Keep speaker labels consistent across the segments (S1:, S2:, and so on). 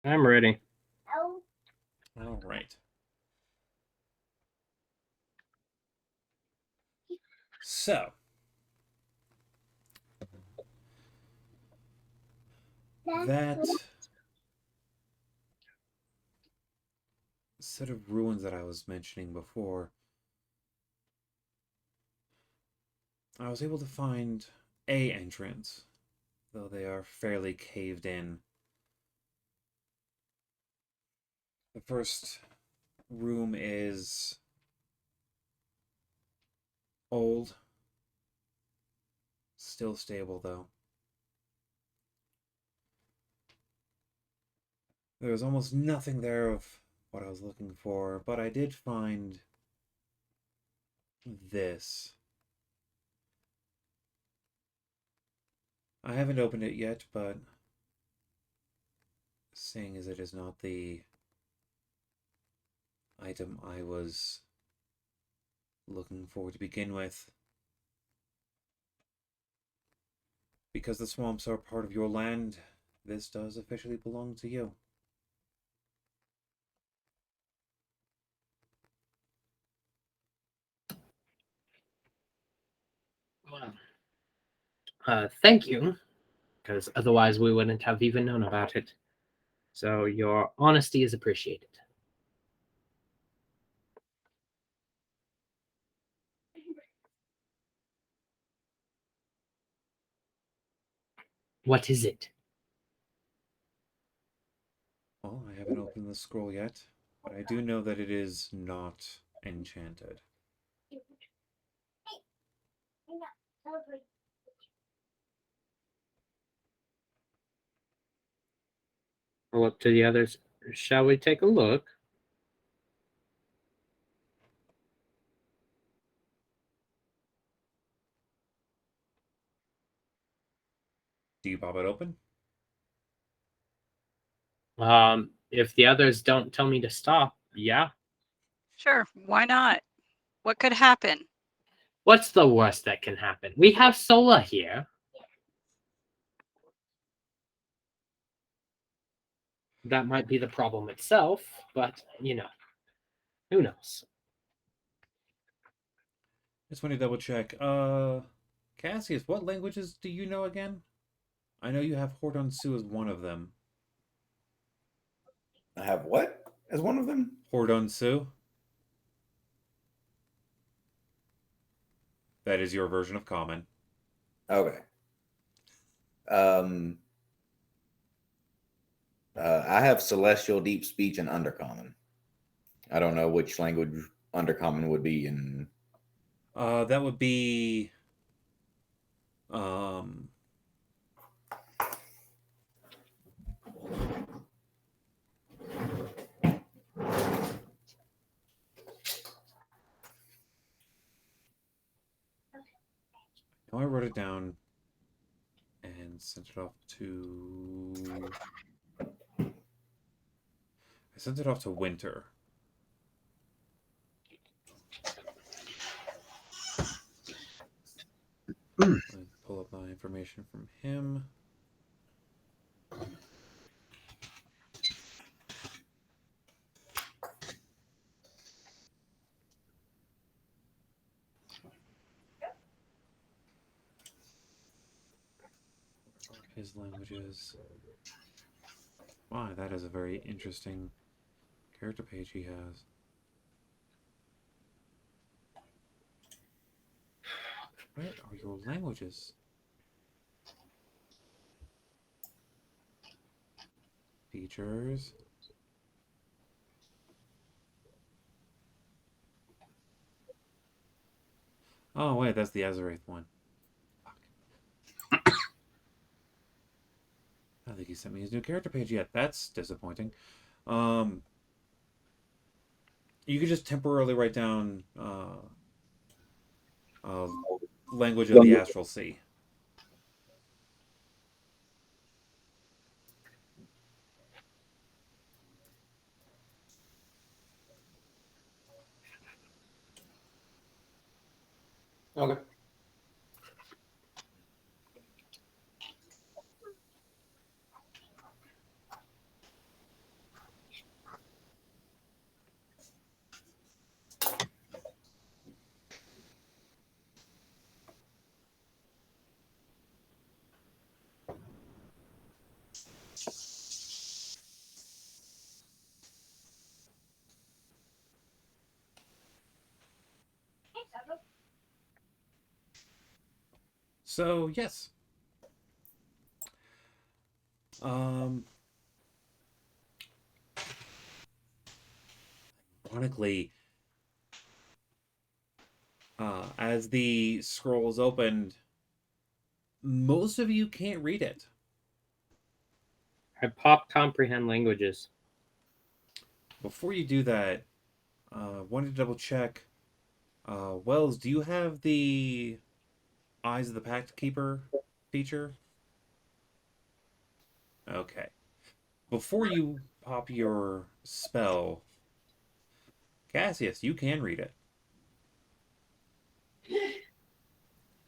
S1: I'm ready.
S2: All right. So, that set of ruins that I was mentioning before, I was able to find a entrance, though they are fairly caved in. The first room is old, still stable though. There was almost nothing there of what I was looking for, but I did find this. I haven't opened it yet, but seeing as it is not the item I was looking for to begin with, because the swamps are part of your land, this does officially belong to you.
S1: Well, thank you, because otherwise we wouldn't have even known about it. So your honesty is appreciated. What is it?
S2: Well, I haven't opened the scroll yet, but I do know that it is not enchanted.
S1: I'll look to the others. Shall we take a look?
S2: Do you pop it open?
S1: If the others don't tell me to stop, yeah.
S3: Sure, why not? What could happen?
S1: What's the worst that can happen? We have Sola here. That might be the problem itself, but who knows?
S2: Just want to double check. Cassius, what languages do you know again? I know you have Hordonsu as one of them.
S4: I have what as one of them?
S2: Hordonsu? That is your version of common.
S4: Okay. Um, I have Celestial, Deep Speech, and Undercommon. I don't know which language Undercommon would be in.
S2: That would be um I wrote it down and sent it off to I sent it off to Winter. Let me pull up my information from him. Where are his languages? Wow, that is a very interesting character page he has. Where are your languages? Features. Oh wait, that's the Azerath one. Fuck. I don't think he sent me his new character page yet. That's disappointing. Um, you could just temporarily write down uh, language of the Astral Sea.
S4: Okay.
S2: So, yes. Ironically, as the scroll is opened, most of you can't read it.
S1: I pop comprehend languages.
S2: Before you do that, wanted to double check. Wells, do you have the Eyes of the Pact Keeper feature? Okay. Before you pop your spell, Cassius, you can read it.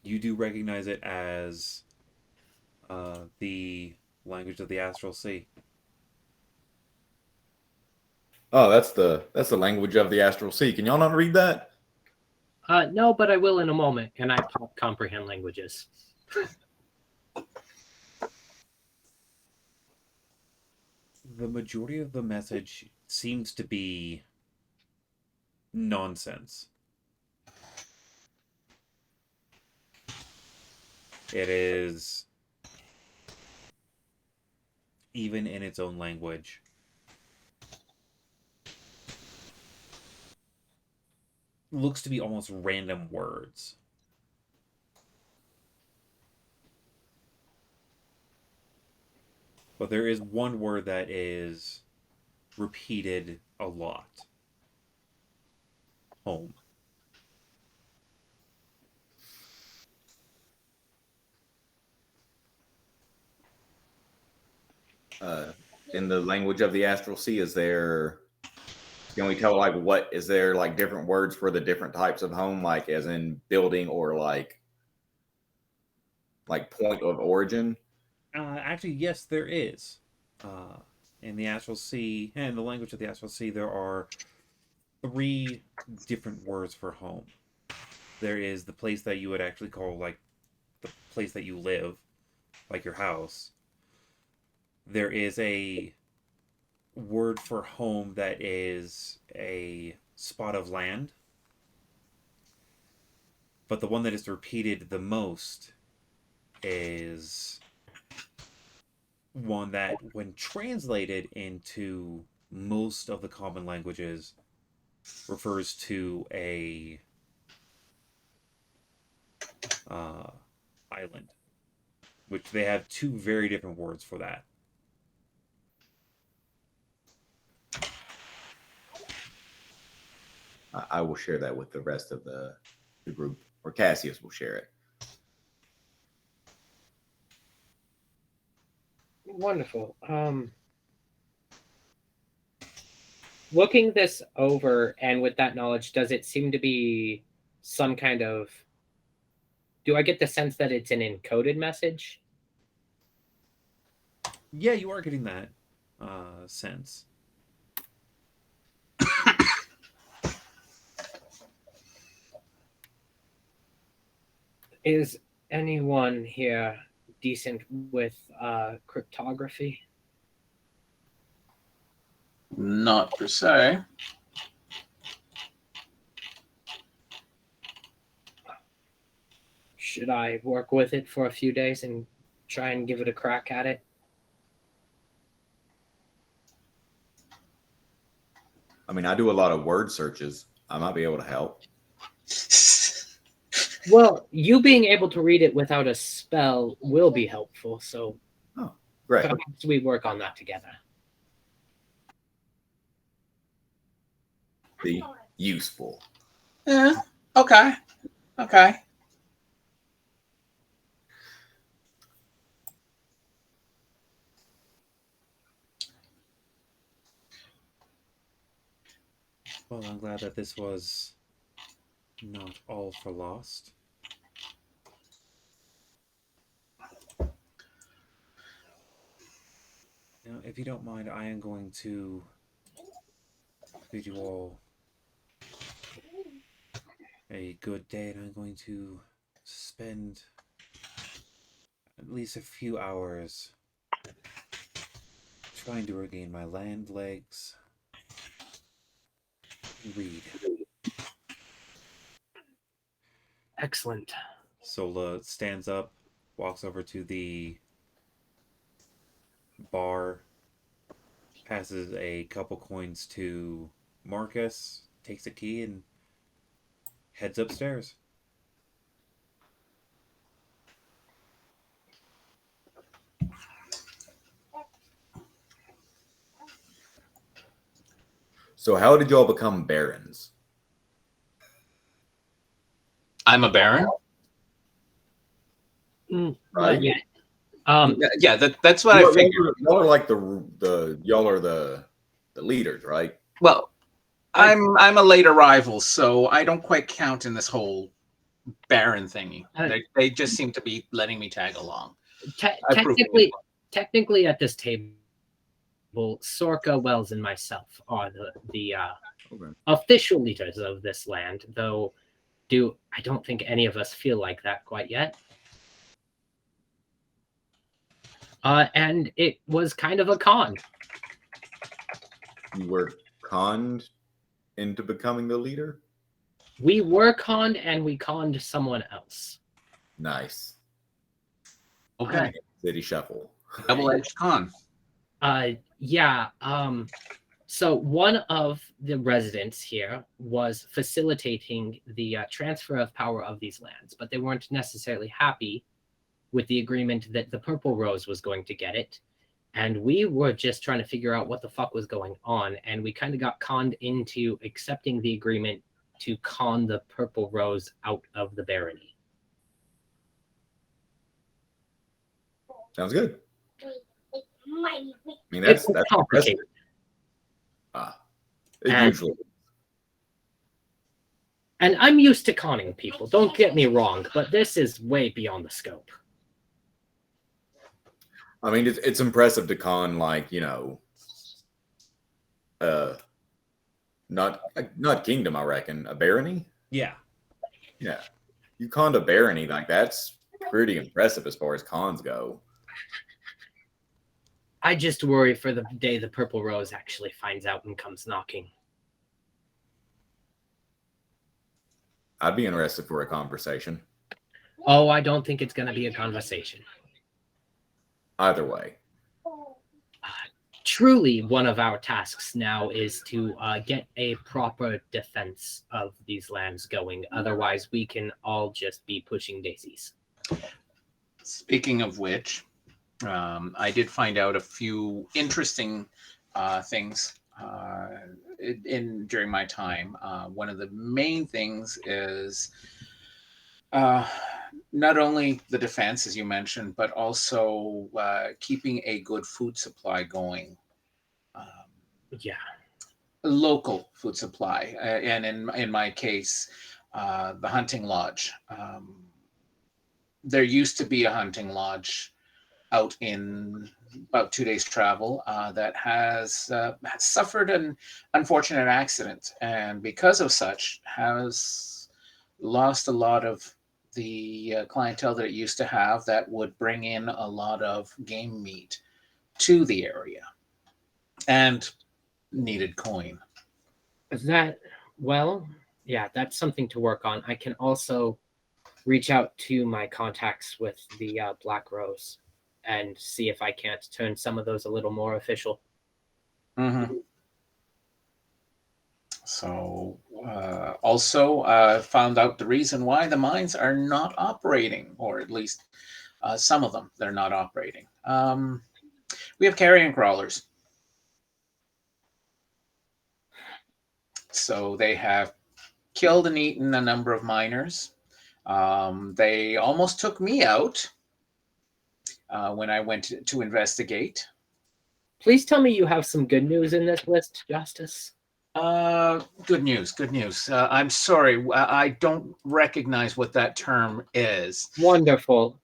S2: You do recognize it as the language of the Astral Sea.
S4: Oh, that's the language of the astral sea. Can y'all not read that?
S1: No, but I will in a moment, and I pop comprehend languages.
S2: The majority of the message seems to be nonsense. It is, even in its own language, looks to be almost random words. But there is one word that is repeated a lot. Home.
S4: In the language of the astral sea, can we tell like what is there like different words for the different types of home, like as in building or like point of origin?
S2: Actually, yes, there is. In the Astral Sea, and in the language of the Astral Sea, there are 3 different words for home. There is the place that you would actually call like the place that you live, like your house. There is a word for home that is a spot of land. But the one that is repeated the most is one that, when translated into most of the common languages, refers to a island, which they have 2 very different words for that.
S4: I will share that with the rest of the group, or Cassius will share it.
S1: Wonderful. Looking this over, and with that knowledge, does it seem to be some kind of? Do I get the sense that it's an encoded message?
S2: Yeah, you are getting that sense.
S1: Is anyone here decent with cryptography?
S5: Not per se.
S1: Should I work with it for a few days and try and give it a crack at it?
S4: I mean, I do a lot of word searches. I might be able to help.
S1: Well, you being able to read it without a spell will be helpful, so
S4: Great.
S1: perhaps we work on that together.
S4: Be useful.
S5: Yeah. Okay. Okay.
S2: Well, I'm glad that this was not all for lost. Now, if you don't mind, I am going to bid you all a good day, and I'm going to spend at least a few hours trying to regain my land legs and read.
S1: Excellent.
S2: Sola stands up, walks over to the bar, passes a couple coins to Marcus, takes a key, and heads upstairs.
S4: So how did y'all become barons?
S5: I'm a baron.
S1: Not
S4: Right?
S1: yet.
S5: Yeah, that's what I figured.
S4: Y'all are like y'all are the leaders, right?
S5: Well, I'm a late arrival, so I don't quite count in this whole baron thingy. They just seem to be letting me tag along.
S1: Technically, at this table, Sorka, Wells, and myself are the
S4: Okay.
S1: official leaders of this land, though I don't think any of us feel like that quite yet. And it was kind of a con.
S4: You were conned into becoming the leader?
S1: We were conned, and we conned someone else.
S4: Nice.
S5: Okay.
S4: City shuffle.
S5: Double-edged con.
S1: Yeah. So one of the residents here was facilitating the transfer of power of these lands, but they weren't necessarily happy with the agreement that the Purple Rose was going to get it. And we were just trying to figure out what the fuck was going on. And we kind of got conned into accepting the agreement to con the Purple Rose out of the barony.
S4: Sounds good. I mean, that's
S1: complicated.
S4: Usually.
S1: And I'm used to conning people, don't get me wrong, but this is way beyond the scope.
S4: I mean, it's impressive to con, like, not kingdom, I reckon, a barony.
S2: Yeah.
S4: Yeah, you conned a barony, like that's pretty impressive as far as cons go.
S1: I just worry for the day the Purple Rose actually finds out and comes knocking.
S4: I'd be interested for a conversation.
S1: Oh, I don't think it's going to be a conversation.
S4: Either way.
S1: Truly, one of our tasks now is to get a proper defense of these lands going. Otherwise, we can all just be pushing daisies.
S5: Speaking of which, I did find out a few interesting things during my time. One of the main things is not only the defense, as you mentioned, but also keeping a good food supply going.
S1: Yeah.
S5: Local food supply. And in my case, the hunting lodge. There used to be a hunting lodge out in about 2 days travel that has suffered an unfortunate accident, and because of such has lost a lot of the clientele that it used to have that would bring in a lot of game meat to the area and needed coin.
S1: Yeah, that's something to work on. I can also reach out to my contacts with the Black Rose and see if I can't turn some of those a little more official.
S5: Mm-hmm. So also found out the reason why the mines are not operating, or at least some of them, they're not operating. We have carrion crawlers. So they have killed and eaten a number of miners. They almost took me out when I went to investigate.
S1: Please tell me you have some good news in this list, Justice.
S5: Good news. I'm sorry, I don't recognize what that term is.
S1: Wonderful.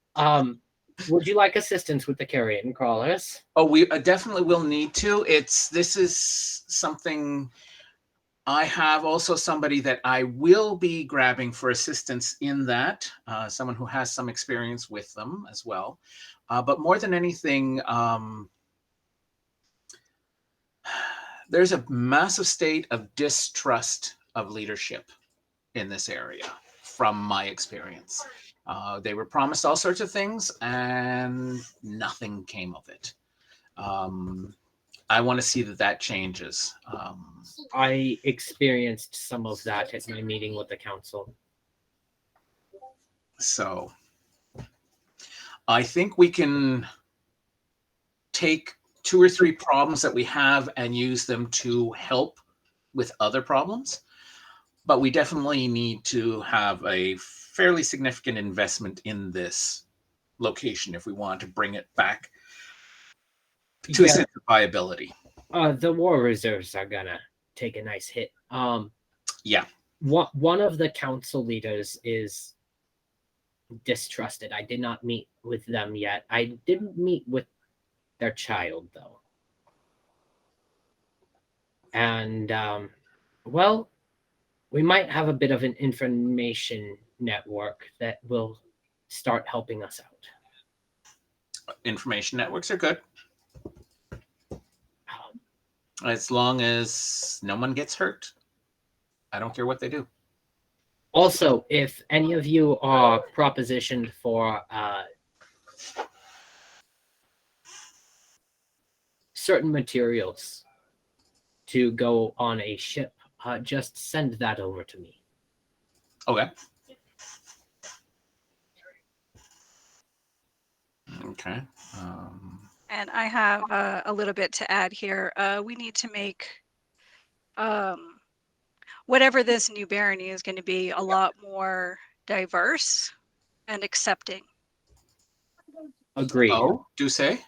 S1: Would you like assistance with the carrion crawlers?
S5: Oh, we definitely will need to. This is something I have also somebody that I will be grabbing for assistance in that, someone who has some experience with them as well. But more than anything, there's a massive state of distrust of leadership in this area from my experience. They were promised all sorts of things, and nothing came of it. I want to see that changes.
S1: I experienced some of that at my meeting with the council.
S5: So I think we can take 2 or 3 problems that we have and use them to help with other problems. But we definitely need to have a fairly significant investment in this location if we want to bring it back to a sense of viability.
S1: The war reserves are gonna take a nice hit.
S5: Yeah.
S1: One of the council leaders is distrusted. I did not meet with them yet. I didn't meet with their child though. And well, we might have a bit of an information network that will start helping us out.
S5: Information networks are good. As long as no one gets hurt. I don't care what they do.
S1: Also, if any of you are propositioned for certain materials to go on a ship, just send that over to me.
S5: Okay. Okay.
S3: And I have a little bit to add here. We need to make whatever this new barony is going to be a lot more diverse and accepting.
S1: Agreed.
S5: Oh, do say?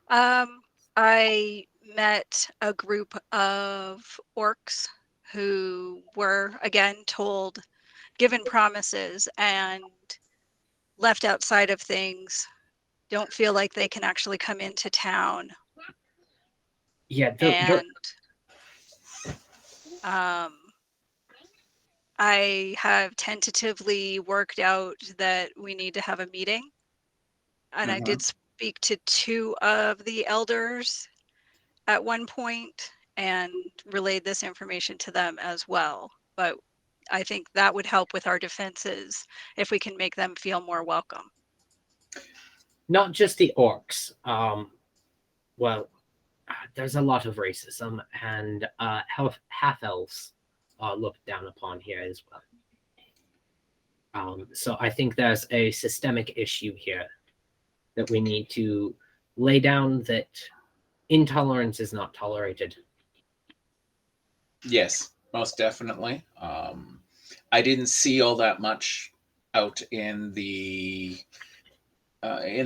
S3: I met a group of orcs who were, again, told, given promises, and left outside of things, don't feel like they can actually come into town.
S1: Yeah,
S3: And I have tentatively worked out that we need to have a meeting. And I did speak to 2 of the elders at one point and relayed this information to them as well. But I think that would help with our defenses if we can make them feel more welcome.
S1: not just the orcs. Well, there's a lot of racism, and half elves are looked down upon here as well. So I think there's a systemic issue here that we need to lay down, that intolerance is not tolerated.
S5: Yes, most definitely. I didn't see all that much out in the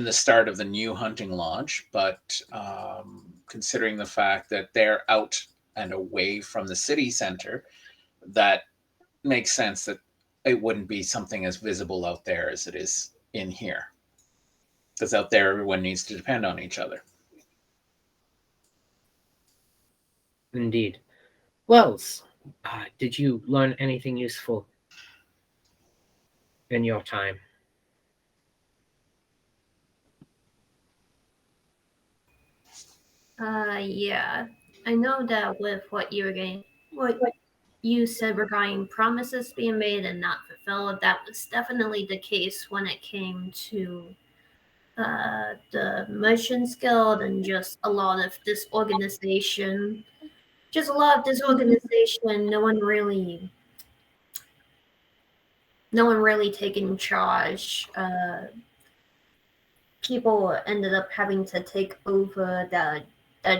S5: start of the new hunting lodge, but considering the fact that they're out and away from the city center, that makes sense that it wouldn't be something as visible out there as it is in here. Because out there, everyone needs to depend on each other.
S1: Indeed. Wells, did you learn anything useful in your time?
S6: Yeah. I know that with what you said regarding promises being made and not fulfilled, that was definitely the case when it came to the Merchants Guild and just a lot of disorganization. Just a lot of disorganization. No one really taking charge. People ended up having to take over that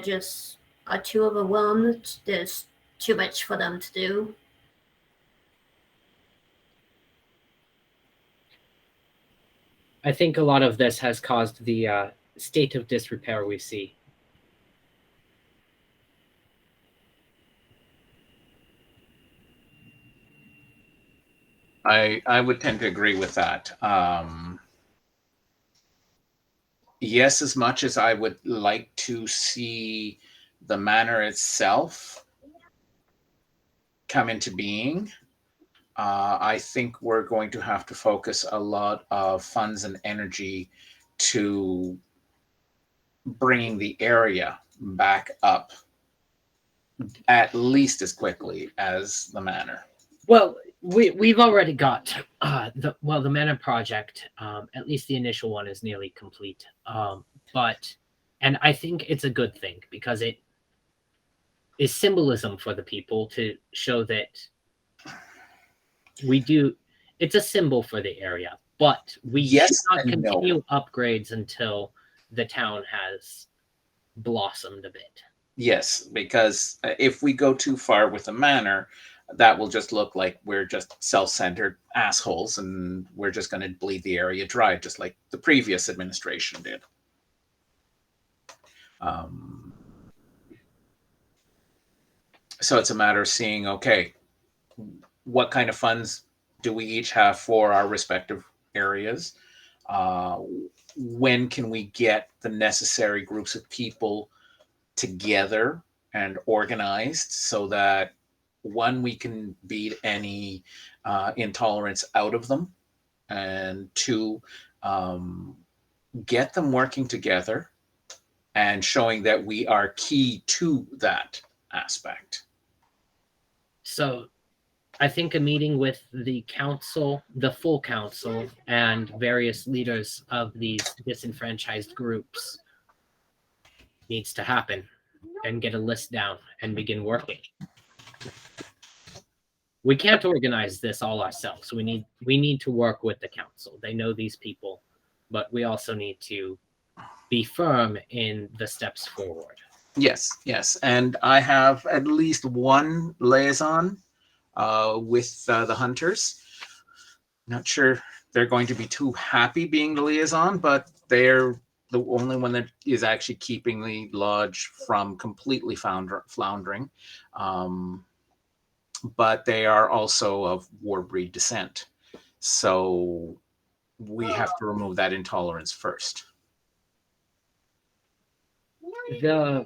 S6: just are too overwhelmed. There's too much for them to do.
S1: I think a lot of this has caused the state of disrepair we see.
S5: I would tend to agree with that. Yes, as much as I would like to see the manor itself come into being, I think we're going to have to focus a lot of funds and energy to bringing the area back up at least as quickly as the manor.
S1: Well, we've already got the manor project. At least the initial one is nearly complete. But and I think it's a good thing because it is symbolism for the people to show that we do. It's a symbol for the area, but we
S5: Yes
S1: should not
S5: and no.
S1: continue upgrades until the town has blossomed a bit.
S5: Yes, because if we go too far with the manor, that will just look like we're just self-centered assholes and we're just going to bleed the area dry, just like the previous administration did. So it's a matter of seeing, okay, what kind of funds do we each have for our respective areas? When can we get the necessary groups of people together and organized so that one, we can beat any intolerance out of them, and two, get them working together and showing that we are key to that aspect.
S1: So I think a meeting with the council, the full council, and various leaders of these disenfranchised groups needs to happen, and get a list down and begin working. We can't organize this all ourselves. We need to work with the council. They know these people, but we also need to be firm in the steps forward.
S5: Yes. And I have at least one liaison with the hunters. Not sure they're going to be too happy being the liaison, but they're the only one that is actually keeping the lodge from completely floundering. But they are also of Warbreed descent. So we have to remove that intolerance first.
S1: There's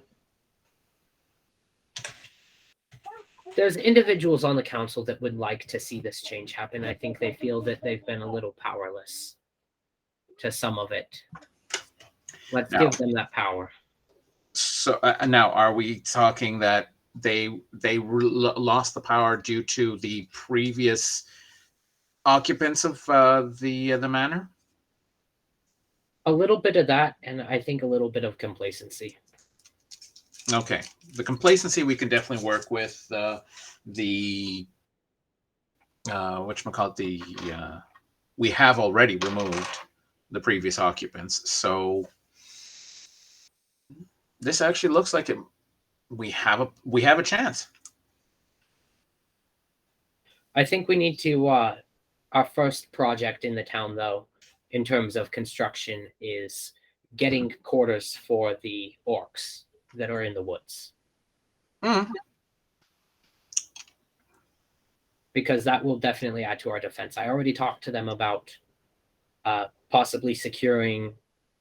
S1: individuals on the council that would like to see this change happen. I think they feel that they've been a little powerless to some of it. Let's give them that power.
S5: So now, are we talking that they lost the power due to the previous occupants of the manor?
S1: A little bit of that, and I think a little bit of complacency.
S5: Okay, the complacency we can definitely work with. Whatchamacallit, we have already removed the previous occupants, so this actually looks like it. We have a chance.
S1: I think we need to. Our first project in the town, though, in terms of construction, is getting quarters for the orcs that are in the woods. Because that will definitely add to our defense. I already talked to them about possibly securing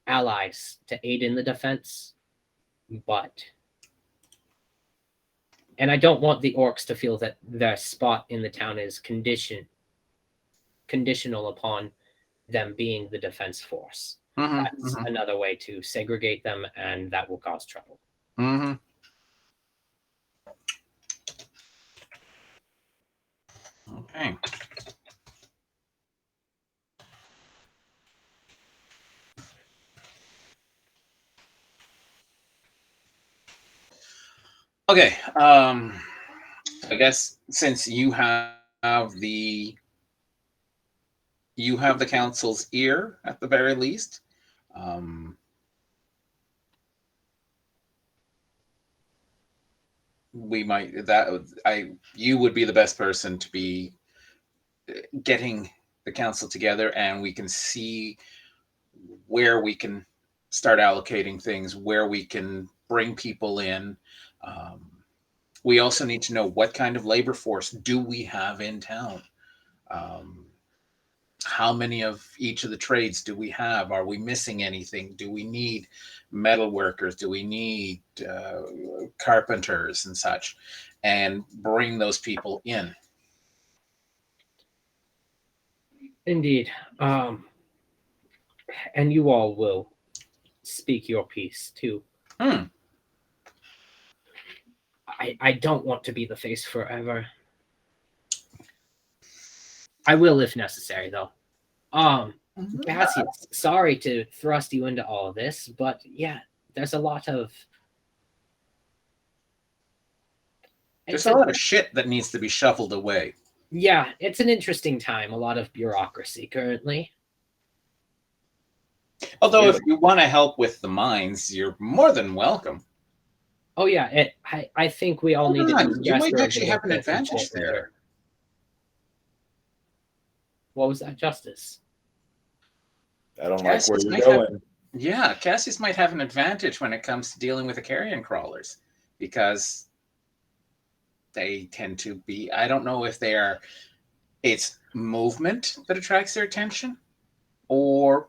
S1: allies to aid in the defense, and I don't want the orcs to feel that their spot in the town is conditional upon them being the defense force. That's another way to segregate them, and that will cause trouble.
S5: Okay. Okay. I guess since you have the council's ear at the very least, you would be the best person to be getting the council together, and we can see where we can start allocating things, where we can bring people in. We also need to know what kind of labor force do we have in town. How many of each of the trades do we have? Are we missing anything? Do we need metal workers? Do we need carpenters and such? And bring those people in.
S1: Indeed. And you all will speak your piece too. I don't want to be the face forever. I will if necessary, though. Cassius, sorry to thrust you into all of this, but yeah, there's a lot of.
S5: There's a lot of shit that needs to be shuffled away.
S1: Yeah, it's an interesting time. A lot of bureaucracy currently.
S5: Although, if you want to help with the mines, you're more than welcome.
S1: Oh yeah, I think we all need to.
S5: You might actually have an advantage there.
S1: What was that, Justice?
S4: I don't
S5: Cassius
S4: like where
S5: might
S4: you're going.
S5: Yeah, Cassius might have an advantage when it comes to dealing with the carrion crawlers, because they tend to be, I don't know if they are, it's movement that attracts their attention or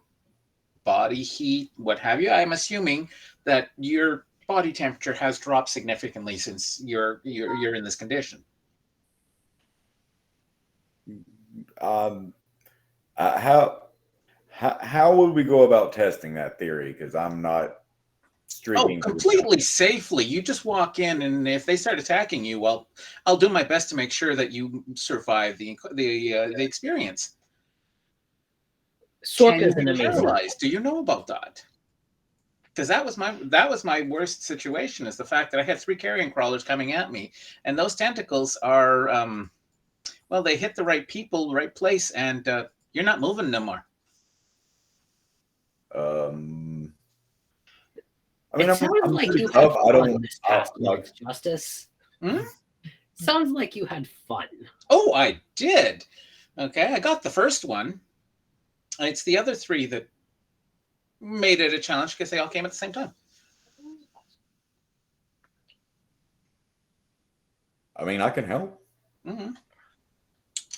S5: body heat, what have you. I'm assuming that your body temperature has dropped significantly since you're in this condition.
S4: How would we go about testing that theory? Because I'm not streaking.
S5: Completely safely. You just walk in, and if they start attacking you, well, I'll do my best to make sure that you survive the experience.
S1: Sorka's an amazing.
S5: Paralyzed? Do you know about that? Because that was my worst situation, is the fact that I had 3 carrion crawlers coming at me, and those tentacles are well, they hit the right people, the right place, and you're not moving no more.
S4: I mean,
S1: it sounds
S4: I'm
S1: like
S4: pretty
S1: you
S4: tough.
S1: had fun this past month, Justice. Sounds like you had fun.
S5: Oh, I did. Okay, I got the first one. It's the other 3 that made it a challenge because they all came at the same time.
S4: I mean, I can help.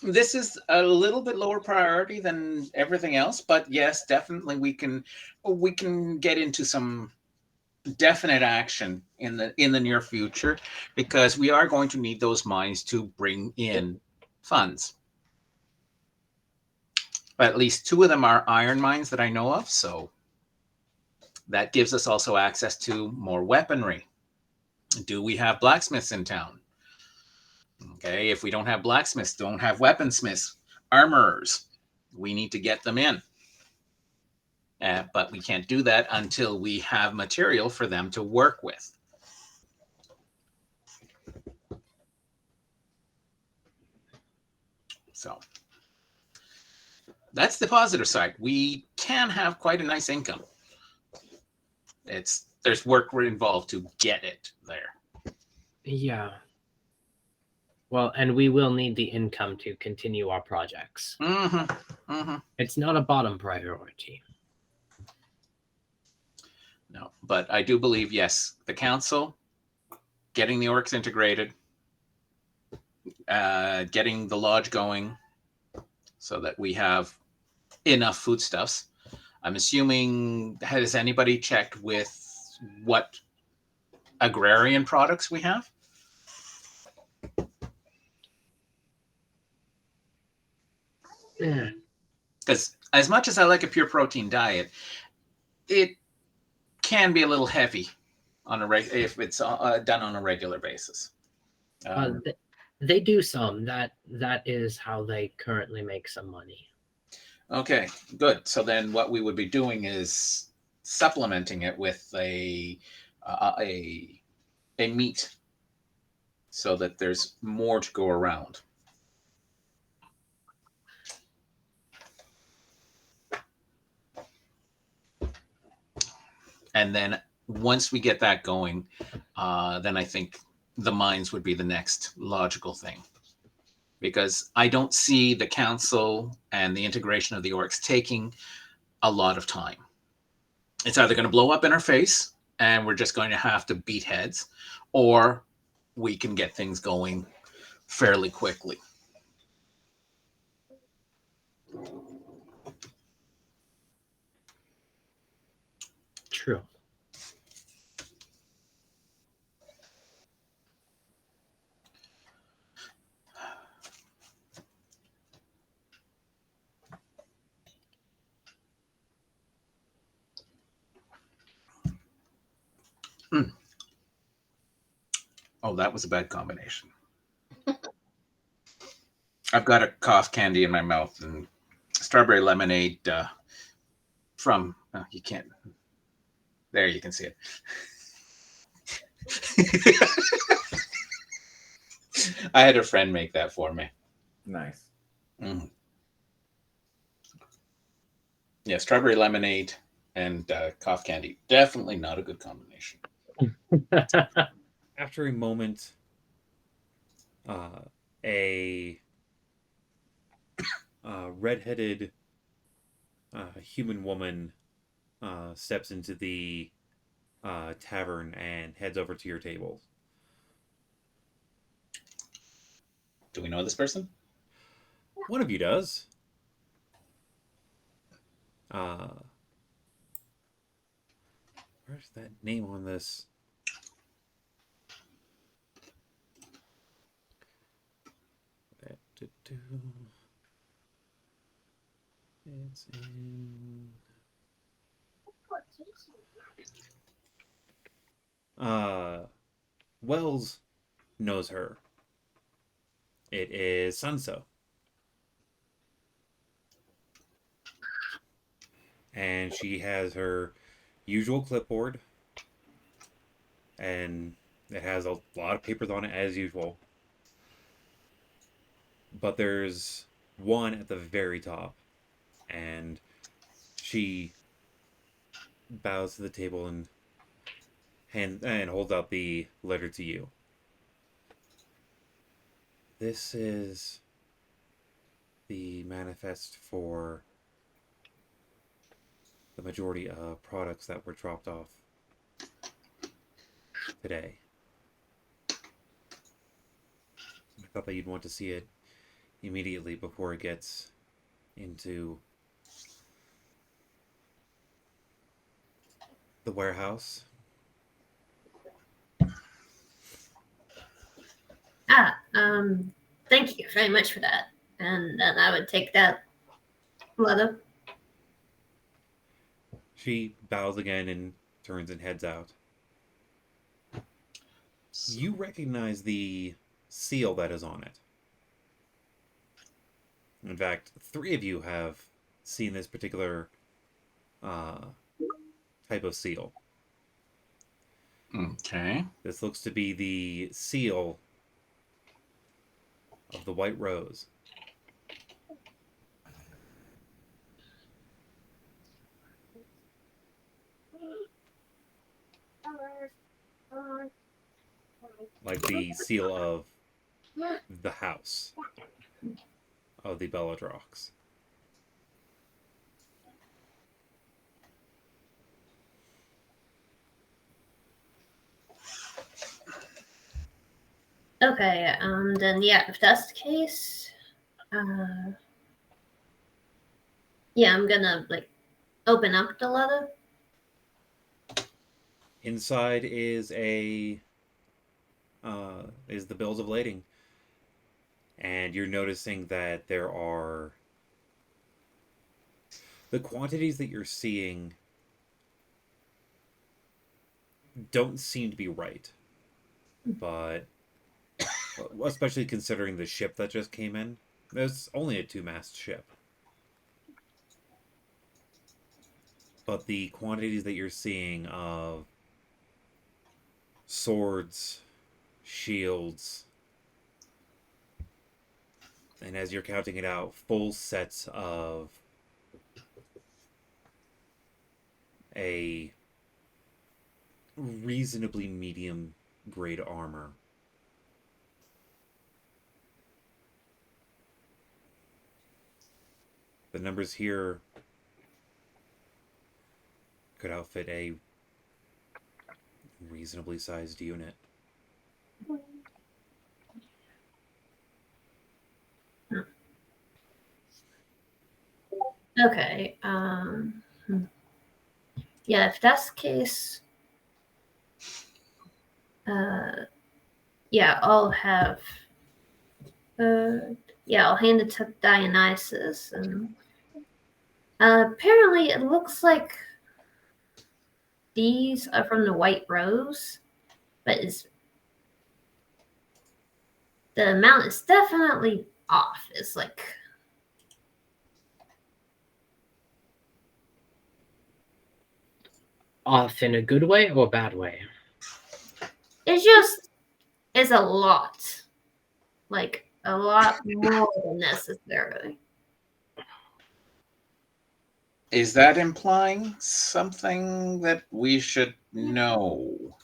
S5: This is a little bit lower priority than everything else, but yes, definitely we can get into some definite action in the near future, because we are going to need those mines to bring in funds. At least 2 of them are iron mines that I know of, so that gives us also access to more weaponry. Do we have blacksmiths in town? Okay, if we don't have blacksmiths, don't have weaponsmiths, armorers, we need to get them in. But we can't do that until we have material for them to work with. So that's the positive side. We can have quite a nice income. There's work involved to get it there.
S1: Yeah. Well, and we will need the income to continue our projects. It's not a bottom priority.
S5: No, but I do believe, yes, the council, getting the orcs integrated, getting the lodge going so that we have enough foodstuffs. I'm assuming, has anybody checked with what agrarian products we have? Because as much as I like a pure protein diet, it can be a little heavy on if it's done on a regular basis.
S1: They do some. That is how they currently make some money.
S5: Okay, good. So then what we would be doing is supplementing it with a meat, so that there's more to go around. And then once we get that going, then I think the mines would be the next logical thing. Because I don't see the council and the integration of the orcs taking a lot of time. It's either going to blow up in our face and we're just going to have to beat heads, or we can get things going fairly quickly.
S1: True.
S5: Oh, that was a bad combination. I've got a cough candy in my mouth and strawberry lemonade from. You can't. There, you can see it. I had a friend make that for me.
S4: Nice.
S5: Mm. Yeah, strawberry lemonade and cough candy. Definitely not a good combination.
S2: After a moment, a redheaded human woman steps into the tavern and heads over to your table.
S5: Do we know this person?
S2: One of you does. Where's that name on this? It's in. Wells knows her. It is Sanso. And she has her usual clipboard. And it has a lot of papers on it as usual. But there's one at the very top. And she bows to the table and holds out the letter to you. This is the manifest for the majority of products that were dropped off today. I thought that you'd want to see it immediately before it gets into the warehouse.
S6: Thank you very much for that. And then I would take that letter.
S2: She bows again and turns and heads out. You recognize the seal that is on it. In fact, 3 of you have seen this particular type of seal.
S5: Okay.
S2: This looks to be the seal of the White Rose. Like the seal of the house of the Belladrox.
S6: Okay, then yeah, if that's the case, yeah, I'm gonna open up the letter.
S2: Inside is the bills of lading, and you're noticing that there are the quantities that you're seeing don't seem to be right, but especially considering the ship that just came in. There's only a 2-mast ship. But the quantities that you're seeing of swords, shields, and as you're counting it out, full sets of a reasonably medium grade armor. The numbers here could outfit a reasonably sized unit.
S6: Okay, yeah, if that's the case, yeah, I'll have, yeah, I'll hand it to Dionysus, and apparently it looks like these are from the White Rose, but the amount is definitely off. It's like
S1: Off in a good way or bad way?
S6: it's a lot. Like a lot more than necessary.
S5: Is that implying something that we should know?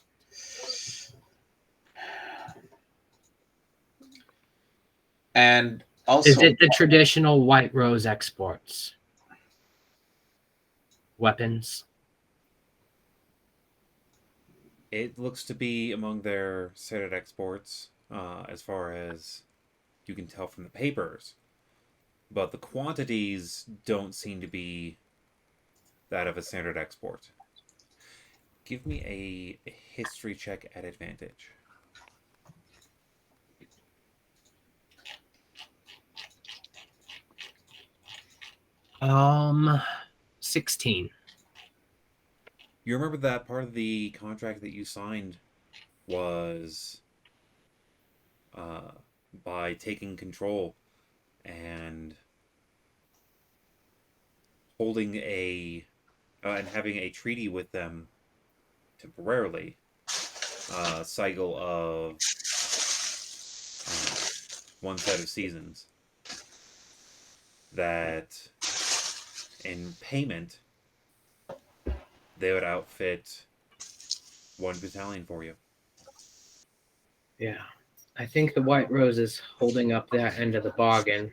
S5: And also,
S1: Is it the traditional White Rose exports? Weapons?
S2: It looks to be among their standard exports, as far as you can tell from the papers. But the quantities don't seem to be that of a standard export. Give me a history check at advantage.
S1: 16.
S2: You remember that part of the contract that you signed was by taking control and holding and having a treaty with them temporarily, cycle of one set of seasons, that in payment they would outfit one battalion for you.
S1: Yeah. I think the White Rose is holding up their end of the bargain.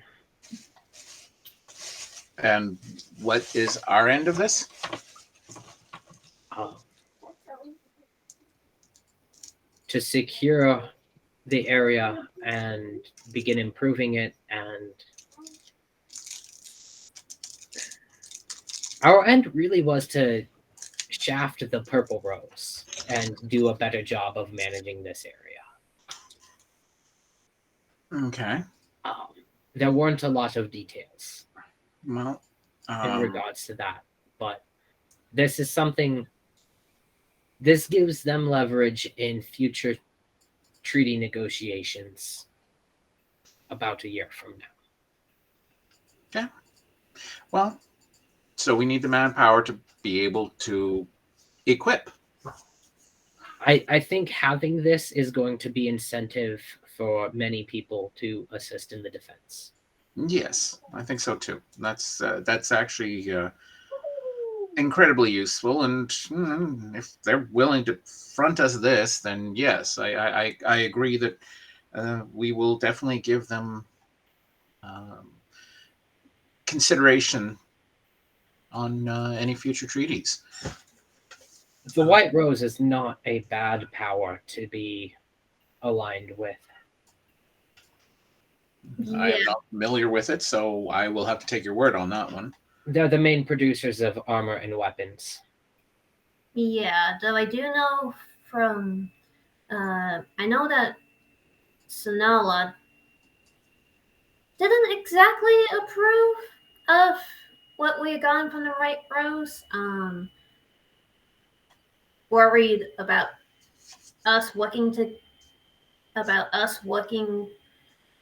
S5: and what is our end of this?
S1: To secure the area and begin improving it, and our end really was to shaft the Purple Rose and do a better job of managing this area.
S5: Okay.
S1: There weren't a lot of details
S5: Well,
S1: in regards to that, but this is something. This gives them leverage in future treaty negotiations about a year from now.
S5: well, so we need the manpower to be able to equip.
S1: I think having this is going to be incentive for many people to assist in the defense.
S5: Yes, I think so too. That's actually incredibly useful, and if they're willing to front us this, then yes, I agree that we will definitely give them consideration on any future treaties.
S1: The White Rose is not a bad power to be aligned with.
S5: I am not familiar with it, so I will have to take your word on that one.
S1: They're the main producers of armor and weapons.
S6: Yeah, though I do know from I know that Sonala didn't exactly approve of what we had gotten from the White Rose. Worried about us working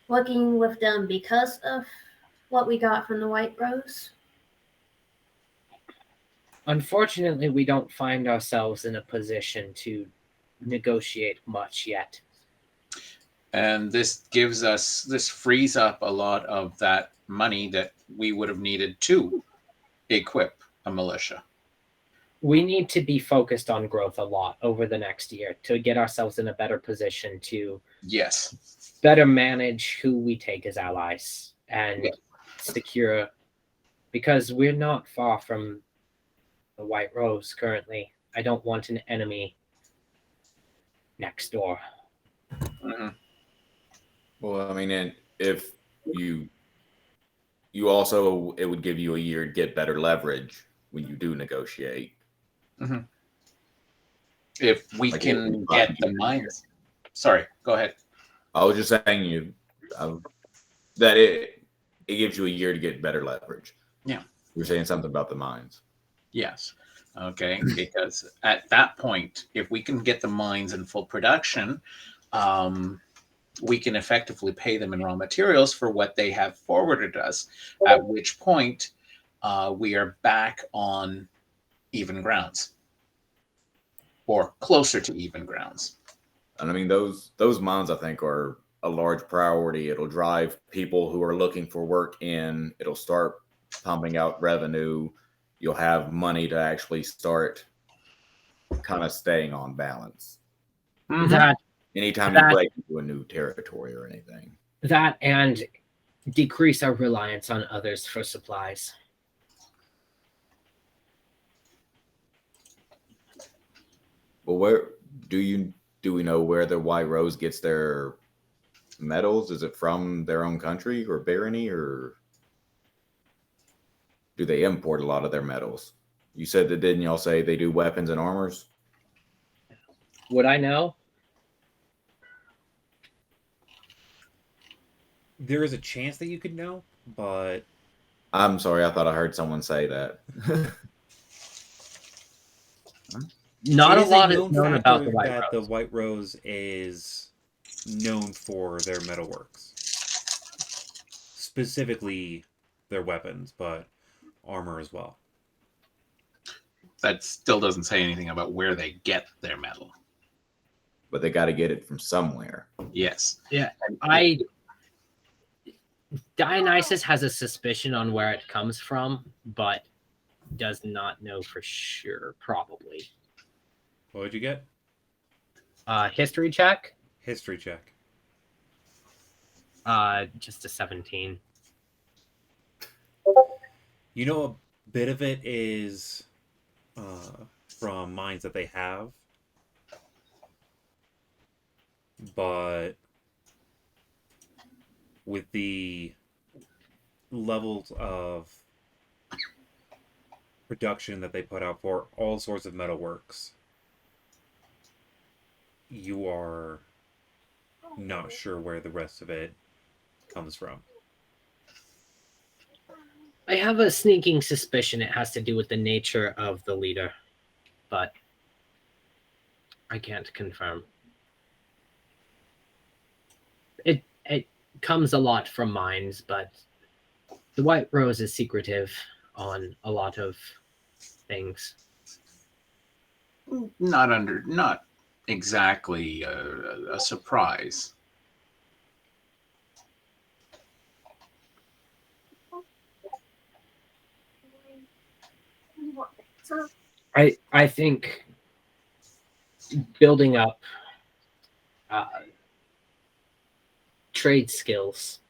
S6: with them because of what we got from the White Rose.
S1: Unfortunately, we don't find ourselves in a position to negotiate much yet.
S5: And this frees up a lot of that money that we would have needed to equip a militia.
S1: We need to be focused on growth a lot over the next year to get ourselves in a better position to better manage who we take as allies and secure, because we're not far from the White Rose currently. I don't want an enemy next door.
S5: Mm-hmm.
S4: Well, I mean, and if you also, it would give you a year to get better leverage when you do negotiate.
S5: Mm-hmm. If we can get the mines. Sorry, go ahead.
S4: I was just saying that it gives you a year to get better leverage.
S5: Yeah.
S4: You were saying something about the mines.
S5: Yes. Okay. Because at that point, if we can get the mines in full production, we can effectively pay them in raw materials for what they have forwarded us, at which point we are back on even grounds or closer to even grounds.
S4: And I mean, those mines, I think, are a large priority. It'll drive people who are looking for work in. It'll start pumping out revenue. You'll have money to actually start kind of staying on balance.
S5: Mhm.
S1: That
S4: Anytime you
S1: That-
S4: break into a new territory or anything.
S1: and decrease our reliance on others for supplies.
S4: Well, where do we know where the White Rose gets their metals? Is it from their own country or barony, or do they import a lot of their metals? You said that, didn't y'all say they do weapons and armors?
S1: Would I know?
S2: There is a chance that you could know, but
S4: I'm sorry, I thought I heard someone say that.
S1: Not
S2: it
S1: a
S2: is
S1: lot is
S2: known
S1: known about the
S2: factor
S1: White
S2: that the
S1: Rose.
S2: White Rose is known for their metalworks, specifically their weapons, but armor as well.
S5: That still doesn't say anything about where they get their metal.
S4: But they got to get it from somewhere.
S5: Yes.
S1: Yeah, Dionysus has a suspicion on where it comes from, but does not know for sure. Probably.
S2: What would you get?
S1: History check.
S2: History check.
S1: Just a 17.
S2: You know, a bit of it is from mines that they have, but with the levels of production that they put out for all sorts of metalworks, you are not sure where the rest of it comes from.
S1: I have a sneaking suspicion it has to do with the nature of the leader, but I can't confirm. It comes a lot from mines, but the White Rose is secretive on a lot of things.
S5: Not exactly a surprise.
S1: I think building up trade skills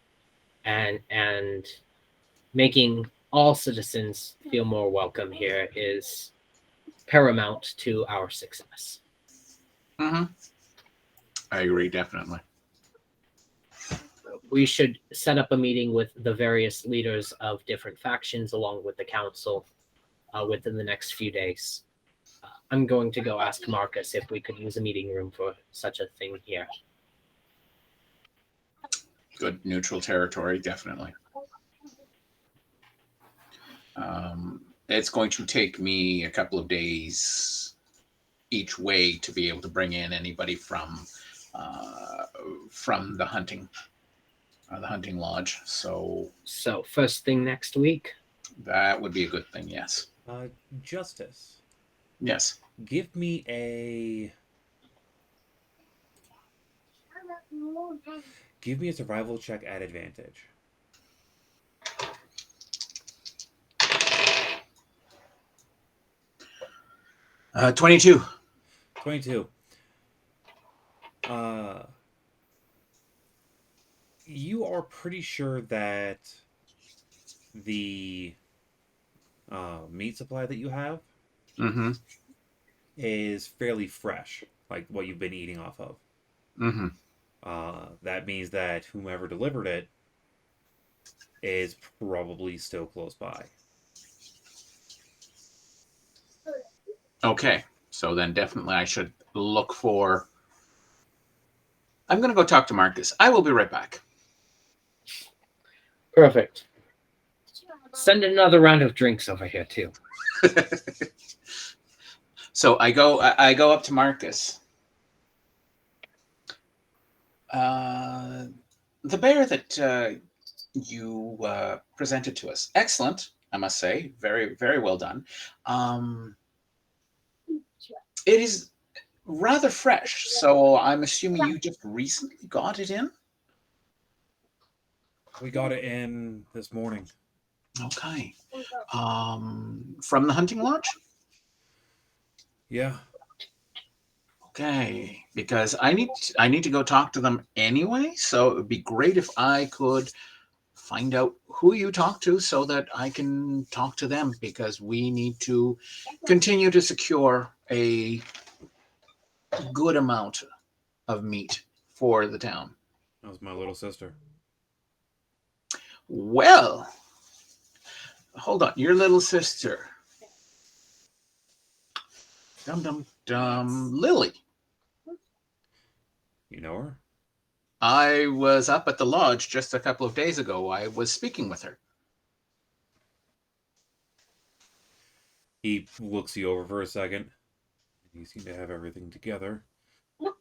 S1: and making all citizens feel more welcome here is paramount to our success.
S5: Mm-hmm. I agree, definitely.
S1: We should set up a meeting with the various leaders of different factions along with the council within the next few days. I'm going to go ask Marcus if we could use a meeting room for such a thing here.
S5: Good neutral territory, definitely. It's going to take me a couple of days each way to be able to bring in anybody from the hunting lodge. So
S1: first thing next week.
S5: that would be a good thing. Yes.
S2: Justice.
S5: Yes.
S2: Give me a survival check at advantage.
S5: 22.
S2: 22. You are pretty sure that the meat supply that you have
S5: Mm-hmm.
S2: is fairly fresh, like what you've been eating off of.
S5: Mm-hmm.
S2: That means that whomever delivered it is probably still close by.
S5: Okay. So then definitely I should look for... I'm going to go talk to Marcus. I will be right back.
S1: Perfect. Send another round of drinks over here too.
S5: So I go up to Marcus. The bear that you presented to us, excellent, I must say, very, very well done. It is rather fresh, so I'm assuming you just recently got it in.
S2: We got it in this morning.
S5: Okay. From the hunting lodge.
S2: Yeah.
S5: Okay, because I need to go talk to them anyway, so it would be great if I could find out who you talk to so that I can talk to them, because we need to continue to secure a good amount of meat for the town.
S2: That was my little sister.
S5: Well, hold on, your little sister. Dum dum dum, Lily.
S2: You know her?
S5: I was up at the lodge just a couple of days ago. I was speaking with her.
S2: He looks you over for a second. You seem to have everything together.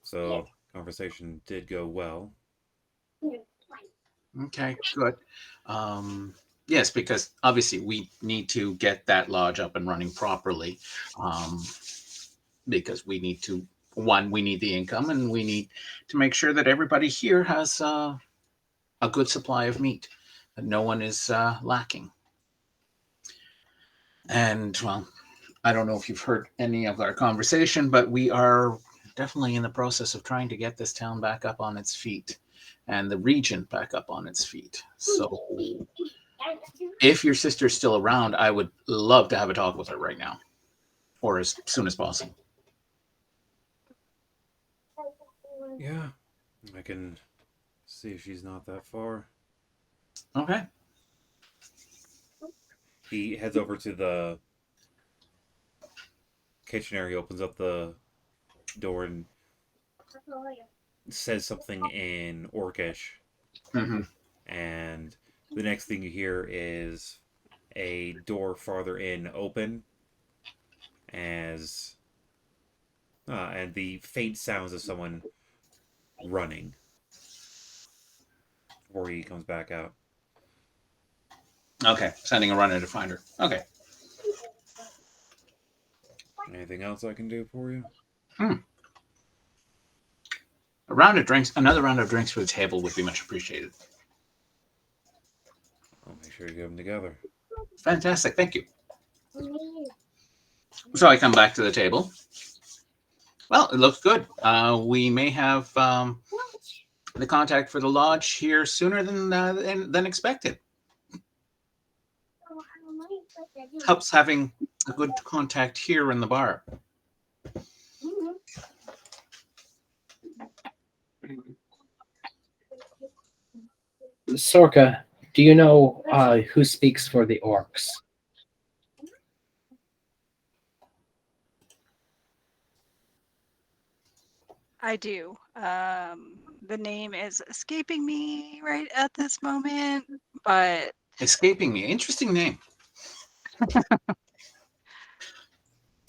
S2: So, conversation did go well.
S5: Okay, good. Yes, because obviously we need to get that lodge up and running properly. Because we need to, one, we need the income, and we need to make sure that everybody here has a good supply of meat, that no one is lacking. And, well, I don't know if you've heard any of our conversation, but we are definitely in the process of trying to get this town back up on its feet and the region back up on its feet. So if your sister's still around, I would love to have a talk with her right now, or as soon as possible.
S2: Yeah. I can see if she's not that far.
S5: Okay.
S2: He heads over to the kitchen area, opens up the door, and says something in Orcish.
S5: Mm-hmm.
S2: And the next thing you hear is a door farther in open, as and the faint sounds of someone running before he comes back out.
S5: Okay, sending a runner to find her. Okay.
S2: Anything else I can do for you?
S5: A round of drinks, another round of drinks for the table would be much appreciated.
S2: I'll make sure you get them together.
S5: Fantastic, thank you. So I come back to the table. Well, it looks good. We may have the contact for the lodge here sooner than expected. Helps having a good contact here in the bar.
S1: Sorka, do you know who speaks for the orcs?
S3: I do. The name is escaping me right at this moment, but
S5: Escaping me. Interesting name.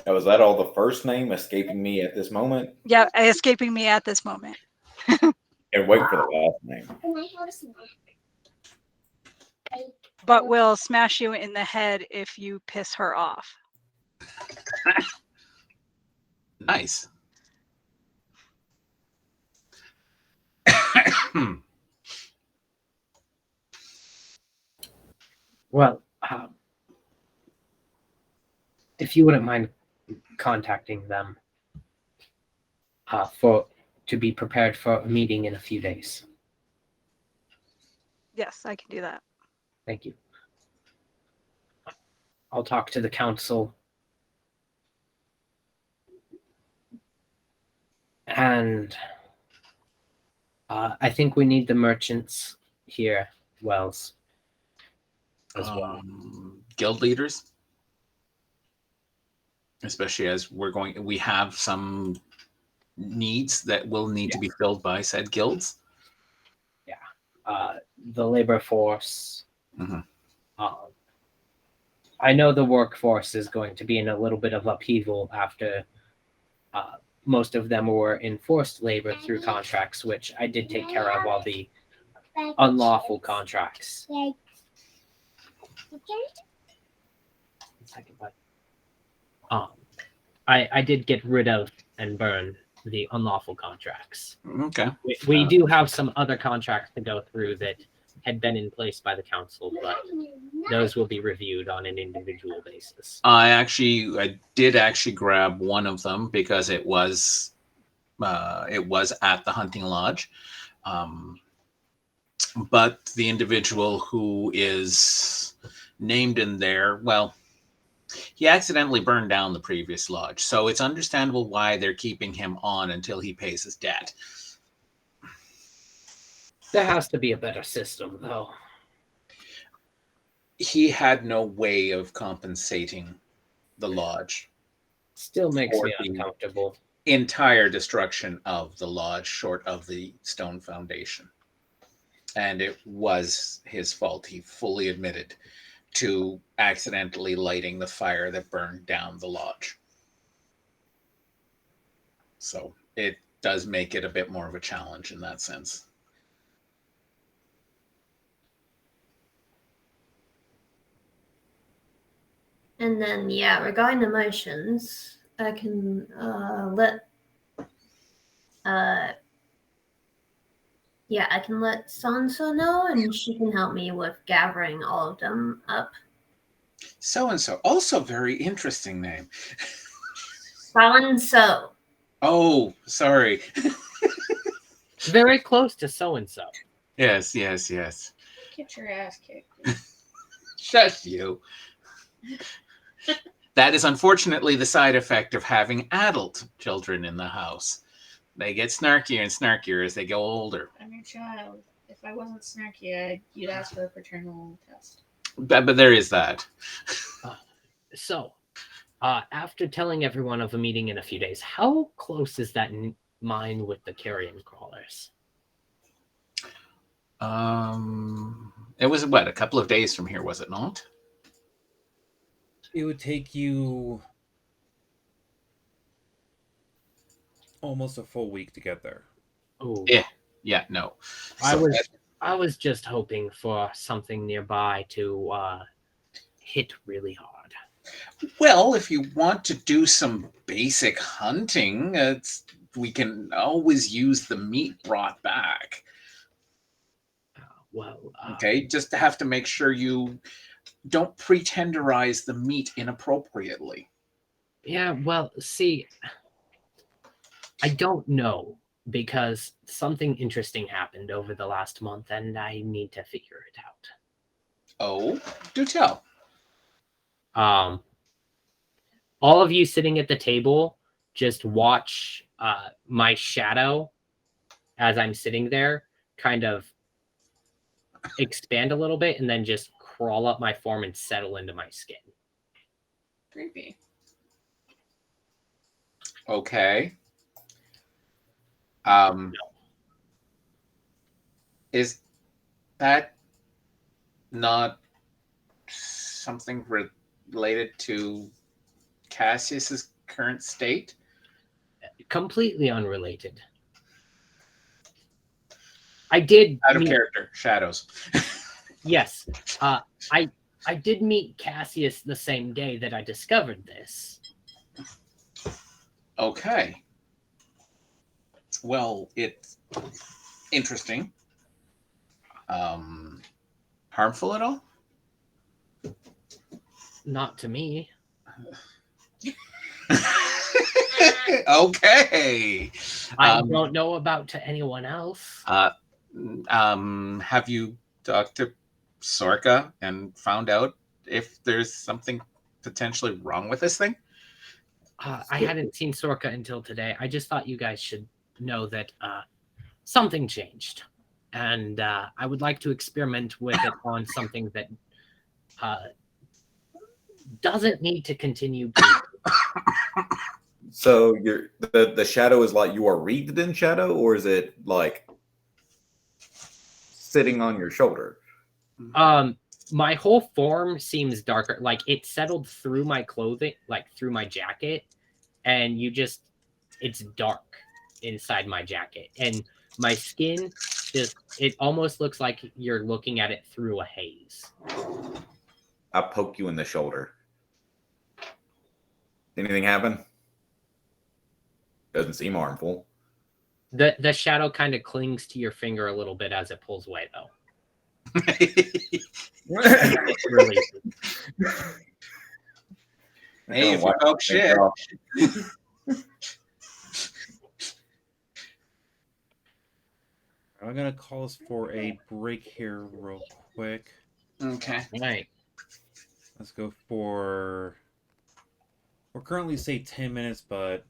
S4: Now, is that all the first name escaping me at this moment?
S3: yeah, escaping me at this moment.
S4: And wait for the last name.
S3: But will smash you in the head if you piss her off.
S5: Nice.
S1: Well, if you wouldn't mind contacting them to be prepared for a meeting in a few days.
S3: Yes, I can do that.
S1: Thank you. I'll talk to the council. And I think we need the merchants here, Wells, as well.
S5: Guild leaders, especially as we have some needs that will need to be filled by said guilds.
S1: The labor force.
S5: Mhm.
S1: I know the workforce is going to be in a little bit of upheaval after most of them were enforced labor through contracts, which I did take care of all the unlawful contracts. Second, but I did get rid of and burn the unlawful contracts.
S5: Okay.
S1: We do have some other contracts to go through that had been in place by the council, but those will be reviewed on an individual basis.
S5: I did actually grab one of them because it was at the hunting lodge. But the individual who is named in there, well, he accidentally burned down the previous lodge. So it's understandable why they're keeping him on until he pays his debt.
S1: There has to be a better system, though.
S5: He had no way of compensating the lodge.
S1: Still makes
S5: for
S1: me
S5: the
S1: uncomfortable.
S5: entire destruction of the lodge short of the stone foundation. And it was his fault. He fully admitted to accidentally lighting the fire that burned down the lodge. So it does make it a bit more of a challenge in that sense.
S6: And then, yeah, regarding emotions, I can I can let Sansa know, and she can help me with gathering all of them up.
S5: So-and-so, also very interesting name.
S6: So-and-so.
S5: Oh, sorry.
S1: Very close to so-and-so.
S5: Yes.
S7: Get your ass kicked.
S5: Shush you. That is unfortunately the side effect of having adult children in the house. They get snarkier and snarkier as they go older.
S7: I'm your child. If I wasn't snarky, you'd ask for a paternal test.
S5: But there is that.
S1: So, after telling everyone of a meeting in a few days, how close is that mine with the carrion crawlers?
S5: It was what, a couple of days from here, was it not?
S2: It would take you almost a full week to get there.
S1: Oh,
S5: Yeah, no.
S1: I was just hoping for something nearby to hit really hard.
S5: Well, if you want to do some basic hunting, we can always use the meat brought back. Okay, just have to make sure you don't pre-tenderize the meat inappropriately.
S1: Yeah, well, see, I don't know, because something interesting happened over the last month and I need to figure it out.
S5: Oh, do tell.
S1: All of you sitting at the table, just watch my shadow as I'm sitting there kind of expand a little bit and then just crawl up my form and settle into my skin.
S7: Creepy.
S5: Okay. Is that not something related to Cassius's current state?
S1: Completely unrelated. I did
S5: out of character. Shadows.
S1: Yes. I did meet Cassius the same day that I discovered this.
S5: Okay. Well, it's interesting. Harmful at all?
S1: Not to me.
S5: Okay.
S1: I don't know about to anyone else.
S5: Have you talked to Sorka and found out if there's something potentially wrong with this thing?
S1: I hadn't seen Sorka until today. I just thought you guys should know that something changed. And I would like to experiment with it on something that doesn't need to continue.
S4: So the shadow is like you are wreathed in shadow, or is it like sitting on your shoulder?
S1: My whole form seems darker. Like it settled through my clothing, like through my jacket, and you just it's dark inside my jacket, and my skin it almost looks like you're looking at it through a haze.
S4: I poke you in the shoulder. Anything happen? Doesn't seem harmful.
S1: The shadow kind of clings to your finger a little bit as it pulls away, though. Really.
S5: Hey, if you poke shit.
S2: I'm gonna call us for a break here real quick.
S5: Okay.
S1: Right.
S2: Let's go for. We're currently say 10 minutes, but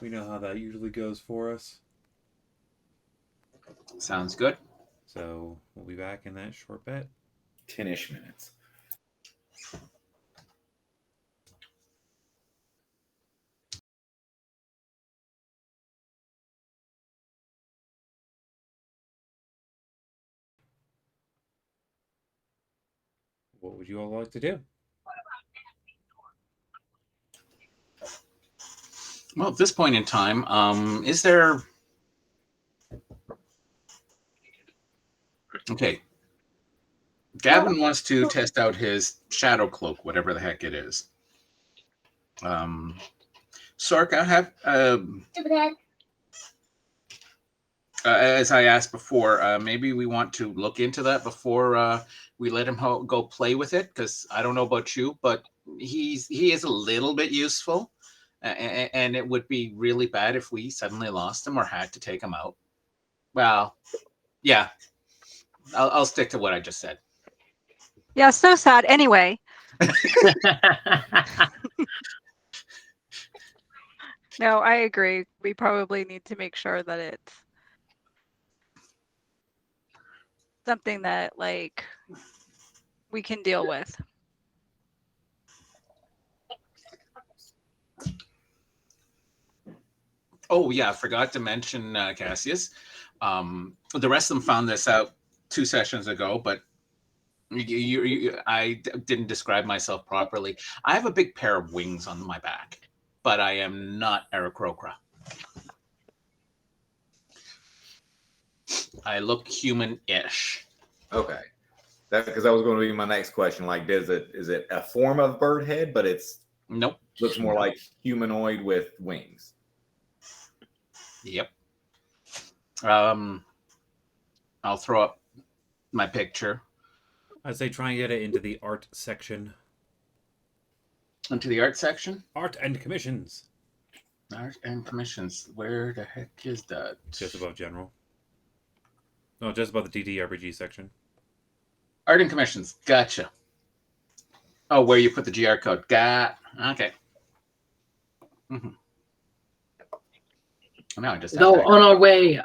S2: we know how that usually goes for us.
S5: Sounds good.
S2: So we'll be back in that short bit.
S4: 10-ish minutes.
S2: What would you all like to do?
S5: Well, at this point in time, is there... Okay. Gavin wants to test out his shadow cloak, whatever the heck it is. Sorka, as I asked before, maybe we want to look into that before we let him go play with it, because I don't know about you, but he is a little bit useful, and it would be really bad if we suddenly lost him or had to take him out. Well, yeah, I'll stick to what I just said.
S3: Yeah, so sad. Anyway, no, I agree. We probably need to make sure that it's something that like we can deal with.
S5: Oh yeah, I forgot to mention Cassius. The rest of them found this out 2 sessions ago, but I didn't describe myself properly. I have a big pair of wings on my back, but I am not Aarakocra. I look human-ish.
S4: Okay. Because that was going to be my next question. Like, is it a form of bird head, but it's
S5: Nope.
S4: looks more like humanoid with wings?
S5: Yep. I'll throw up my picture.
S2: I'd say try and get it into the art section.
S5: Into the art section?
S2: Art and commissions.
S5: Art and commissions. Where the heck is that?
S2: Just above general. No, just above the DDRPG section.
S5: Art and commissions. Gotcha. Oh, where you put the GR code. Okay. Mm-hmm. Now I just
S1: Though on our way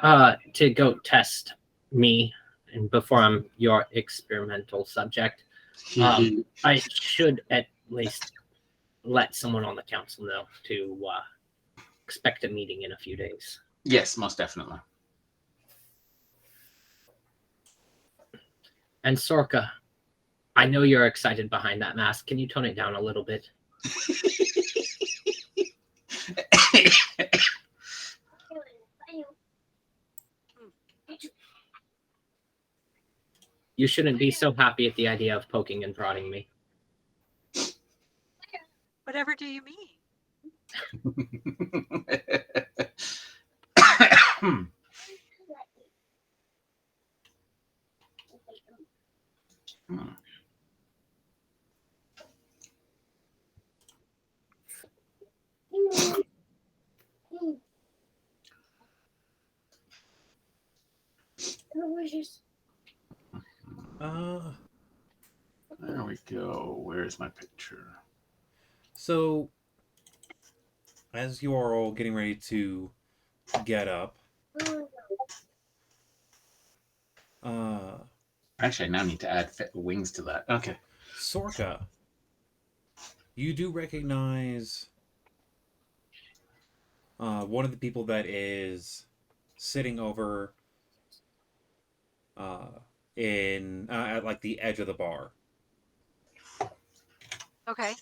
S1: to go test me, and before I'm your experimental subject, I should at least let someone on the council know to expect a meeting in a few days.
S5: Yes, most definitely.
S1: And Sorka, I know you're excited behind that mask. Can you tone it down a little bit? You shouldn't be so happy at the idea of poking and prodding me.
S3: Whatever do you mean?
S5: There we go. Where's my picture?
S2: So, as you are all getting ready to get up,
S5: actually, I now need to add wings to that. Okay.
S2: Sorka, you do recognize one of the people that is sitting over at like the edge of the bar.
S3: Okay.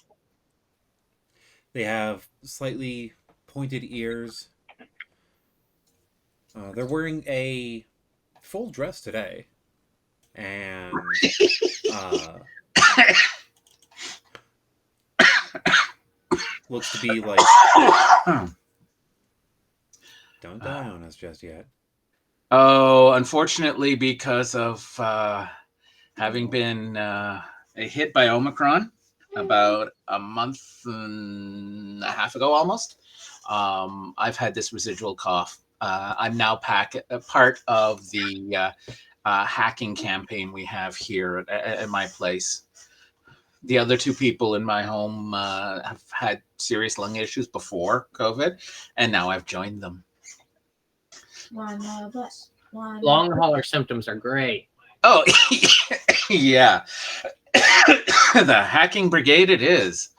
S2: They have slightly pointed ears. They're wearing a full dress today, and looks to be like, don't die on us just yet.
S5: Oh, unfortunately, because of having been hit by Omicron about a month and a half ago almost, I've had this residual cough. I'm now part of the hacking campaign we have here at my place. The other two people in my home have had serious lung issues before COVID, and now I've joined them.
S7: One of us. One.
S1: Long hauler symptoms are great.
S5: Oh, yeah. The hacking brigade it is.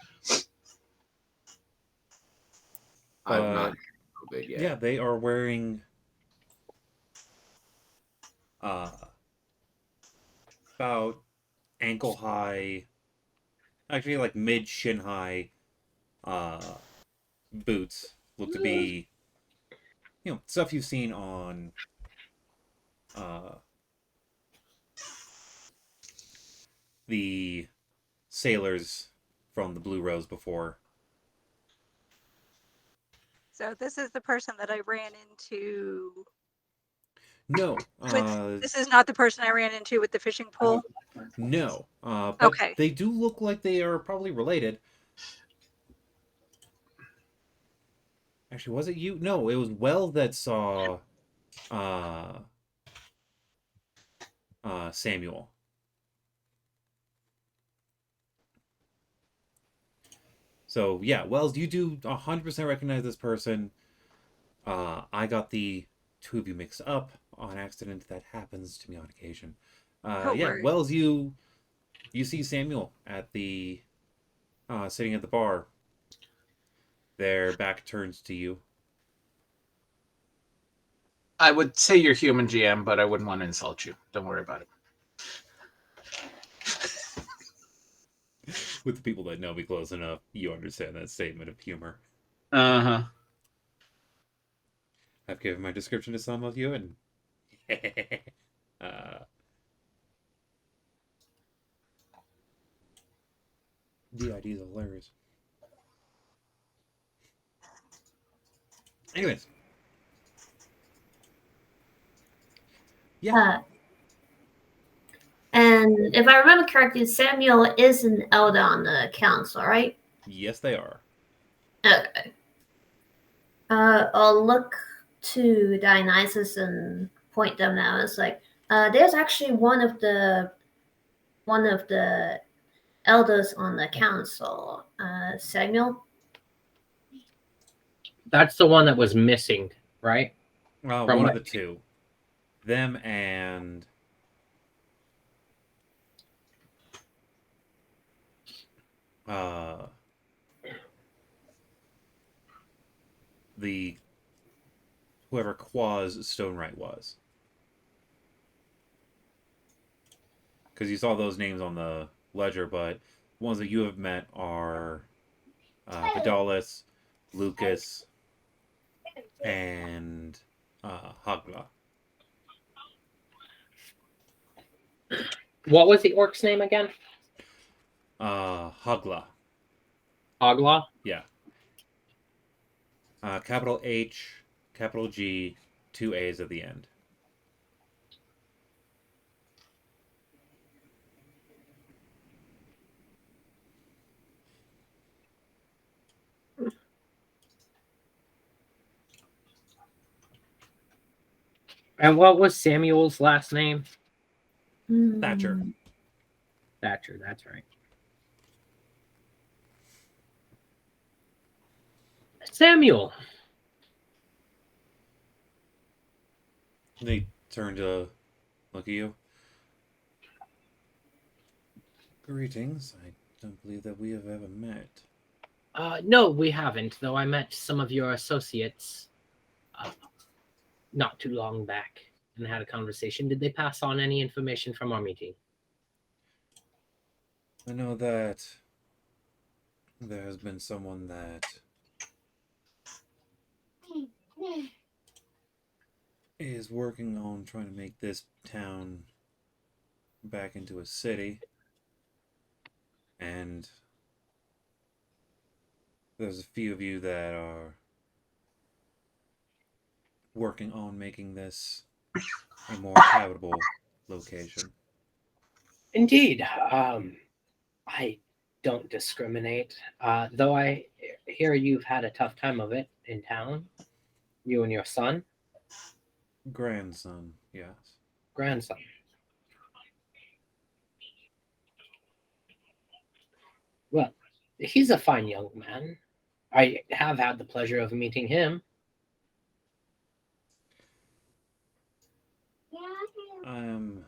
S4: I've
S2: But
S4: not COVID yet.
S2: yeah, they are wearing about ankle high, actually like mid shin high boots. Look to be, stuff you've seen on the sailors from the Blue Rose before.
S3: So this is the person that I ran into.
S2: No,
S3: This is not the person I ran into with the fishing pole.
S2: no. But
S3: Okay.
S2: they do look like they are probably related. Actually, was it you? No, it was Wells that saw Samuel. So yeah, Wells, you do 100% recognize this person. I got the two of you mixed up on accident. That happens to me on occasion.
S3: Don't
S2: Yeah,
S3: worry.
S2: Wells, you see Samuel at the sitting at the bar. Their back turns to you.
S5: I would say you're human, GM, but I wouldn't want to insult you. Don't worry about it.
S2: With the people that know me close enough, you understand that statement of humor.
S5: Uh-huh.
S2: I've given my description to some of you, and the idea is hilarious. Anyways, yeah,
S6: And if I remember correctly, Samuel is an elder on the council, right?
S2: yes, they are.
S6: Okay. I'll look to Dionysus and point them out. It's like, there's actually one of the elders on the council, Samuel.
S1: That's the one that was missing, right?
S2: One
S1: what-
S2: of the two, them and the whoever Quaz Stonewright was, because you saw those names on the ledger, but ones that you have met are Vidalis, Lucas, and Hagla.
S1: What was the orc's name again?
S2: Hagla.
S1: Ogla?
S2: Yeah. Capital H, capital G, 2 A's at the end.
S1: And what was Samuel's last name?
S2: Thatcher.
S1: Thatcher, that's right. Samuel.
S2: They turn to look at you. Greetings. I don't believe that we have ever met.
S1: No, we haven't, though I met some of your associates not too long back and had a conversation. Did they pass on any information from our meeting?
S2: I know that there has been someone that is working on trying to make this town back into a city. And there's a few of you that are working on making this a more habitable location.
S1: Indeed. I don't discriminate. Though I hear you've had a tough time of it in town, you and your son,
S2: Grandson, yes.
S1: grandson. Well, he's a fine young man. I have had the pleasure of meeting him.
S2: I am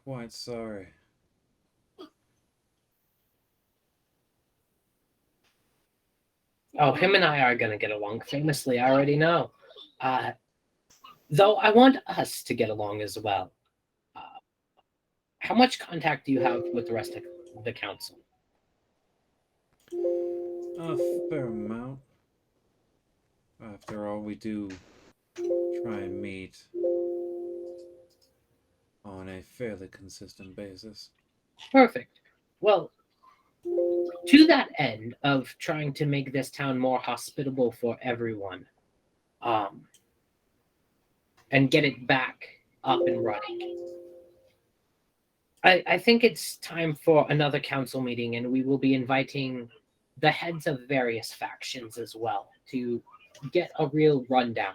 S2: quite sorry.
S1: Oh, him and I are going to get along famously. I already know. Uh, though I want us to get along as well. Uh, how much contact do you have with the rest of the council?
S2: A fair amount. After all, we do try and meet on a fairly consistent basis.
S1: Perfect. Well, to that end of trying to make this town more hospitable for everyone, and get it back up and running, I think it's time for another council meeting, and we will be inviting the heads of various factions as well to get a real rundown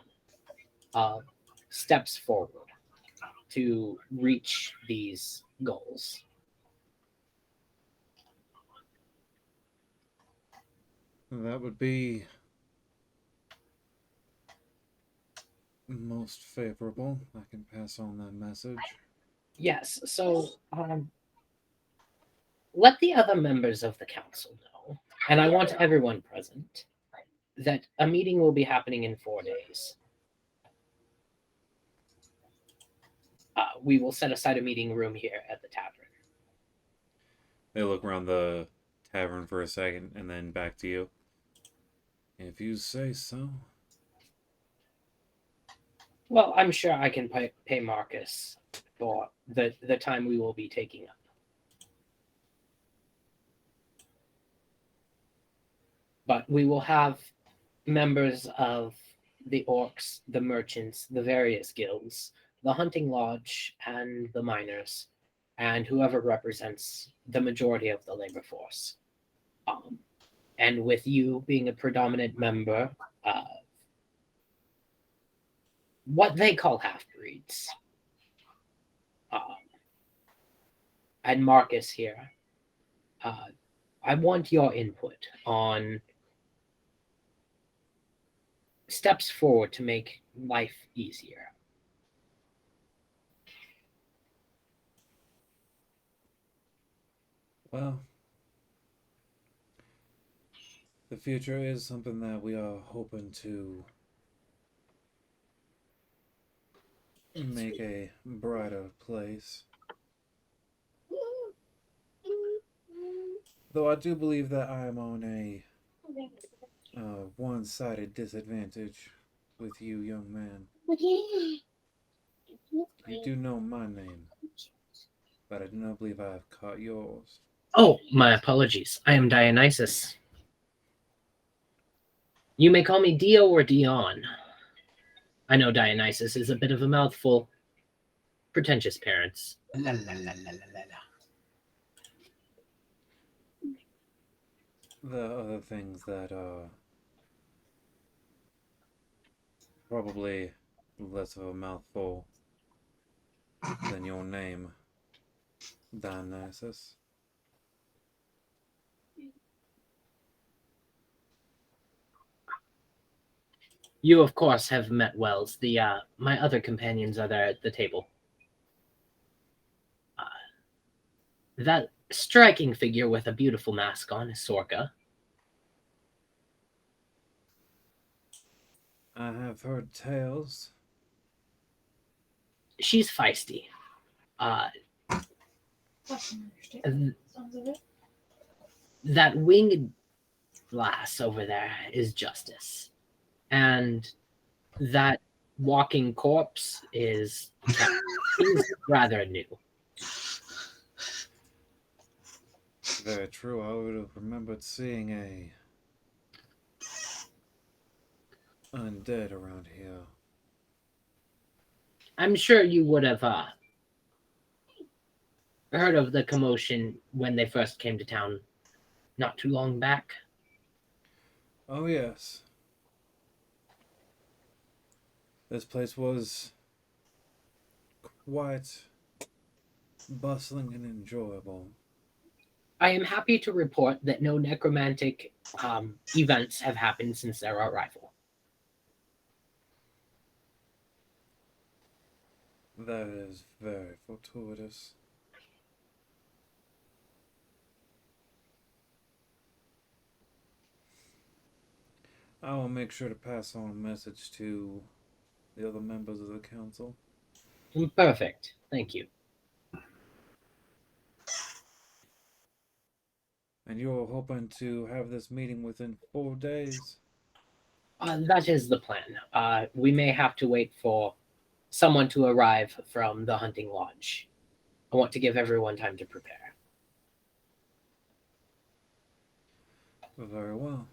S1: of steps forward to reach these goals.
S2: That would be most favorable. I can pass on that message.
S1: Yes, so let the other members of the council know, and I want everyone present, that a meeting will be happening in 4 days. We will set aside a meeting room here at the tavern.
S2: They look around the tavern for a second and then back to you. If you say so.
S1: Well, I'm sure I can pay Marcus for the time we will be taking up. But we will have members of the orcs, the merchants, the various guilds, the hunting lodge, and the miners, and whoever represents the majority of the labor force. And with you being a predominant member of what they call half-breeds, and Marcus here, I want your input on steps forward to make life easier.
S2: Well, the future is something that we are hoping to make a brighter place. Though I do believe that I am on a one-sided disadvantage with you, young man. You do know my name, but I do not believe I have caught yours.
S1: Oh, my apologies. I am Dionysus. You may call me Dio or Dion. I know Dionysus is a bit of a mouthful. Pretentious parents.
S5: La, la, la, la, la, la.
S2: The other things that are probably less of a mouthful than your name, Dionysus.
S1: You, of course, have met Wells. My other companions are there at the table. That striking figure with a beautiful mask on is Sorka.
S2: I have heard tales.
S1: She's feisty. That winged lass over there is Justice. And that walking corpse is he's rather new.
S2: Very true. I would have remembered seeing a undead around here.
S1: I'm sure you would have heard of the commotion when they first came to town not too long back.
S2: Oh, yes. This place was quite bustling and enjoyable.
S1: I am happy to report that no necromantic events have happened since their arrival.
S2: That is very fortuitous. I will make sure to pass on a message to the other members of the council.
S1: Perfect. Thank you.
S2: And you're hoping to have this meeting within 4 days?
S1: That is the plan. We may have to wait for someone to arrive from the hunting lodge. I want to give everyone time to prepare.
S2: Very well.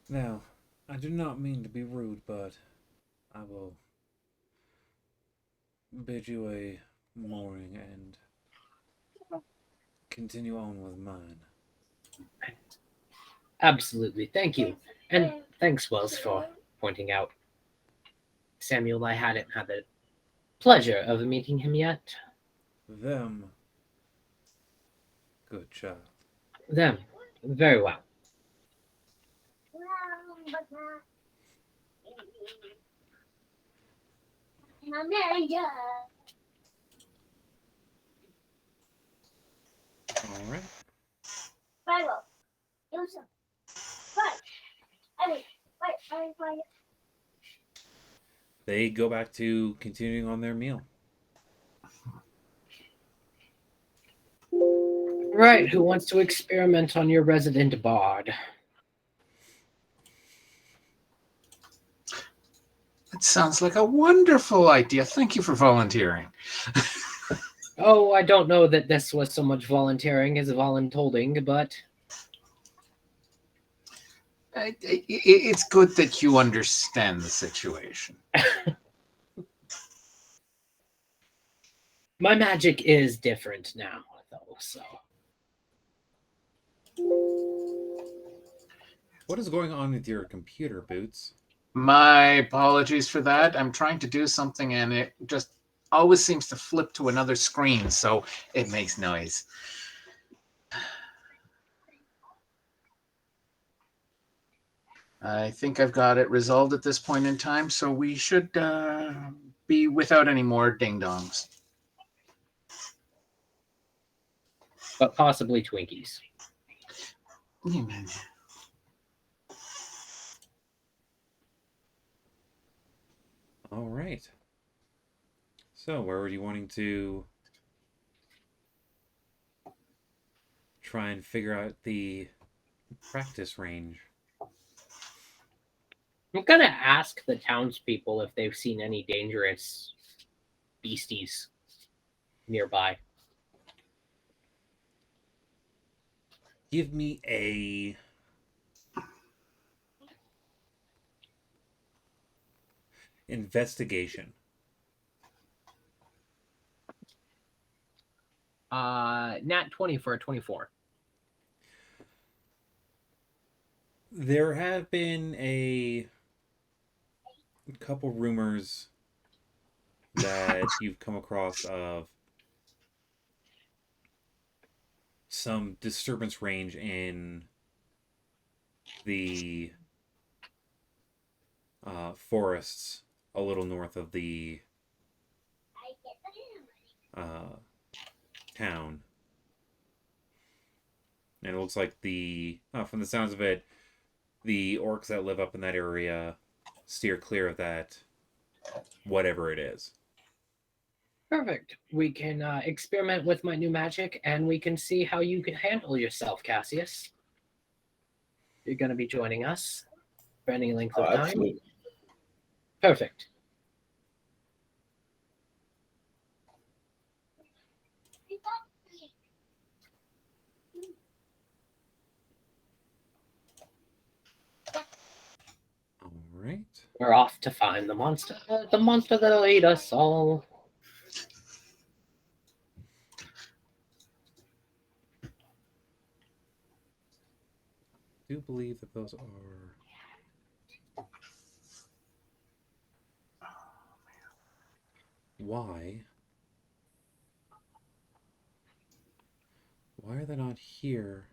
S2: Now, I do not mean to be rude, but I will bid you a morning and continue on with mine.
S1: Absolutely. Thank you. And thanks, Wells, for pointing out Samuel. I hadn't had the pleasure of meeting him yet.
S2: Them. Good job.
S1: Them. Very well.
S2: All right. They go back to continuing on their meal.
S1: Right. Who wants to experiment on your resident bard?
S5: That sounds like a wonderful idea. Thank you for volunteering.
S1: Oh, I don't know that this was so much volunteering as voluntolding, but
S5: It's good that you understand the situation.
S1: my magic is different now, though, so.
S2: What is going on with your computer, Boots?
S5: My apologies for that. I'm trying to do something and it just always seems to flip to another screen, so it makes noise. I think I've got it resolved at this point in time, so we should be without any more ding-dongs.
S1: But possibly Twinkies.
S2: All right. So, where were you wanting to try and figure out the practice range?
S1: I'm gonna ask the townspeople if they've seen any dangerous beasties nearby.
S2: Give me a investigation.
S1: Nat 20 for a 24.
S2: There have been a couple rumors that you've come across of some disturbance range in the forests a little north of the town. And it looks like from the sounds of it, the orcs that live up in that area steer clear of that, whatever it is.
S1: Perfect. We can experiment with my new magic, and we can see how you can handle yourself, Cassius. You're going to be joining us. for any length
S4: Oh,
S1: of time?
S4: absolutely.
S1: Perfect.
S2: All right.
S1: We're off to find the monster that'll eat us all.
S2: I do believe that those are. Why? Why are they not here?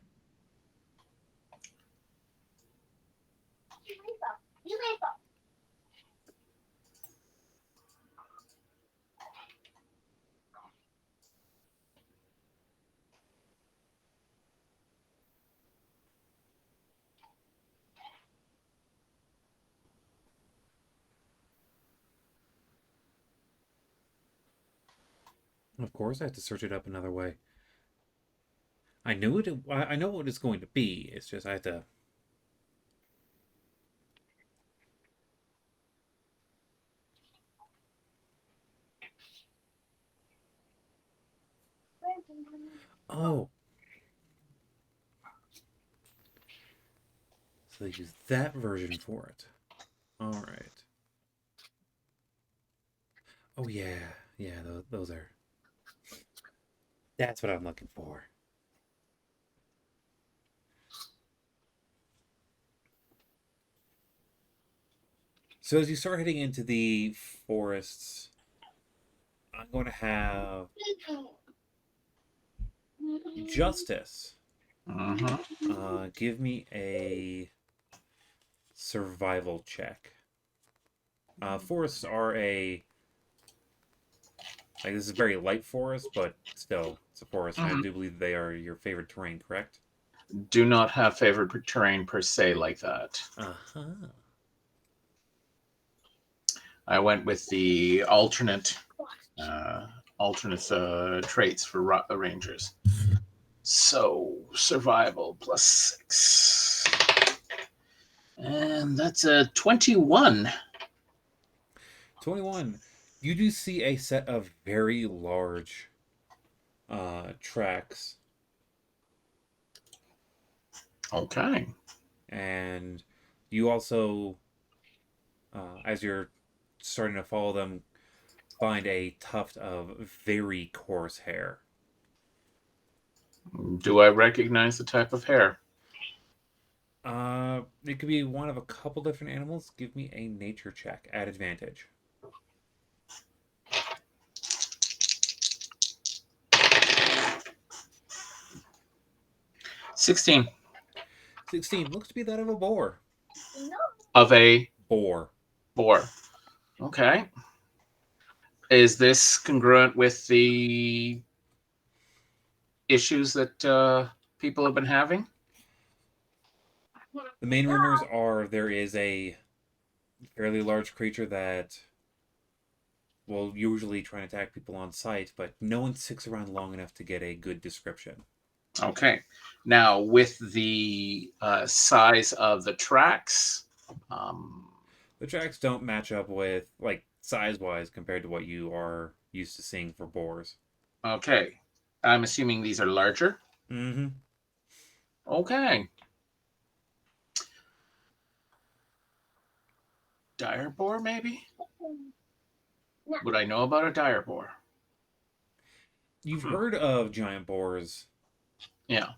S2: Of course, I have to search it up another way. I knew it. I know what it's going to be. It's just I have to. Oh. So they use that version for it. All right. Oh yeah, yeah. Those are. That's what I'm looking for. So as you start heading into the forests, I'm going to have Justice. Give me a survival check. Forests are like this is a very light forest, but still, it's a forest. And I do believe they are your favorite terrain, correct?
S5: Do not have favorite terrain per se like that.
S2: Uh-huh.
S5: I went with the alternate traits for rangers. So survival +6, and that's a 21.
S2: 21. You do see a set of very large tracks,
S5: Okay.
S2: and you also, as you're starting to follow them, find a tuft of very coarse hair.
S5: Do I recognize the type of hair?
S2: It could be one of a couple different animals. Give me a nature check at advantage.
S5: 16.
S2: 16 looks to be that of a boar.
S5: Of a
S2: Boar.
S5: boar. Okay. Is this congruent with the issues that people have been having?
S2: The main rumors are there is a fairly large creature that will usually try and attack people on sight, but no one sticks around long enough to get a good description.
S5: Okay. Now, with the size of the tracks,
S2: The tracks don't match up with, like, size-wise compared to what you are used to seeing for boars.
S5: okay. I'm assuming these are larger.
S2: Mm-hmm.
S5: Okay. Dire boar, maybe? Would I know about a dire boar?
S2: You've heard of giant boars
S5: Yeah.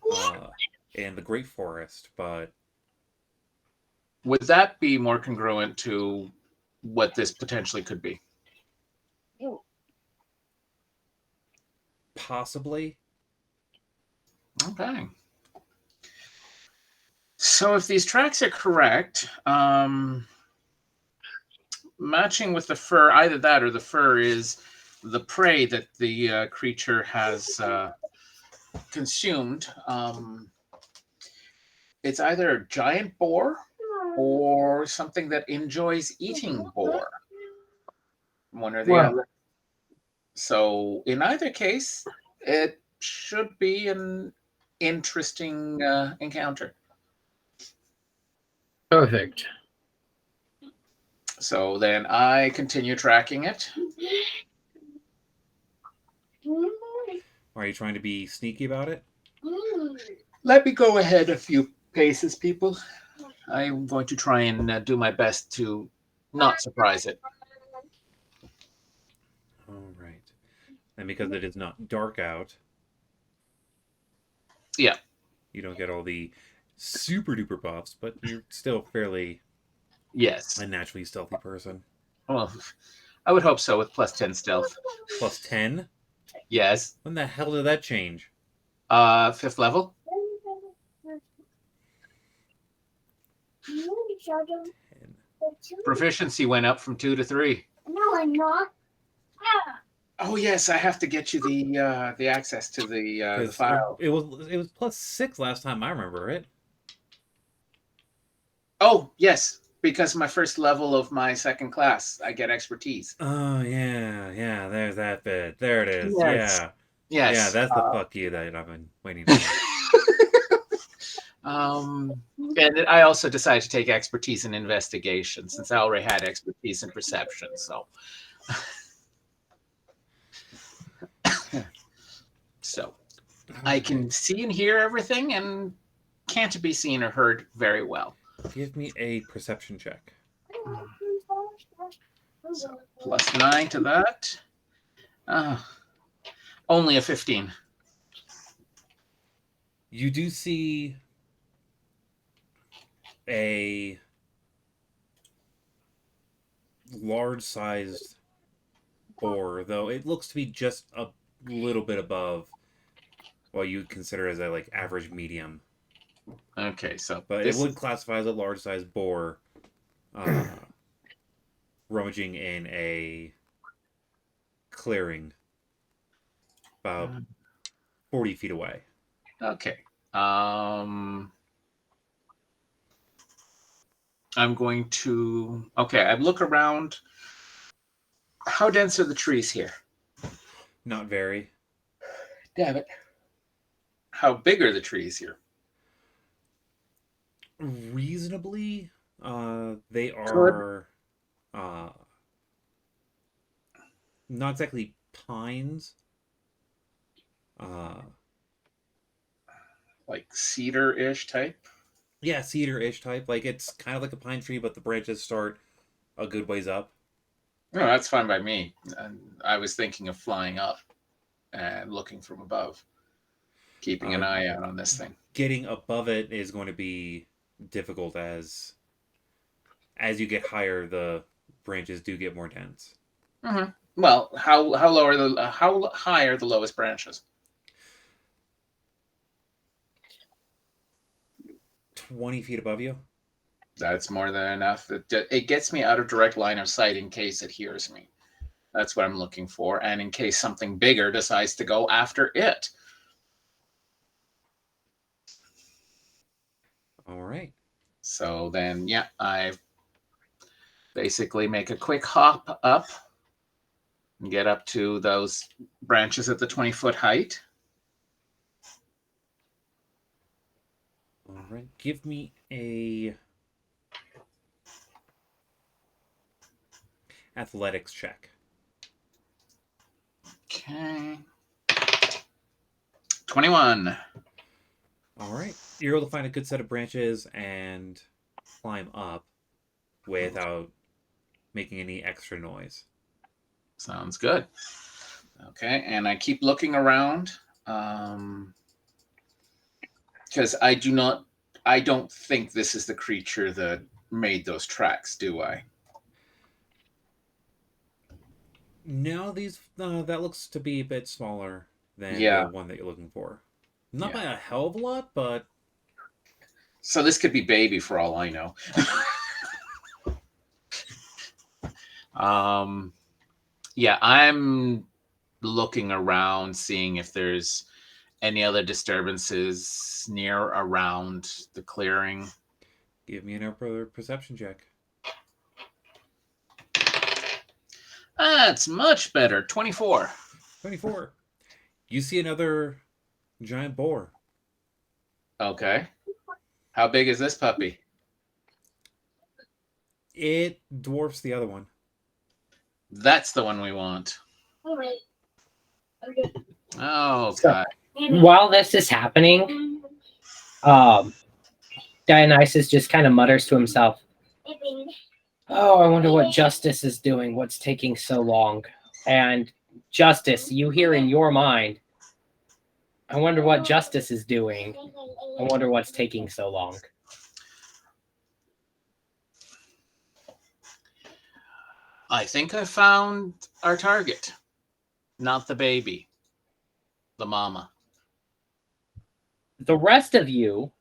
S2: in the Great Forest, but
S5: Would that be more congruent to what this potentially could be?
S2: possibly.
S5: Okay. So if these tracks are correct, matching with the fur, either that or the fur is the prey that the creature has consumed. It's either a giant boar or something that enjoys eating boar. One or the other. So in either case, it should be an interesting encounter.
S1: Perfect.
S5: So then I continue tracking it.
S2: Are you trying to be sneaky about it?
S5: Let me go ahead a few paces, people. I'm going to try and do my best to not surprise it.
S2: All right. And because it is not dark out,
S5: Yeah.
S2: you don't get all the super duper buffs, but you're still fairly
S5: Yes.
S2: a naturally stealthy person.
S5: Well, I would hope so with plus 10 stealth.
S2: Plus 10?
S5: Yes.
S2: When the hell did that change?
S5: 5th level.
S2: 10.
S5: Proficiency went up from 2 to 3.
S6: No, I'm not.
S5: Oh yes, I have to get you the access to the
S2: 'Cause
S5: file.
S2: it was plus 6 last time I remember it.
S5: Oh yes, because my first level of my second class, I get expertise.
S2: Oh yeah, there's that bit. There it is.
S5: Yes.
S2: Yeah.
S5: Yes.
S2: Yeah, that's the fuck you that I've been waiting for.
S5: And I also decided to take expertise in investigation since I already had expertise in perception. So, so I can see and hear everything, and can't be seen or heard very well.
S2: Give me a perception check.
S5: So plus 9 to that. Only a 15.
S2: You do see a large-sized boar, though it looks to be just a little bit above what you'd consider as a like average medium.
S5: Okay, so
S2: But it would classify as a large-sized boar, rummaging in a clearing about 40 feet away.
S5: Okay. I'm going to. Okay, I look around. How dense are the trees here?
S2: Not very.
S5: Damn it. How big are the trees here?
S2: Reasonably, they are not exactly pines.
S5: Like cedar-ish type?
S2: Yeah, cedar-ish type. Like it's kind of like a pine tree, but the branches start a good ways up.
S5: No, that's fine by me. And I was thinking of flying up and looking from above, keeping an eye out on this thing.
S2: Getting above it is going to be difficult as you get higher, the branches do get more dense.
S5: Mm-hmm. Well, how low are the how high are the lowest branches?
S2: 20 feet above you.
S5: That's more than enough. It gets me out of direct line of sight in case it hears me. That's what I'm looking for, and in case something bigger decides to go after it.
S2: All right.
S5: So then, yeah, I basically make a quick hop up and get up to those branches at the 20-foot height.
S2: All right. Give me a athletics check.
S5: Okay. 21.
S2: All right. You're able to find a good set of branches and climb up without making any extra noise.
S5: Sounds good. Okay, and I keep looking around because I don't think this is the creature that made those tracks, do I?
S2: No, these that looks to be a bit smaller than
S5: Yeah.
S2: the one that you're looking for. Not
S5: Yeah.
S2: by a hell of a lot, but
S5: So this could be baby for all I know. Yeah, I'm looking around, seeing if there's any other disturbances near around the clearing.
S2: give me another perception check.
S5: That's much better. 24.
S2: 24. You see another giant boar.
S5: Okay. How big is this puppy?
S2: It dwarfs the other one.
S5: That's the one we want. Oh,
S1: So-
S5: God.
S1: While this is happening, Dionysus just kind of mutters to himself, "Oh, I wonder what Justice is doing. What's taking so long?" And Justice, you hear in your mind, "I wonder what Justice is doing. I wonder what's taking so long."
S5: I think I found our target. Not the baby. The mama.
S1: The rest of you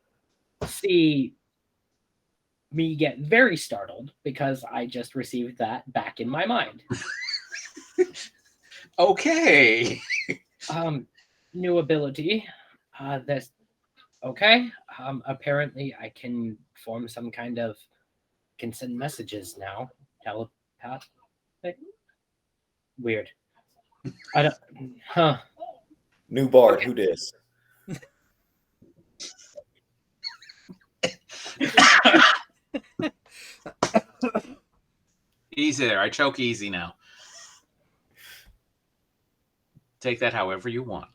S1: see me get very startled because I just received that back in my mind.
S5: Okay.
S1: New ability. This okay. Apparently I can form some kind of can send messages now. Telepath. Weird. I don't. Huh.
S4: New Bard, who dis?
S5: Easy there. I choke easy now. Take that however you want.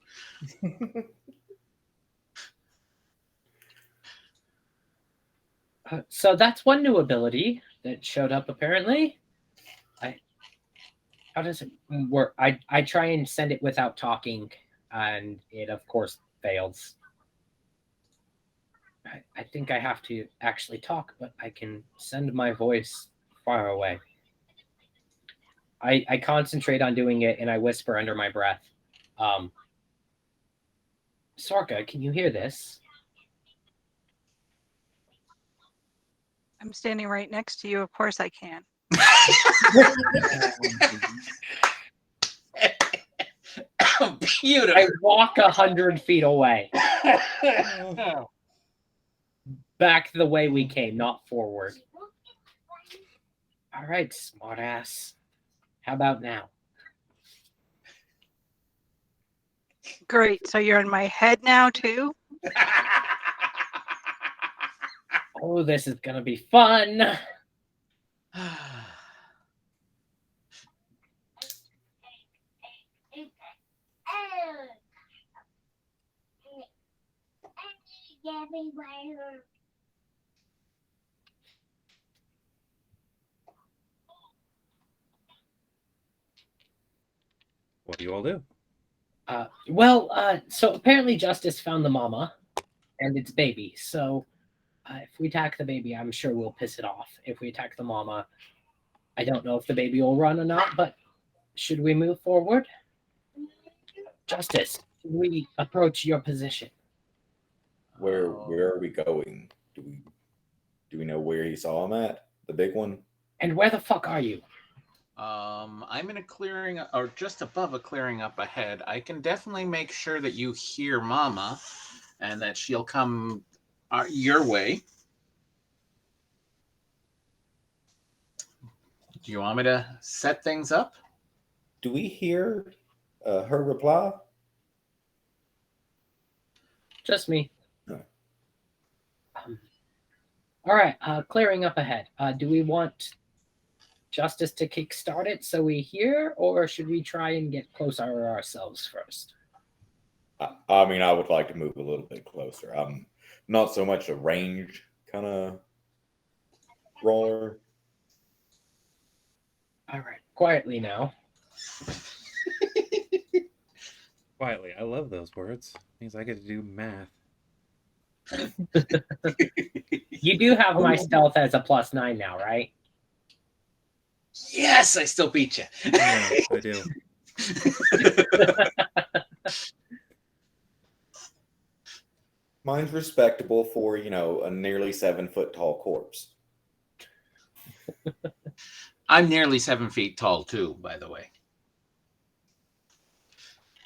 S1: So that's one new ability that showed up. Apparently, how does it work? I try and send it without talking, and it of course fails. I think I have to actually talk, but I can send my voice far away. I concentrate on doing it, and I whisper under my breath, "Sorka, can you hear this?"
S3: I'm standing right next to you. Of course I can.
S5: Beautiful.
S1: I walk 100 feet away, back the way we came, not forward. All right, smartass. How about now?
S3: Great. So you're in my head now too?
S1: Oh, this is gonna be fun.
S2: What do you all do?
S1: So apparently Justice found the mama and its baby. So if we attack the baby, I'm sure we'll piss it off. If we attack the mama, I don't know if the baby will run or not, but should we move forward? Justice, should we approach your position?
S4: Where are we going? Do we know where he saw him at? The big one?
S1: And where the fuck are you?
S5: I'm in a clearing, or just above a clearing up ahead. I can definitely make sure that you hear Mama, and that she'll come your way. Do you want me to set things up?
S4: Do we hear her reply?
S1: Just me.
S4: No.
S1: All right, clearing up ahead. Do we want Justice to kickstart it so we hear, or should we try and get closer ourselves first?
S4: I mean, I would like to move a little bit closer. I'm not so much a range kind of roller.
S1: All right, quietly now.
S2: Quietly. I love those words. Means I get to do math.
S1: You do have my stealth as a +9 now, right?
S5: Yes, I still beat you.
S2: Yeah, I do.
S4: Mine's respectable for, a nearly 7-foot tall corpse.
S5: I'm nearly 7 feet tall too, by the way.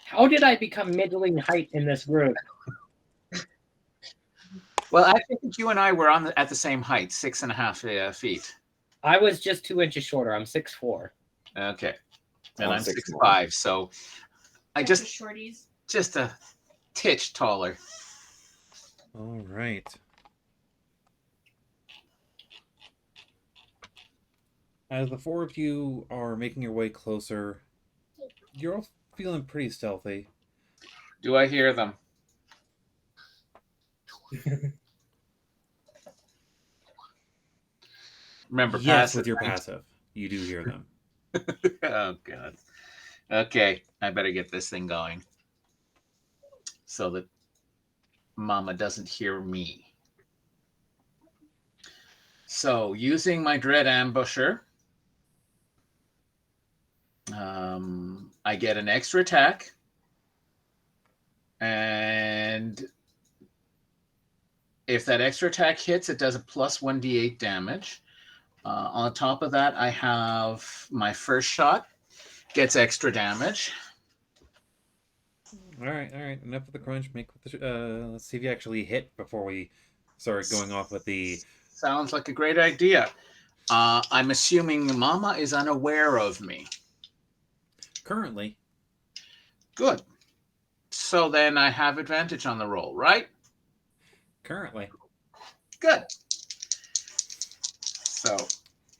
S1: How did I become middling height in this group?
S5: Well, I think you and I were at the same height, 6.5 feet.
S1: I was just 2 inches shorter. I'm 6'4".
S5: Okay, and
S4: I'm
S5: I'm
S4: 6'1".
S5: 6'5", so I
S7: Bunch of shorties.
S5: just a titch taller.
S2: All right. As the four of you are making your way closer, you're all feeling pretty stealthy.
S5: Do I hear them? Remember,
S2: Yes,
S5: passive.
S2: with your
S5: right?
S2: passive, you do hear them.
S5: Oh god. Okay, I better get this thing going so that Mama doesn't hear me. So, using my Dread Ambusher, I get an extra attack, and if that extra attack hits, it does a plus 1d8 damage. On top of that, I have my first shot gets extra damage.
S2: All right. Enough of the crunch. Let's see if you actually hit before we start going off with the.
S5: Sounds like a great idea. I'm assuming Mama is unaware of me.
S2: Currently,
S5: Good. So then I have advantage on the roll, right?
S2: currently,
S5: Good. So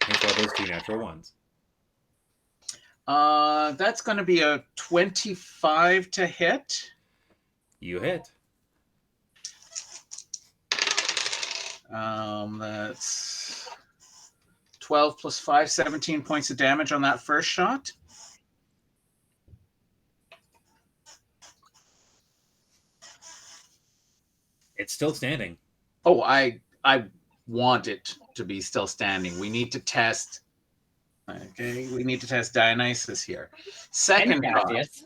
S2: hence why those two natural ones.
S5: that's going to be a 25 to hit.
S2: You hit.
S5: That's 12 plus 5, 17 points of damage on that first shot.
S2: It's still standing.
S5: Oh, I want it to be still standing. We need to test. Okay, we need to test Dionysus here. Second shot.
S1: Cassius.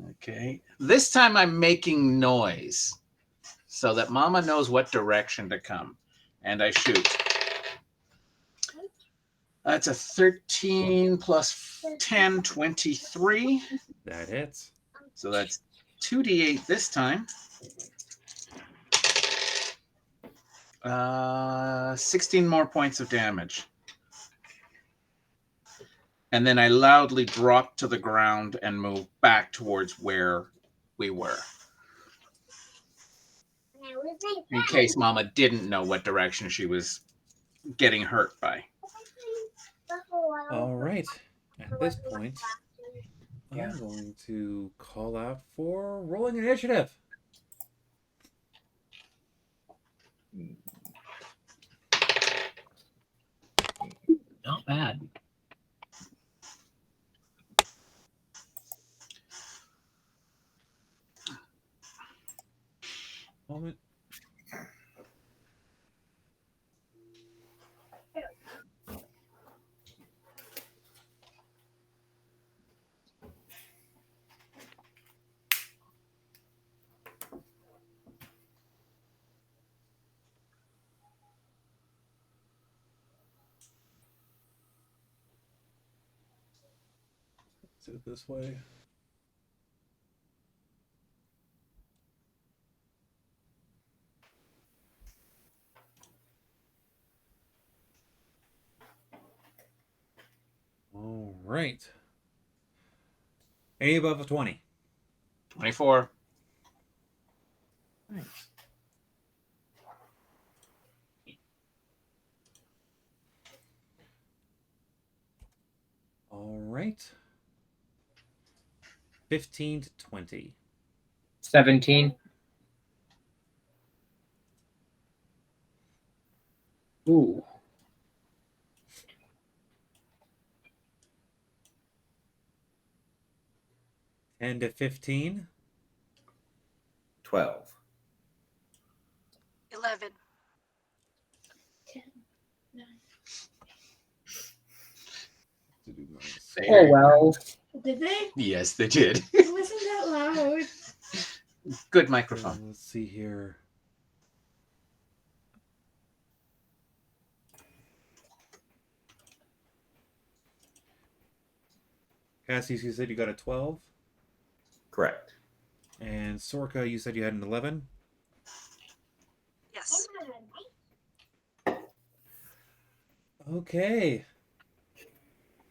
S5: Okay. This time I'm making noise so that Mama knows what direction to come. And I shoot. That's a 13 plus 10, 23.
S2: That hits.
S5: So that's 2d8 this time. 16 more points of damage. And then I loudly drop to the ground and move back towards where we were. In case Mama didn't know what direction she was getting hurt by.
S2: All right. At this point, I'm going to call out for rolling initiative.
S1: Not bad.
S2: Moment. Do it this way. All right. Any above a 20?
S5: 24.
S2: Nice. All right. 15 to 20.
S1: 17. Ooh.
S2: And to 15.
S4: 12.
S3: 11.
S7: 10, 9.
S1: Oh well.
S7: Did they?
S5: Yes, they did.
S7: It wasn't that loud.
S5: Good microphone.
S2: Let's see here. Cassius, you said you got a 12.
S4: Correct.
S2: And Sorka, you said you had an 11.
S3: Yes.
S2: Okay.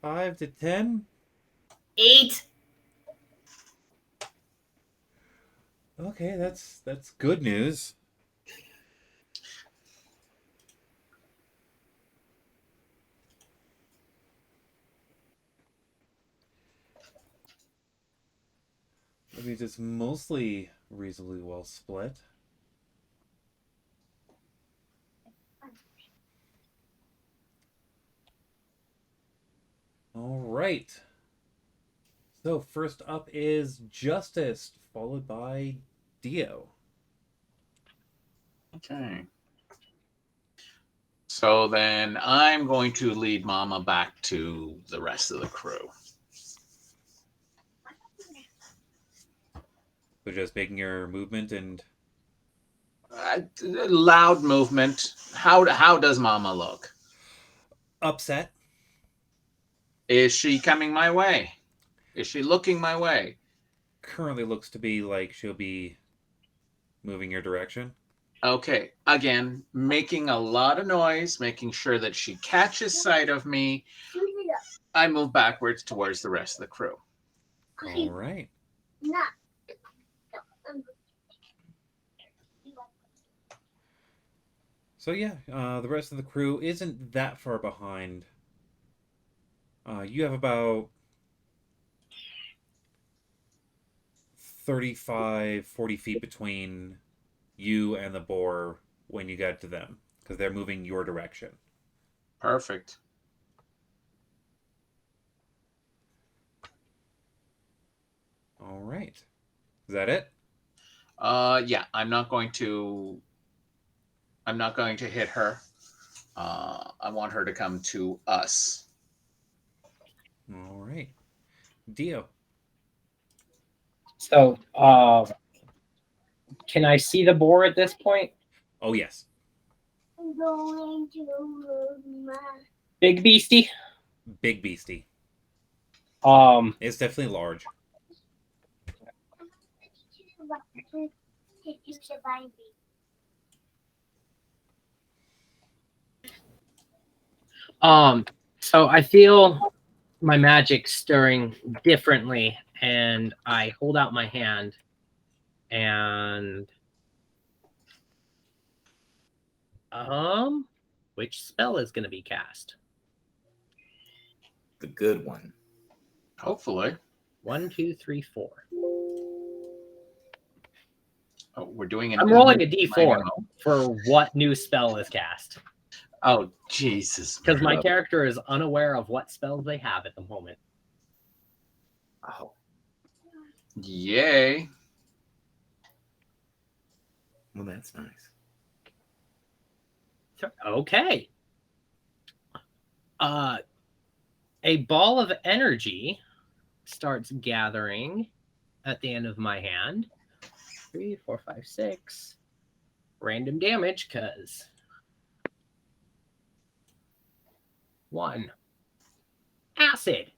S2: 5 to 10.
S6: 8.
S2: Okay, that's good news. That means it's mostly reasonably well split. All right. So first up is Justice, followed by Dio.
S5: Okay. So then I'm going to lead Mama back to the rest of the crew.
S2: So just making your movement and
S5: Loud movement. How does Mama look?
S2: upset.
S5: Is she coming my way? Is she looking my way?
S2: Currently looks to be like she'll be moving your direction.
S5: Okay, again, making a lot of noise, making sure that she catches sight of me. I move backwards towards the rest of the crew.
S2: All right. So yeah, the rest of the crew isn't that far behind. You have about 35, 40 feet between you and the boar when you get to them, because they're moving your direction.
S5: Perfect.
S2: All right. Is that it?
S5: Yeah, I'm not going to hit her. I want her to come to us.
S2: All right. Dio.
S1: So, can I see the boar at this point?
S2: Oh, yes.
S1: Big beastie.
S2: Big beastie. It's definitely large.
S1: So I feel my magic stirring differently, and I hold out my hand, and which spell is going to be cast?
S4: The good one.
S5: Hopefully.
S1: 1, 2, 3, 4.
S5: Oh, we're doing an.
S1: I'm rolling a d4 for what new spell is cast.
S5: Oh, Jesus.
S1: Because my character is unaware of what spells they have at the moment.
S4: Oh,
S5: Yay.
S4: well, that's nice.
S1: Okay. A ball of energy starts gathering at the end of my hand. 3, 4, 5, 6. Random damage, because 1. Acid.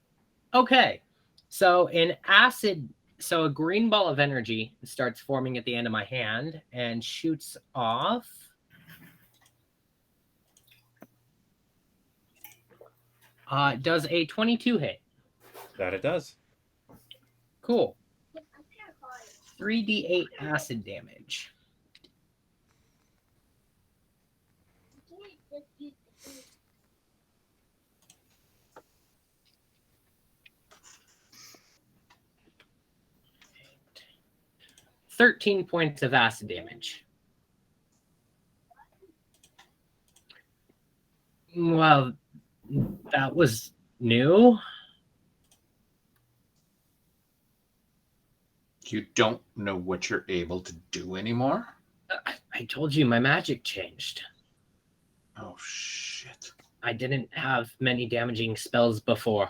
S1: Okay. So a green ball of energy starts forming at the end of my hand and shoots off. Does a 22 hit?
S2: That it does.
S1: Cool. 3d8 acid damage. $13 points of acid damage. Well, that was new.
S5: You don't know what you're able to do anymore?
S1: I told you my magic changed.
S5: Oh, shit.
S1: I didn't have many damaging spells before.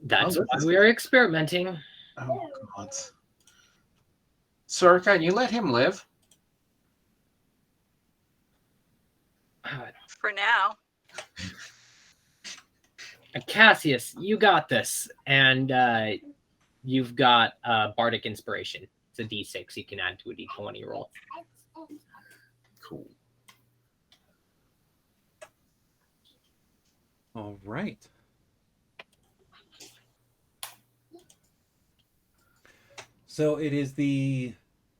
S1: That's why we are experimenting.
S5: Oh, God. Sorka, you let him live?
S3: For now.
S1: Cassius, you got this. And you've got Bardic Inspiration. It's a d6 you can add to a d20 roll.
S4: Cool.
S2: All right. So it is the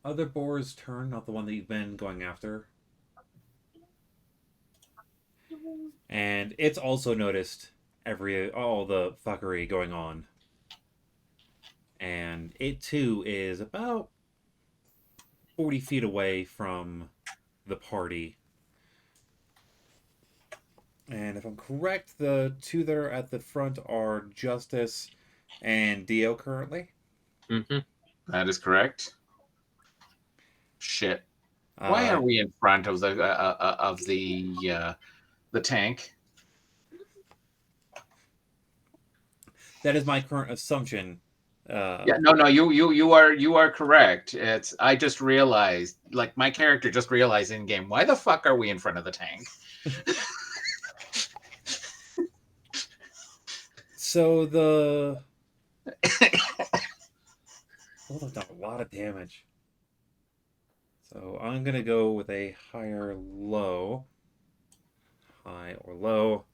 S2: other boar's turn, not the one that you've been going after. And it's also noticed all the fuckery going on. and it too is about 40 feet away from the party. And if I'm correct, the two that are at the front are Justice and Dio currently.
S1: Mm-hmm.
S5: That is correct. Shit. Why
S2: Uh,
S5: are we in front of the tank?
S2: that is my current assumption.
S5: Yeah, no, you are correct. It's I just realized, like my character just realized in game, why the fuck are we in front of the tank?
S2: So the well, they've done a lot of damage. So I'm gonna go with a higher low. High or low.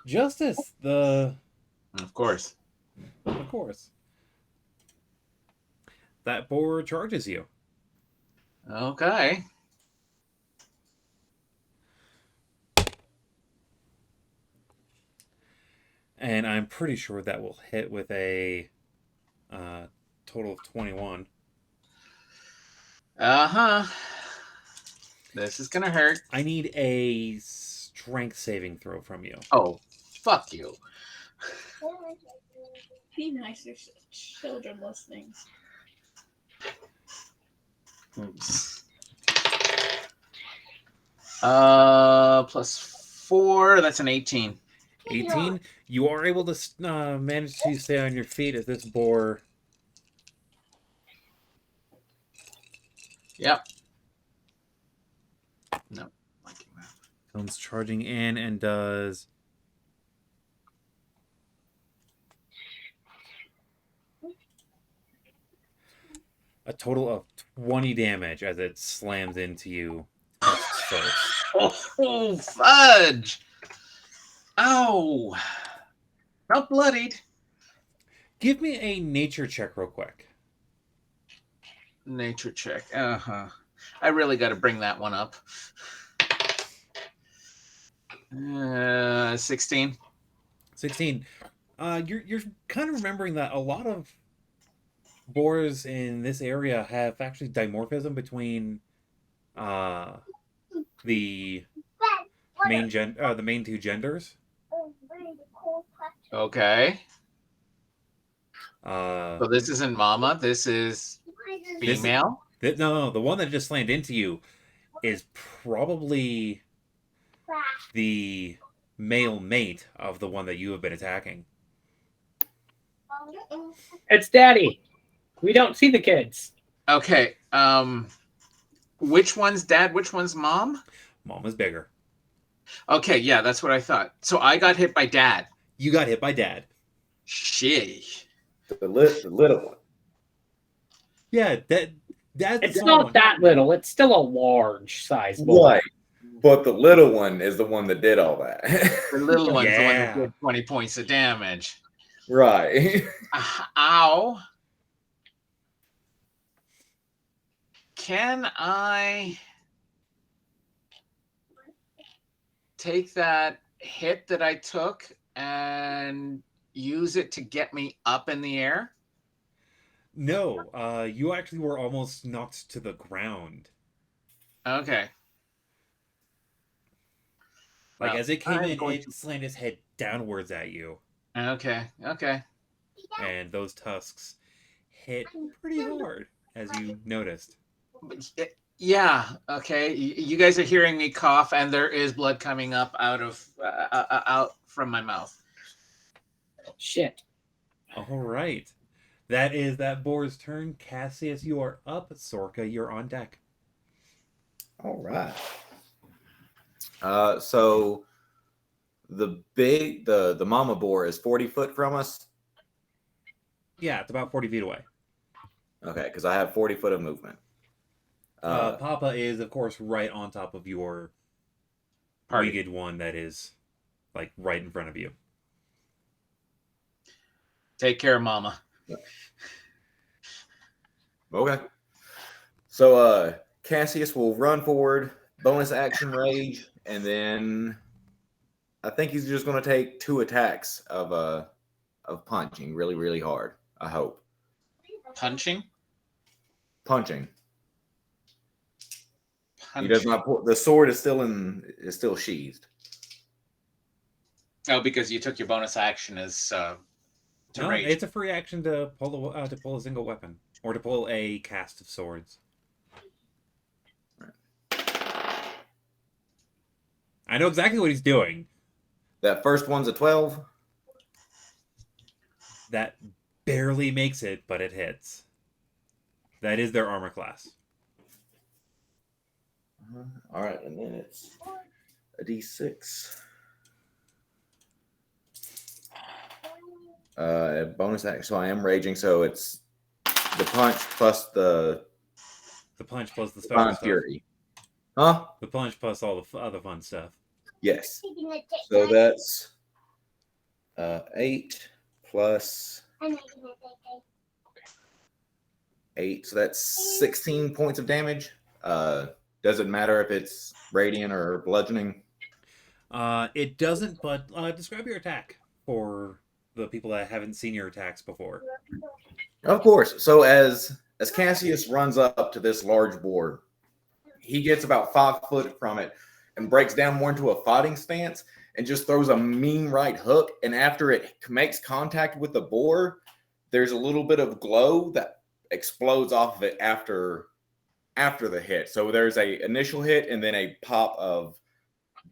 S2: Justice,
S5: Of course.
S2: of course. That boar charges you.
S5: Okay.
S2: And I'm pretty sure that will hit with a total of 21.
S5: Uh-huh. This is gonna hurt.
S2: I need a strength saving throw from you.
S5: Oh, fuck you.
S7: Be nice, there's children listening.
S5: Oops. +4, that's an 18.
S2: 18. You are able to manage to stay on your feet as this boar.
S5: Yep. No. Liking that.
S2: Comes charging in and does a total of 20 damage as it slams into you. First.
S5: Oh, fudge! Ow! Not bloodied.
S2: Give me a nature check real quick.
S5: Nature check. Uh-huh. I really got to bring that one up. 16.
S2: 16. You're kind of remembering that a lot of boars in this area have actually dimorphism between the main two genders.
S5: Okay.
S2: Uh,
S5: So this isn't mama. This is female.
S2: no, the one that just slammed into you is probably the male mate of the one that you have been attacking.
S1: It's Daddy. We don't see the kids.
S5: Okay. Which one's dad? Which one's mom?
S2: Mom is bigger.
S5: Okay, yeah, that's what I thought. So I got hit by dad.
S2: You got hit by dad.
S5: Shit.
S4: The little one.
S2: Yeah, that's
S1: It's not that little. It's still a large size boy.
S4: Right. But the little one is the one that did all that.
S5: The little one's the one
S2: Yeah.
S5: that did 20 points of damage.
S4: Right.
S5: Ow. Can I take that hit that I took and use it to get me up in the air?
S2: No, you actually were almost knocked to the ground.
S5: Okay.
S2: Like,
S5: Well,
S2: as it came
S5: I'm
S2: in,
S5: going
S2: it slammed its head downwards at you.
S5: Okay.
S2: And those tusks hit pretty hard, as you noticed.
S5: Yeah. Okay. You guys are hearing me cough, and there is blood coming up out from my mouth.
S1: Shit.
S2: All right. That is that boar's turn. Cassius, you are up. Sorka, you're on deck.
S4: All right. So the mama boar is 40 foot from us.
S2: Yeah, it's about 40 feet away.
S4: Okay, because I have 40 foot of movement.
S2: Papa is, of course, right on top of your winged one that is, like, right in front of you.
S5: Take care, Mama.
S4: Okay. So Cassius will run forward, bonus action rage, and then I think he's just going to take 2 attacks of punching really, really hard. I hope
S5: Punching.
S4: punching. He does not. The sword is still sheathed.
S5: Oh, because you took your bonus action as to
S2: No,
S5: rage.
S2: it's a free action to pull a single weapon or to pull a cast of swords. I know exactly what he's doing.
S4: That first one's a 12.
S2: That barely makes it, but it hits. That is their armor class.
S4: All right, and then it's a D6. Bonus action. So I am raging. So it's the punch plus the
S2: punch plus the special stuff.
S4: fury. Huh?
S2: The punch plus all the other fun stuff.
S4: Yes. So that's 8 plus 8. So that's 16 points of damage. Does it matter if it's radiant or bludgeoning?
S2: It doesn't, but describe your attack for the people that haven't seen your attacks before.
S4: Of course. So as Cassius runs up to this large board, he gets about 5 foot from it and breaks down more into a fighting stance and just throws a mean right hook. And after it makes contact with the boar, there's a little bit of glow that explodes off of it after the hit. So there's a initial hit and then a pop of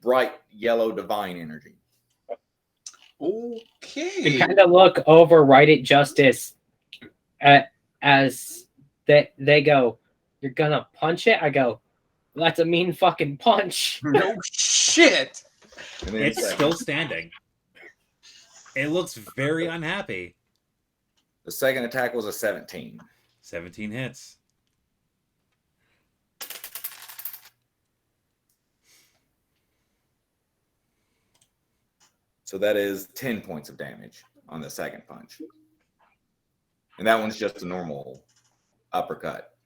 S4: bright yellow divine energy.
S5: Okay.
S1: I kind of look over right at Justice as they go, "You're gonna punch it?" I go, "That's a mean fucking punch."
S5: No shit.
S4: And then
S2: It's still standing. It looks very unhappy.
S4: the second attack was a 17.
S2: 17 hits.
S4: So that is 10 points of damage on the second punch. And that one's just a normal uppercut.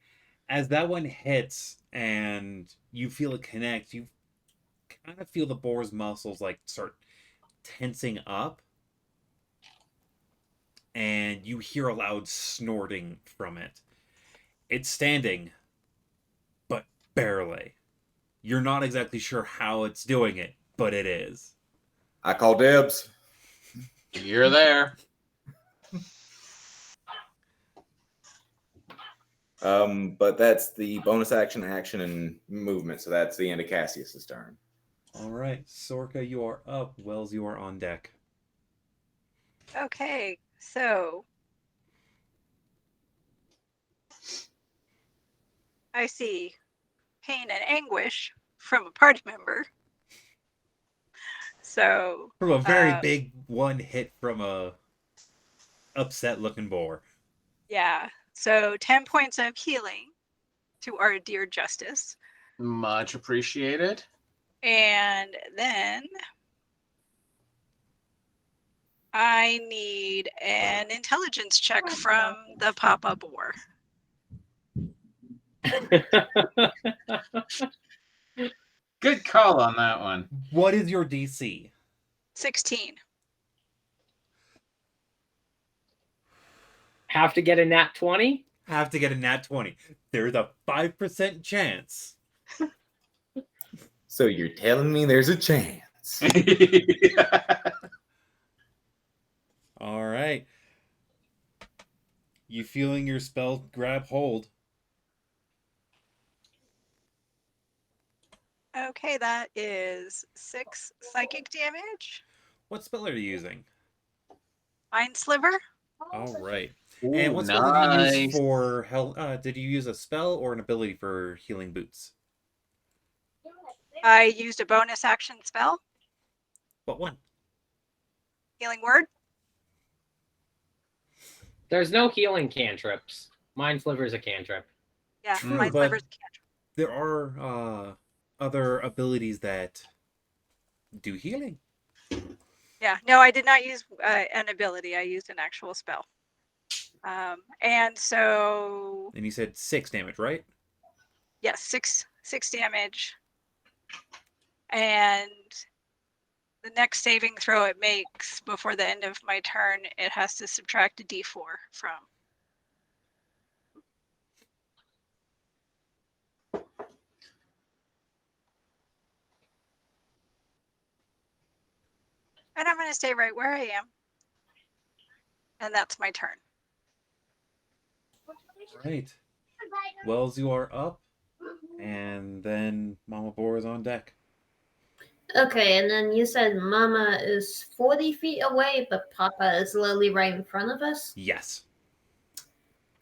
S2: As that one hits and you feel it connect, you kind of feel the boar's muscles like start tensing up. And you hear a loud snorting from it. It's standing, but barely. You're not exactly sure how it's doing it, but it is.
S4: I call dibs.
S5: You're there.
S4: But that's the bonus action, and movement. So that's the end of Cassius's turn.
S2: All right, Sorka, you are up. Wells, you are on deck.
S3: Okay, so I see pain and anguish from a party member. So
S2: From a very big one hit from a upset looking boar.
S3: yeah, so 10 points of healing to our dear Justice.
S5: Much appreciated.
S3: And then I need an intelligence check from the Papa Boar.
S5: Good call on that one.
S2: What is your DC?
S3: 16.
S1: Have to get a nat 20?
S2: Have to get a nat 20. There's a 5% chance.
S4: So you're telling me there's a chance?
S2: All right. You feeling your spell grab hold?
S3: Okay, that is 6 psychic damage.
S2: What spell are you using?
S3: Mind Sliver.
S2: All right.
S5: Ooh,
S2: And what spell did you use
S5: nice.
S2: for did you use a spell or an ability for healing boots?
S3: I used a bonus action spell,
S2: What one?
S3: Healing Word.
S1: There's no healing cantrips. Mind Sliver is a cantrip.
S3: Yeah,
S2: True,
S3: Mind
S2: but
S3: Sliver's a cantrip.
S2: there are other abilities that do healing.
S3: Yeah, no, I did not use an ability. I used an actual spell. And so,
S2: And you said 6 damage, right?
S3: yes, six damage. And The next saving throw it makes before the end of my turn, it has to subtract a d4 from. And I'm going to stay right where I am. And that's my turn.
S2: All right. Wells, you are up. And then Mama Boar is on deck.
S6: Okay, and then you said Mama is 40 feet away, but Papa is literally right in front of us.
S2: Yes.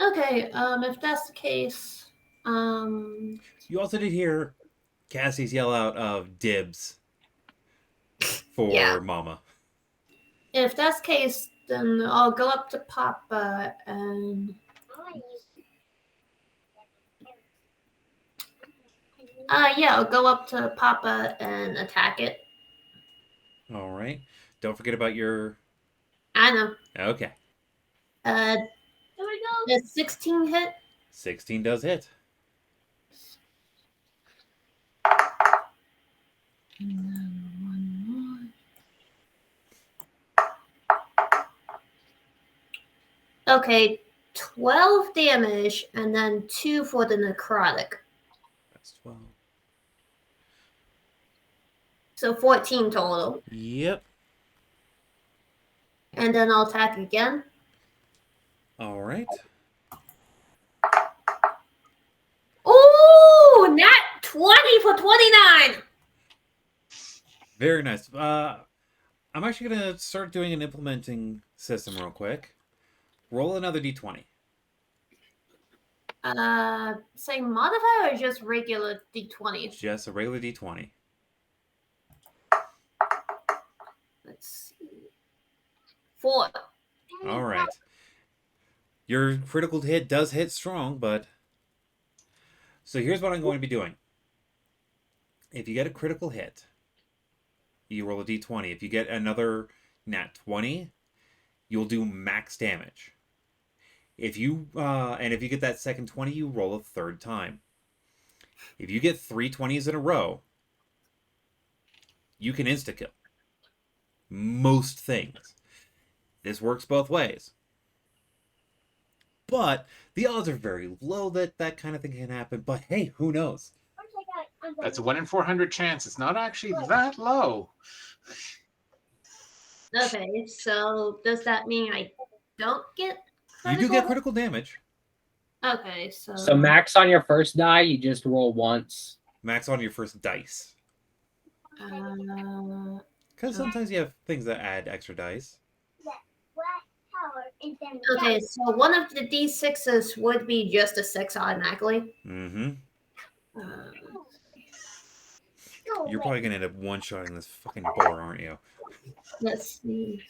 S6: Okay, if that's the case,
S2: You also did hear Cassius yell out of dibs for
S6: Yeah.
S2: Mama.
S6: if that's the case, then I'll go up to Papa and I'll go up to Papa and attack it.
S2: All right. Don't forget about your.
S6: I know.
S2: Okay.
S6: Does 16 hit?
S2: 16 does hit.
S6: And then one more. Okay, 12 damage and then 2 for the necrotic.
S2: That's 12.
S6: So 14 total.
S2: Yep.
S6: And then I'll attack again.
S2: All right.
S6: Ooh, nat 20 for 29.
S2: Very nice. I'm actually going to start doing an implementing system real quick. Roll another d20.
S6: Same modifier or just regular d20?
S2: Just a regular d20.
S6: Let's see. 4.
S2: All right. Your critical hit does hit strong, but... So here's what I'm going to be doing. If you get a critical hit, you roll a d20. If you get another nat 20, you'll do max damage. If you get that second 20, you roll a third time. If you get 3 20s in a row, you can insta-kill. Most things. This works both ways. But the odds are very low that that kind of thing can happen. But hey, who knows?
S5: That's a 1 in 400 chance. It's not actually that low.
S6: Okay, so does that mean I don't get
S2: You do get critical damage.
S6: Okay, so...
S1: So max on your first die, you just roll once.
S2: Max on your first dice. Because sometimes you have things that add extra dice.
S6: Okay, so one of the d6s would be just a 6 automatically.
S2: Mm-hmm.
S6: Uh,
S2: You're probably going to end up one-shotting this fucking boar, aren't you?
S6: let's see.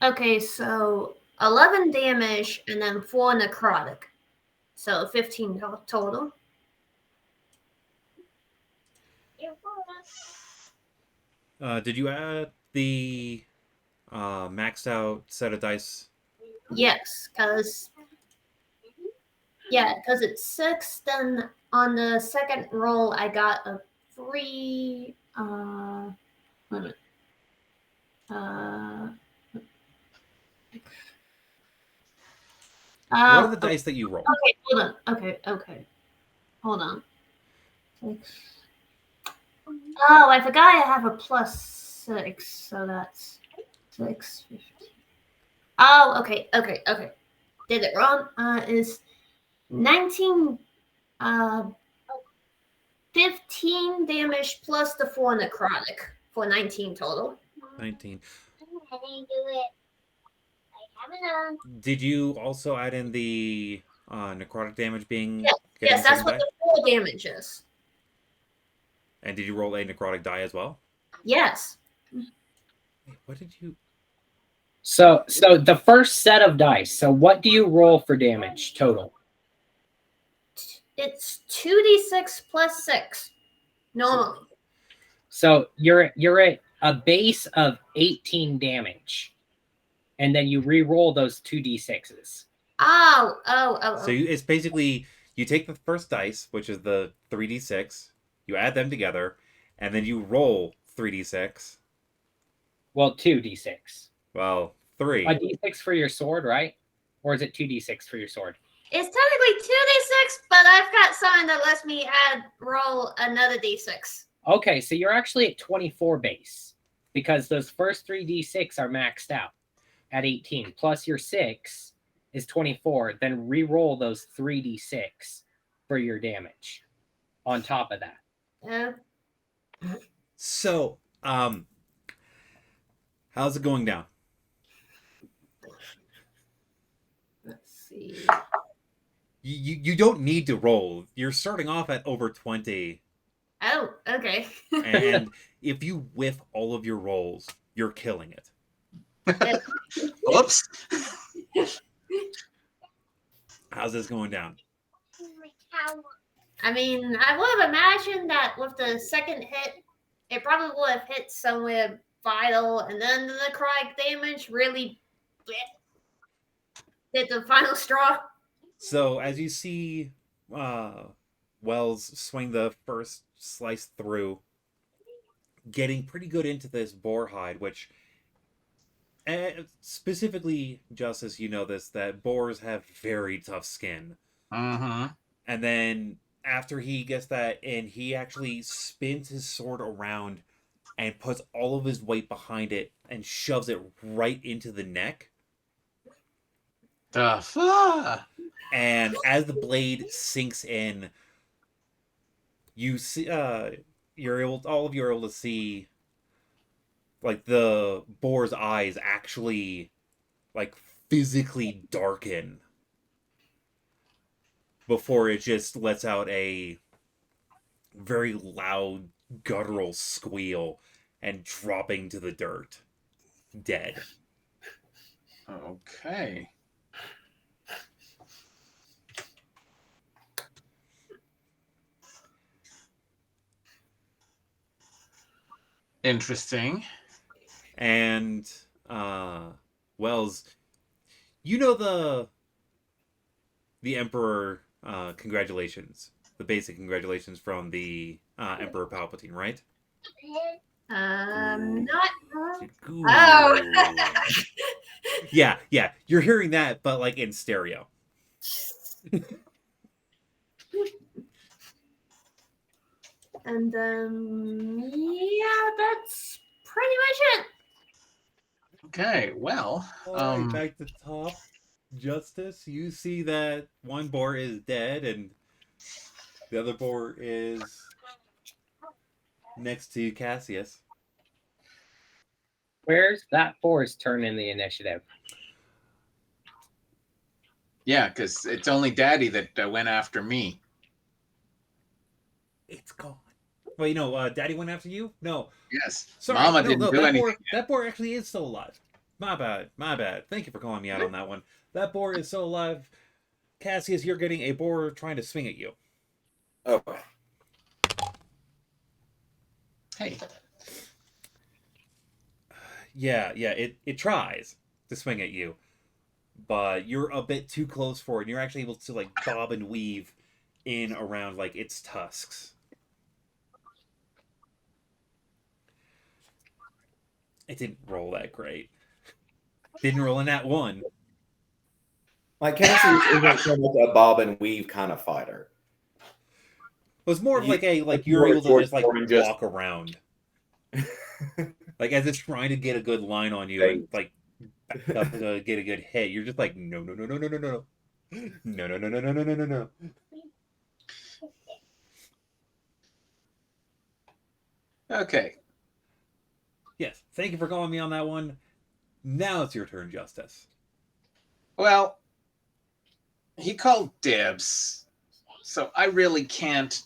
S6: Okay, so 11 damage and then 4 necrotic. So 15 total.
S2: Did you add the maxed out set of dice?
S6: Yes, because it's 6. Then on the second roll, I got a 3. Wait a minute.
S2: What are the dice that you roll?
S6: Okay, hold on. Okay. Hold on. 6. Oh, I forgot I have a +6, so that's 6. 15. Oh, okay. Did it wrong. Is 19, 15 damage plus the 4 necrotic for 19 total.
S2: 19. Did you also add in the necrotic damage being...
S6: Yes, that's what the 4 damage is.
S2: And did you roll a necrotic die as well?
S6: Yes.
S2: Wait, what did you...
S1: So the first set of dice. So what do you roll for damage total?
S6: It's 2d6 plus 6. Normally.
S1: So you're at a base of 18 damage. And then you re-roll those 2d6s.
S2: So it's basically you take the first dice, which is the 3d6, you add them together, and then you roll 3d6.
S1: Well, 2d6.
S2: Well, 3.
S1: A d6 for your sword, right? Or is it 2d6 for your sword?
S6: It's technically 2d6, but I've got something that lets me roll another d6.
S1: Okay, so you're actually at 24 base because those first 3d6 are maxed out at 18. Plus your 6 is 24. Then re-roll those 3d6 for your damage on top of that.
S2: So, how's it going down?
S6: Let's see.
S2: You don't need to roll. You're starting off at over 20.
S6: Oh, okay.
S2: And if you whiff all of your rolls, you're killing it.
S5: Oops.
S2: How's this going down?
S6: I mean, I would have imagined that with the second hit, it probably would have hit somewhere vital, and then the necrotic damage really did the final straw.
S2: So as you see Wells swing the first slice through, getting pretty good into this boar hide, which specifically, Justice, you know this, that boars have very tough skin.
S5: Mm-hmm.
S2: And then after he gets that in, he actually spins his sword around and puts all of his weight behind it and shoves it right into the neck. And as the blade sinks in, you see, all of you are able to see, like, the boar's eyes actually, like, physically darken before it just lets out a very loud guttural squeal and dropping to the dirt, dead.
S5: Okay. Interesting.
S2: And Wells, you know the Emperor congratulations, the basic congratulations from the Emperor Palpatine, right?
S6: Not.
S2: Ooh.
S6: Oh.
S2: yeah, you're hearing that, but like in stereo.
S6: And yeah, that's pretty much it.
S5: Okay, well,
S2: All right, back to top. Justice, you see that one boar is dead and the other boar is next to Cassius.
S1: Where's that boar's turn in the initiative?
S5: yeah, because it's only Daddy that went after me.
S2: It's gone. Wait, no, Daddy went after you? No.
S5: Yes.
S2: Sorry,
S5: Mama didn't do anything.
S2: That boar actually is still alive. My bad. Thank you for calling me out on that one. That boar is still alive. Cassius, you're getting a boar trying to swing at you.
S4: Okay.
S5: Hey.
S2: Yeah, it tries to swing at you. But you're a bit too close for it, and you're actually able to like bob and weave in around like its tusks. It didn't roll that great. Didn't roll in that one.
S4: Like Cassius isn't so much a bob and weave kind of fighter.
S2: It was more of like you're able to just like walk around. Like as it's trying to get a good line on you and like back up to get a good hit, you're just like no.
S5: Okay.
S2: Yes, thank you for calling me on that one. Now it's your turn, Justice.
S5: Well, he called dibs, so I really can't.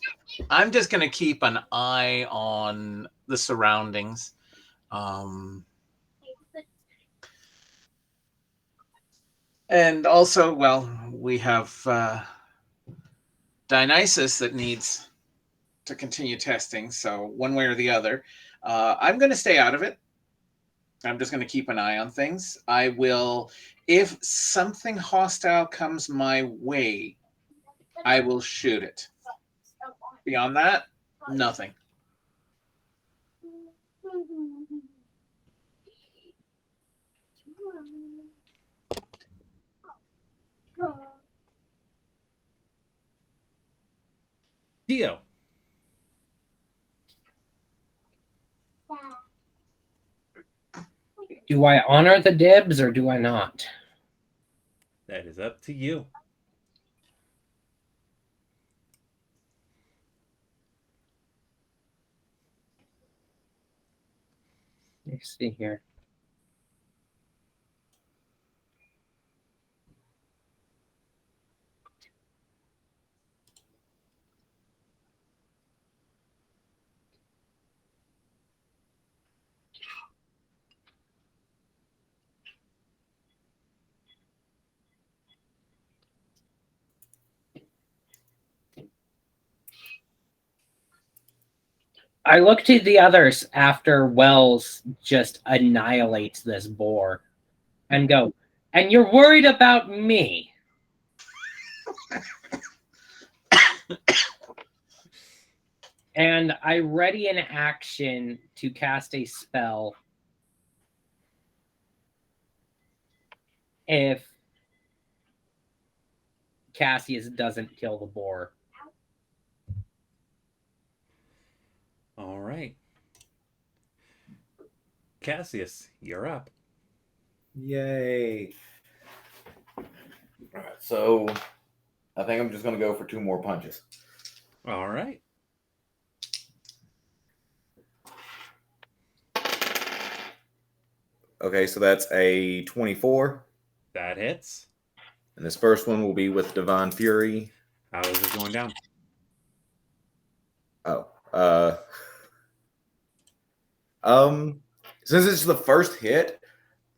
S5: I'm just going to keep an eye on the surroundings. And also, well, we have Dionysus that needs to continue testing, so one way or the other. I'm going to stay out of it. I'm just going to keep an eye on things. I will, if something hostile comes my way, I will shoot it. Beyond that, nothing.
S2: Dio.
S1: Do I honor the dibs or do I not?
S2: That is up to you.
S1: Let's see here. I look to the others after Wells just annihilates this boar and go, and you're worried about me. And I ready an action to cast a spell if Cassius doesn't kill the boar.
S2: All right. Cassius, you're up.
S4: Yay. All right, so I think I'm just going to go for 2 more punches.
S2: All right.
S4: Okay, so that's a 24.
S2: That hits.
S4: And this first one will be with Divine Fury.
S2: How is this going down?
S4: Since it's the first hit,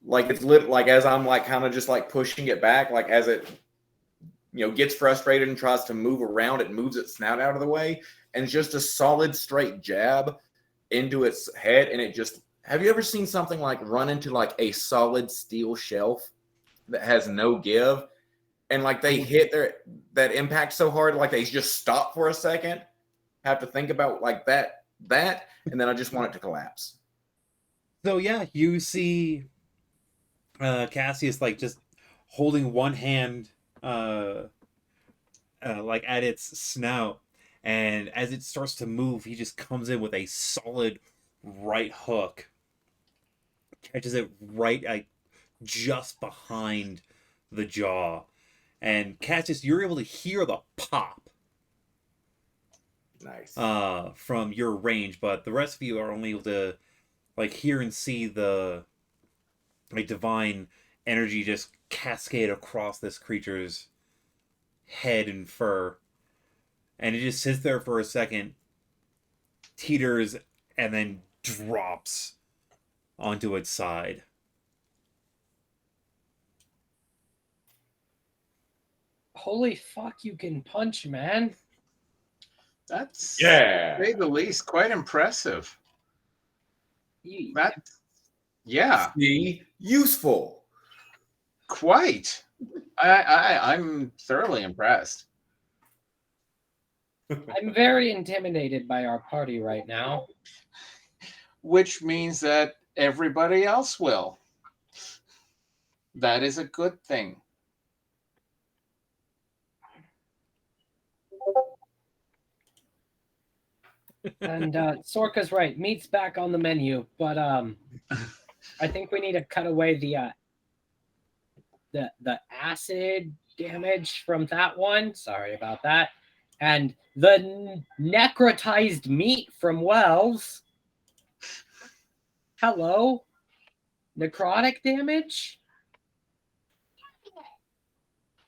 S4: like it's lit, like as I'm like kind of just like pushing it back, like as it gets frustrated and tries to move around, it moves its snout out of the way, and it's just a solid straight jab into its head, and it just, have you ever seen something like run into like a solid steel shelf that has no give, and like they hit that impact so hard, like they just stop for a second, have to think about like that, and then I just want it to collapse.
S2: So yeah, you see Cassius like just holding one hand like at its snout, and as it starts to move, he just comes in with a solid right hook, catches it right like just behind the jaw, and Cassius, you're able to hear the pop.
S4: Nice.
S2: From your range, but the rest of you are only able to like hear and see the like divine energy just cascade across this creature's head and fur, and it just sits there for a second, teeters, and then drops onto its side.
S1: Holy fuck, you can punch, man.
S5: That's,
S4: Yeah.
S5: to say the least, quite impressive. Yeah.
S4: See? Useful.
S5: Quite. I'm thoroughly impressed.
S1: I'm very intimidated by our party right now.
S5: Which means that everybody else will. That is a good thing.
S1: And Sorka's right. Meat's back on the menu, but I think we need to cut away the acid damage from that one. Sorry about that. And the necrotized meat from Wells. Hello. Necrotic damage?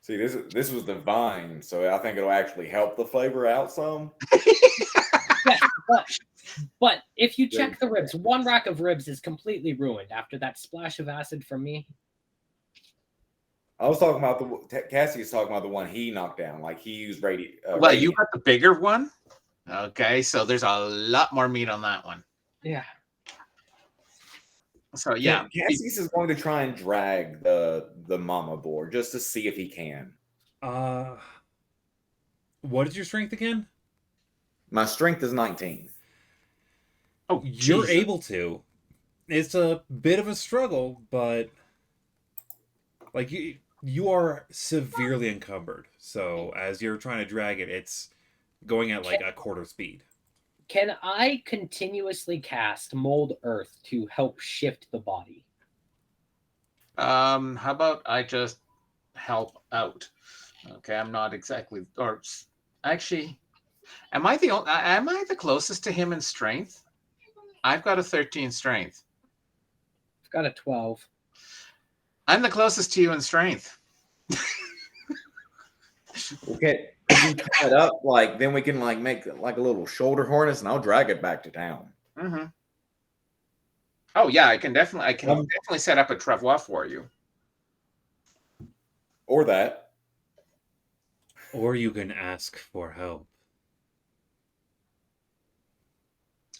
S4: See, this was divine, so I think it'll actually help the flavor out some.
S1: Yeah, but if you check the ribs, 1 rack of ribs is completely ruined after that splash of acid from me.
S4: I was talking about Cassius talking about the one he knocked down, like he used
S5: Well, you got the bigger one? Okay, so there's a lot more meat on that one.
S1: Yeah.
S5: So yeah,
S4: Cassius is going to try and drag the mama board just to see if he can.
S2: What is your strength again?
S4: My strength is 19.
S5: oh
S2: You're
S5: Jesus.
S2: able to. It's a bit of a struggle, but like you are severely encumbered. So as you're trying to drag it, it's going at like a quarter speed.
S1: Can I continuously cast Mold Earth to help shift the body?
S5: How about I just help out? Okay, I'm not exactly, or actually, am I the closest to him in strength? I've got a 13 strength.
S1: I've got a 12.
S5: I'm the closest to you in strength.
S4: Okay, could you tie it up? Like then we can like make like a little shoulder harness, and I'll drag it back to town.
S5: Mm-hmm. Oh yeah, I can definitely set up a travois for you.
S4: Or that.
S2: Or you can ask for help.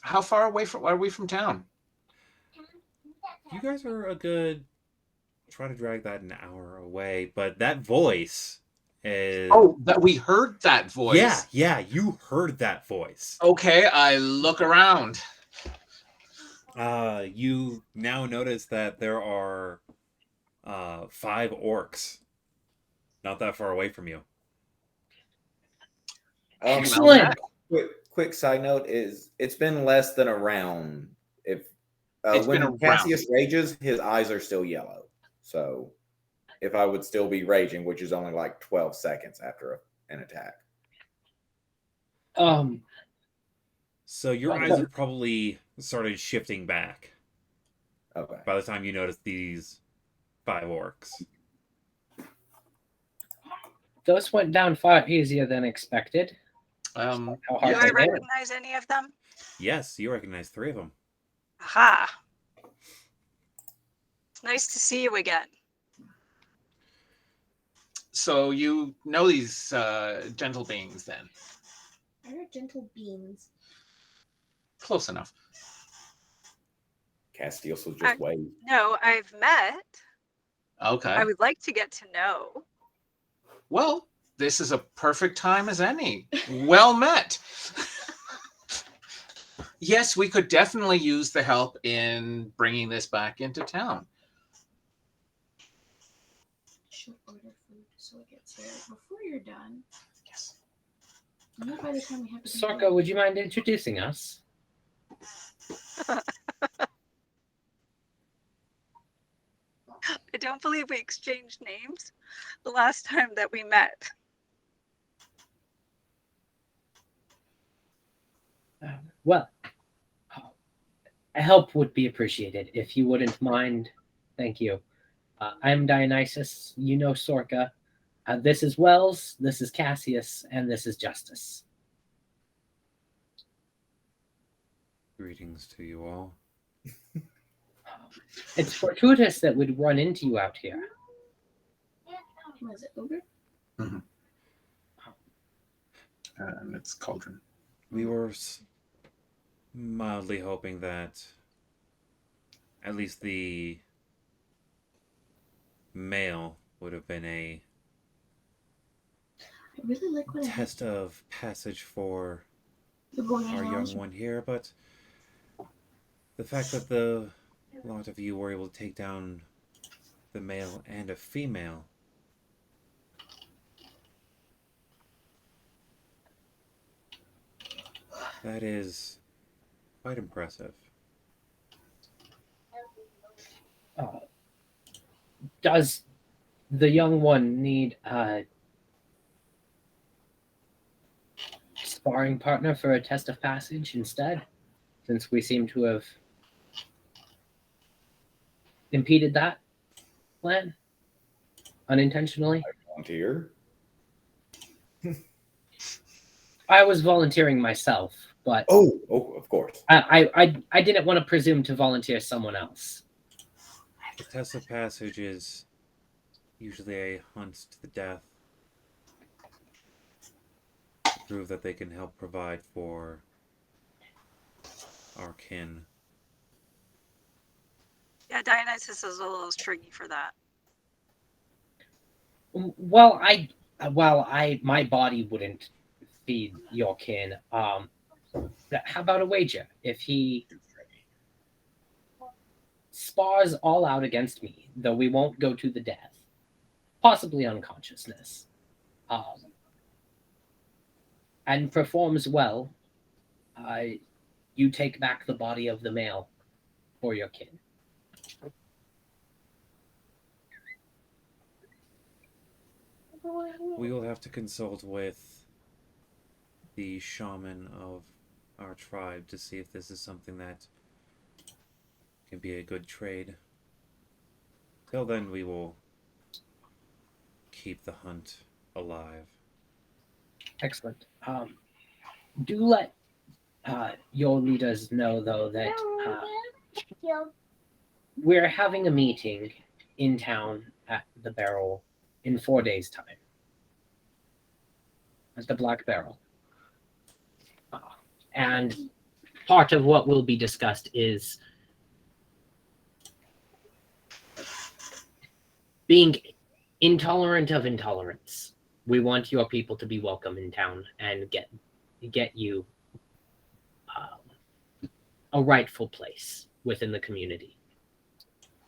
S5: How far away are we from town?
S2: You guys are a good. Try to drag that an hour away, but that voice is.
S5: Oh, that we heard that voice.
S2: Yeah, you heard that voice.
S5: Okay, I look around.
S2: You now notice that there are 5 orcs not that far away from you.
S1: Excellent.
S4: Quick side note is it's been less than a round. If
S5: It's been a
S4: when Cassius rages, his eyes are still yellow. So if I would still be raging, which is only like 12 seconds after an attack.
S2: So your eyes have probably started shifting back
S4: Okay.
S2: by the time you notice these 5 orcs.
S1: Those went down far easier than expected. How
S3: Do
S1: hard
S3: I
S1: they were.
S3: recognize any of them?
S2: Yes, you recognize 3 of them.
S3: Aha. It's nice to see you again.
S5: So you know these gentle beings then?
S7: I heard gentle beans.
S5: Close enough.
S4: Cassius will just wait.
S3: No, I've met.
S5: Okay.
S3: I would like to get to know.
S5: Well, this is a perfect time as any. Well met. Yes, we could definitely use the help in bringing this back into town.
S7: Should order food so it gets here before you're done.
S5: Yes.
S7: And then by the time we have to be
S1: Sorka,
S7: done-
S1: would you mind introducing us?
S3: I don't believe we exchanged names the last time that we met.
S1: Well, a help would be appreciated if you wouldn't mind. Thank you. I'm Dionysus. You know Sorka. This is Wells. This is Cassius, and this is Justice.
S2: Greetings to you all.
S1: It's fortuitous that we'd run into you out here.
S7: Was it over?
S5: And it's Cauldron.
S2: We were mildly hoping that at least the male would have been a
S7: I really like what
S2: test of passage for
S7: you're going
S2: our young one here, but the fact that the lot of you were able to take down the male and a female, that is quite impressive.
S1: Does the young one need a sparring partner for a test of passage instead? Since we seem to have impeded that plan unintentionally.
S4: Volunteer.
S1: I was volunteering myself, but
S4: Oh, of course.
S1: I didn't want to presume to volunteer someone else.
S2: The test of passage is usually a hunt to the death to prove that they can help provide for our kin.
S3: Yeah, Dionysus is a little tricky for that.
S1: Well, my body wouldn't feed your kin. How about a wager? If he spars all out against me, though we won't go to the death, possibly unconsciousness, and performs well, you take back the body of the male for your kin.
S2: We will have to consult with the shaman of our tribe to see if this is something that can be a good trade. Till then, we will keep the hunt alive.
S1: Excellent. Do let your leaders know, though, that we're having a meeting in town at the Barrel in 4 days' time. At the Black Barrel. And part of what will be discussed is being intolerant of intolerance. We want your people to be welcome in town and get you a rightful place within the community.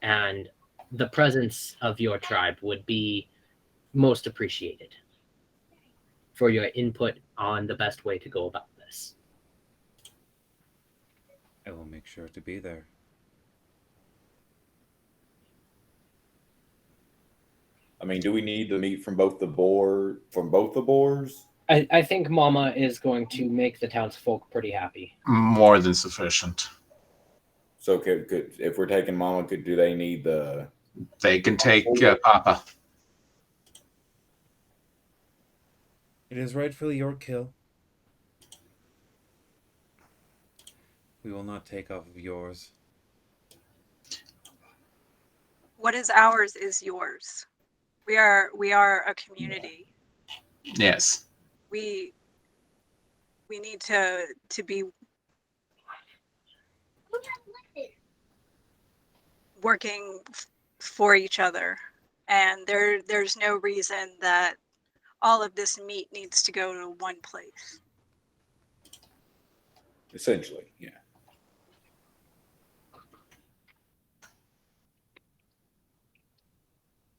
S1: And the presence of your tribe would be most appreciated for your input on the best way to go about this.
S2: I will make sure to be there.
S4: I mean, do we need the meat from both the boars?
S1: I think Mama is going to make the townsfolk pretty happy.
S5: More than sufficient.
S4: So could if we're taking Mama, do they need the?
S5: They can take Papa.
S2: It is rightfully your kill. We will not take off of yours.
S3: What is ours is yours. We are a community.
S5: Yes.
S3: We need to be working for each other, and there's no reason that all of this meat needs to go to one place.
S4: Essentially, yeah.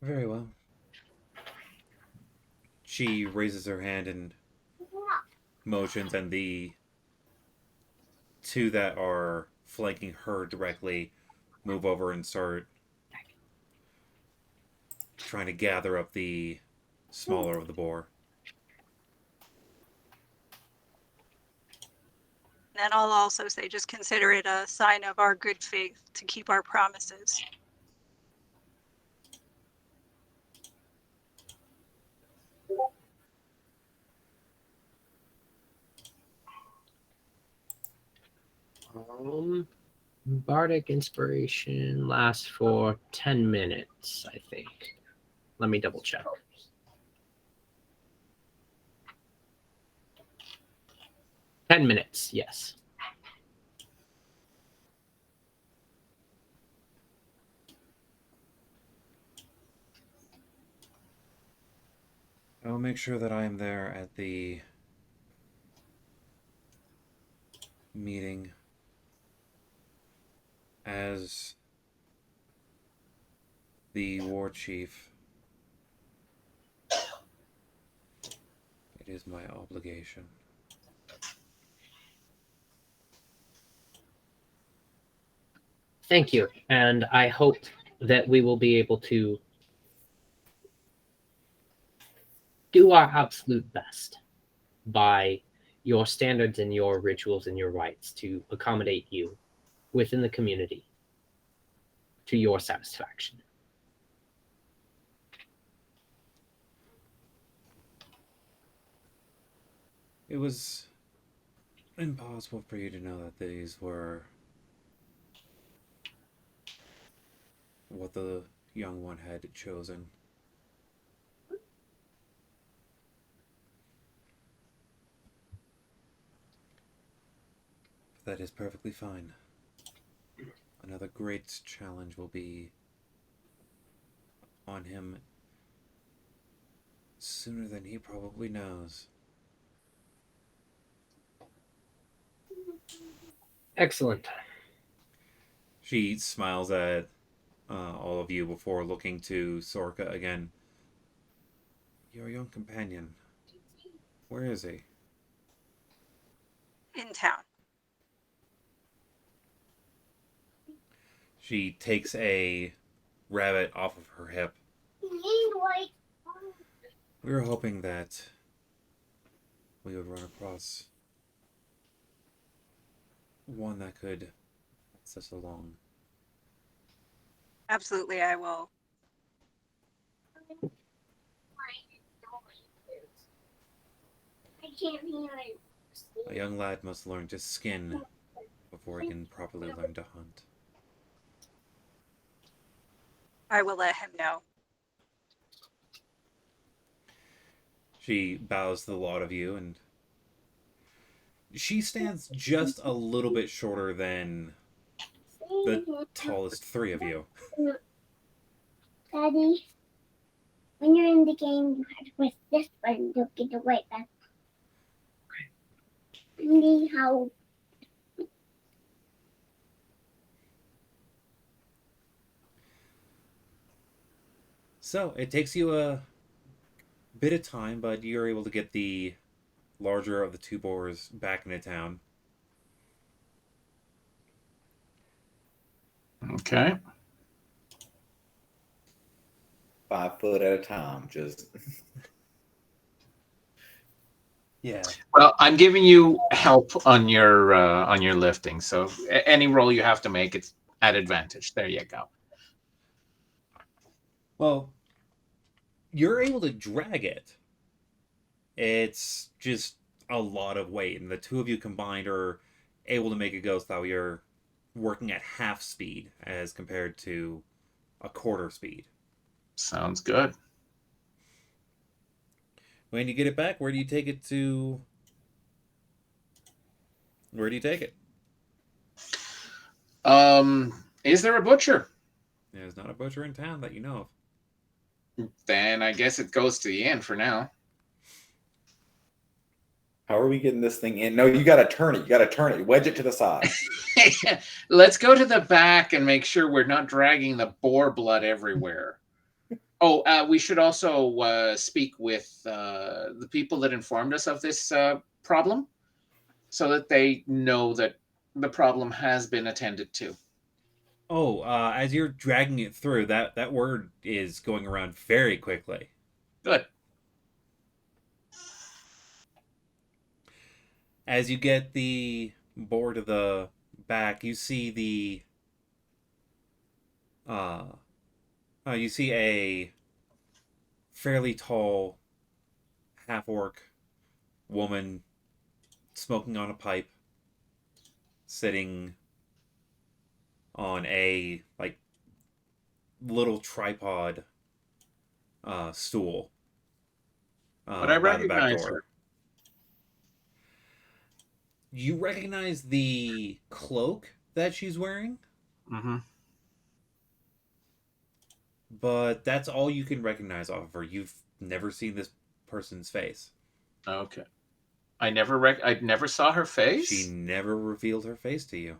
S2: Very well. She raises her hand and motions, and the two that are flanking her directly move over and start trying to gather up the smaller of the boar.
S3: And I'll also say, just consider it a sign of our good faith to keep our promises.
S1: Bardic inspiration lasts for 10 minutes, I think. Let me double check. "10 minutes, yes.
S2: I will make sure that I am there at the meeting as the war chief. It is my obligation.
S1: Thank you, and I hope that we will be able to do our absolute best by your standards and your rituals and your rites to accommodate you within the community to your satisfaction."
S2: It was impossible for you to know that these were what the young one had chosen. That is perfectly fine. Another great challenge will be on him sooner than he probably knows.
S1: Excellent.
S2: She smiles at all of you before looking to Sorka again. Your young companion, where is he?
S3: In town.
S2: She takes a rabbit off of her hip. We were hoping that we would run across one that could pass us along.
S3: Absolutely, I will.
S2: A young lad must learn to skin before he can properly learn to hunt.
S3: I will let him know.
S2: She bows to the lot of you, and she stands just a little bit shorter than the tallest three of you.
S8: Daddy, when you're in the game, you have to press this button to get away back. See how?
S2: So, it takes you a bit of time, but you're able to get the larger of the two boars back into town.
S5: Okay.
S4: 5 foot at a time. Just
S2: Yeah.
S5: Well, I'm giving you help on your lifting. So any roll you have to make, it's at advantage. There you go.
S2: Well, you're able to drag it. It's just a lot of weight, and the two of you combined are able to make it go so you're working at half speed as compared to a quarter speed.
S5: Sounds good.
S2: When you get it back, where do you take it to? Where do you take it?
S5: Is there a butcher?
S2: There's not a butcher in town that you know of.
S5: Then I guess it goes to the inn for now.
S4: how are we getting this thing in? No, you got to turn it. You got to turn it. Wedge it to the side.
S5: Let's go to the back and make sure we're not dragging the boar blood everywhere. Oh, we should also speak with the people that informed us of this problem so that they know that the problem has been attended to.
S2: Oh, as you're dragging it through, that word is going around very quickly.
S5: Good.
S2: As you get the board to the back, you see you see a fairly tall half-orc woman smoking on a pipe, sitting on a little tripod stool.
S5: But I
S2: by the back
S5: recognize
S2: door.
S5: her.
S2: You recognize the cloak that she's wearing,
S5: Mm-hmm.
S2: but that's all you can recognize off of her. You've never seen this person's face.
S5: Okay. I never saw her face.
S2: She never revealed her face to you.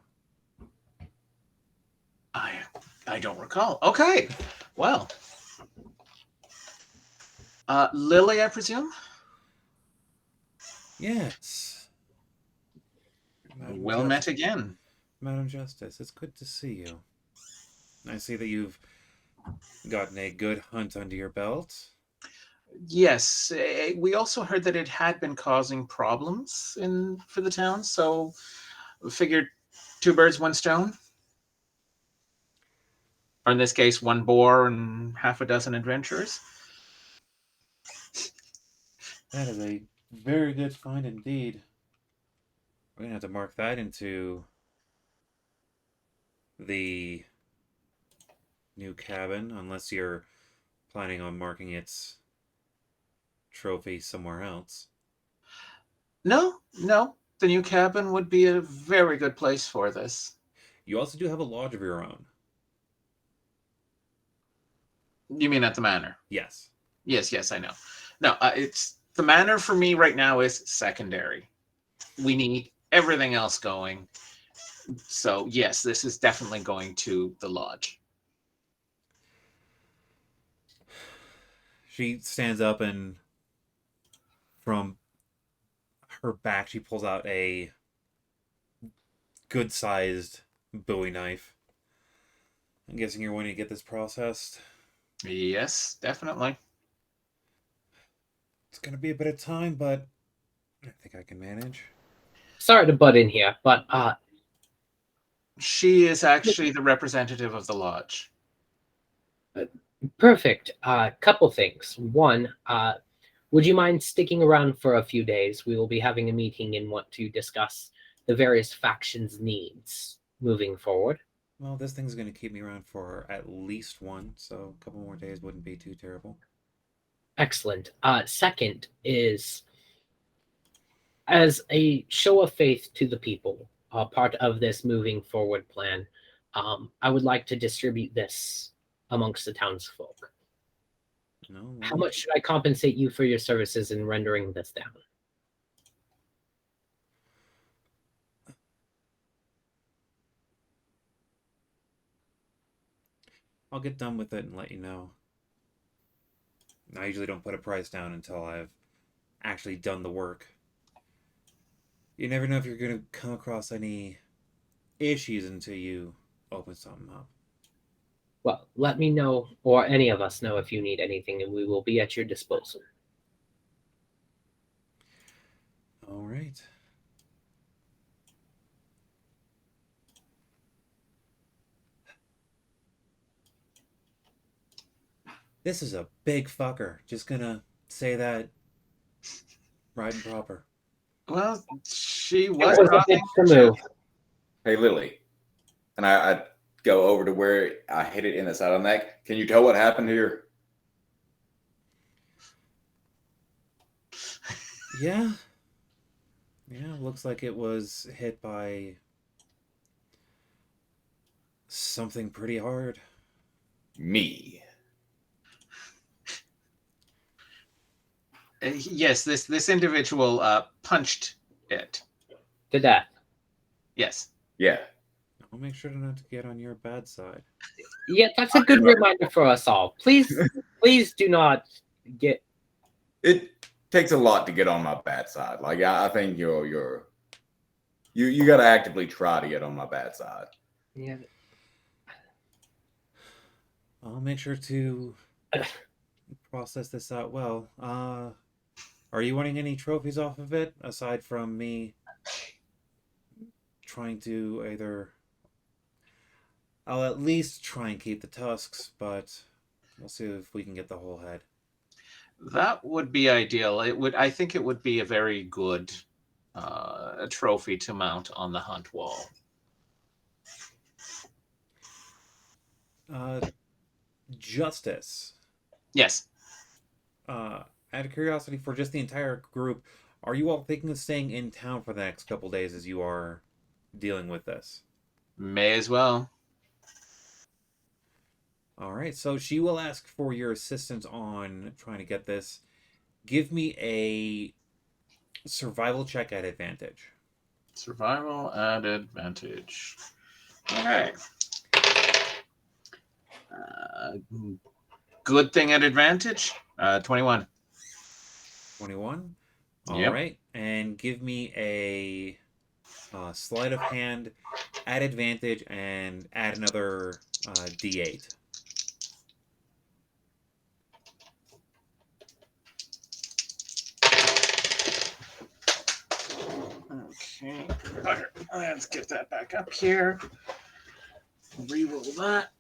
S5: I don't recall. Okay. Well. Lily, I presume?
S2: Yes. Madam
S5: Well met again.
S2: Madam Justice, it's good to see you. I see that you've gotten a good hunt under your belt.
S5: Yes. We also heard that it had been causing problems for the town, so we figured 2 birds, 1 stone. Or in this case, 1 boar and half a dozen adventurers.
S2: That is a very good find indeed. We're going to have to mark that into the new cabin, unless you're planning on marking its trophy somewhere else.
S5: No. The new cabin would be a very good place for this.
S2: You also do have a lodge of your own.
S5: You mean at the manor?
S2: Yes.
S5: Yes, I know. No, it's the manor for me right now is secondary. We need everything else going. So yes, this is definitely going to the lodge.
S2: She stands up and from her back she pulls out a good-sized Bowie knife. I'm guessing you're wanting to get this processed.
S5: Yes, definitely.
S2: It's gonna be a bit of time, but I think I can manage.
S1: Sorry to butt in here, but
S5: She is actually the representative of the lodge.
S1: perfect. Couple things. One, would you mind sticking around for a few days? We will be having a meeting and want to discuss the various factions' needs moving forward.
S2: Well, this thing's gonna keep me around for at least one, so a couple more days wouldn't be too terrible.
S1: Excellent. Second is, as a show of faith to the people, part of this moving forward plan, I would like to distribute this amongst the townsfolk.
S2: No.
S1: How much should I compensate you for your services in rendering this down?
S2: I'll get done with it and let you know. I usually don't put a price down until I've actually done the work. You never know if you're going to come across any issues until you open something up.
S1: Well, let me know, or any of us know, if you need anything, and we will be at your disposal.
S2: All right. This is a big fucker. Just gonna say that right and proper.
S5: Well, she
S1: It
S5: was
S1: was a
S5: talking
S1: bit
S5: to
S1: to move.
S4: Hey, Lily. And I go over to where I hit it in the side of the neck. Can you tell what happened here?
S2: Yeah. Yeah, looks like it was hit by something pretty hard.
S4: Me.
S5: Yes, this individual punched it.
S1: To death.
S5: Yes.
S4: Yeah.
S2: I'll make sure not to get on your bad side.
S1: Yeah, that's a good reminder for us all. Please, please do not get.
S4: It takes a lot to get on my bad side. Like I think you got to actively try to get on my bad side.
S1: Yeah.
S2: I'll make sure to process this out well. Are you wanting any trophies off of it aside from me trying to either? I'll at least try and keep the tusks, but we'll see if we can get the whole head.
S5: That would be ideal. I think it would be a very good trophy to mount on the hunt wall.
S2: Justice.
S5: Yes.
S2: Out of curiosity, for just the entire group, are you all thinking of staying in town for the next couple days as you are dealing with this?
S5: May as well.
S2: All right, so she will ask for your assistance on trying to get this. Give me a survival check at advantage.
S5: Survival at advantage. Okay. Good thing at advantage. 21.
S2: 21. All
S5: Yep.
S2: right, and give me a sleight of hand at advantage and add another D8.
S5: Okay. Let's get that back up here. Reroll that.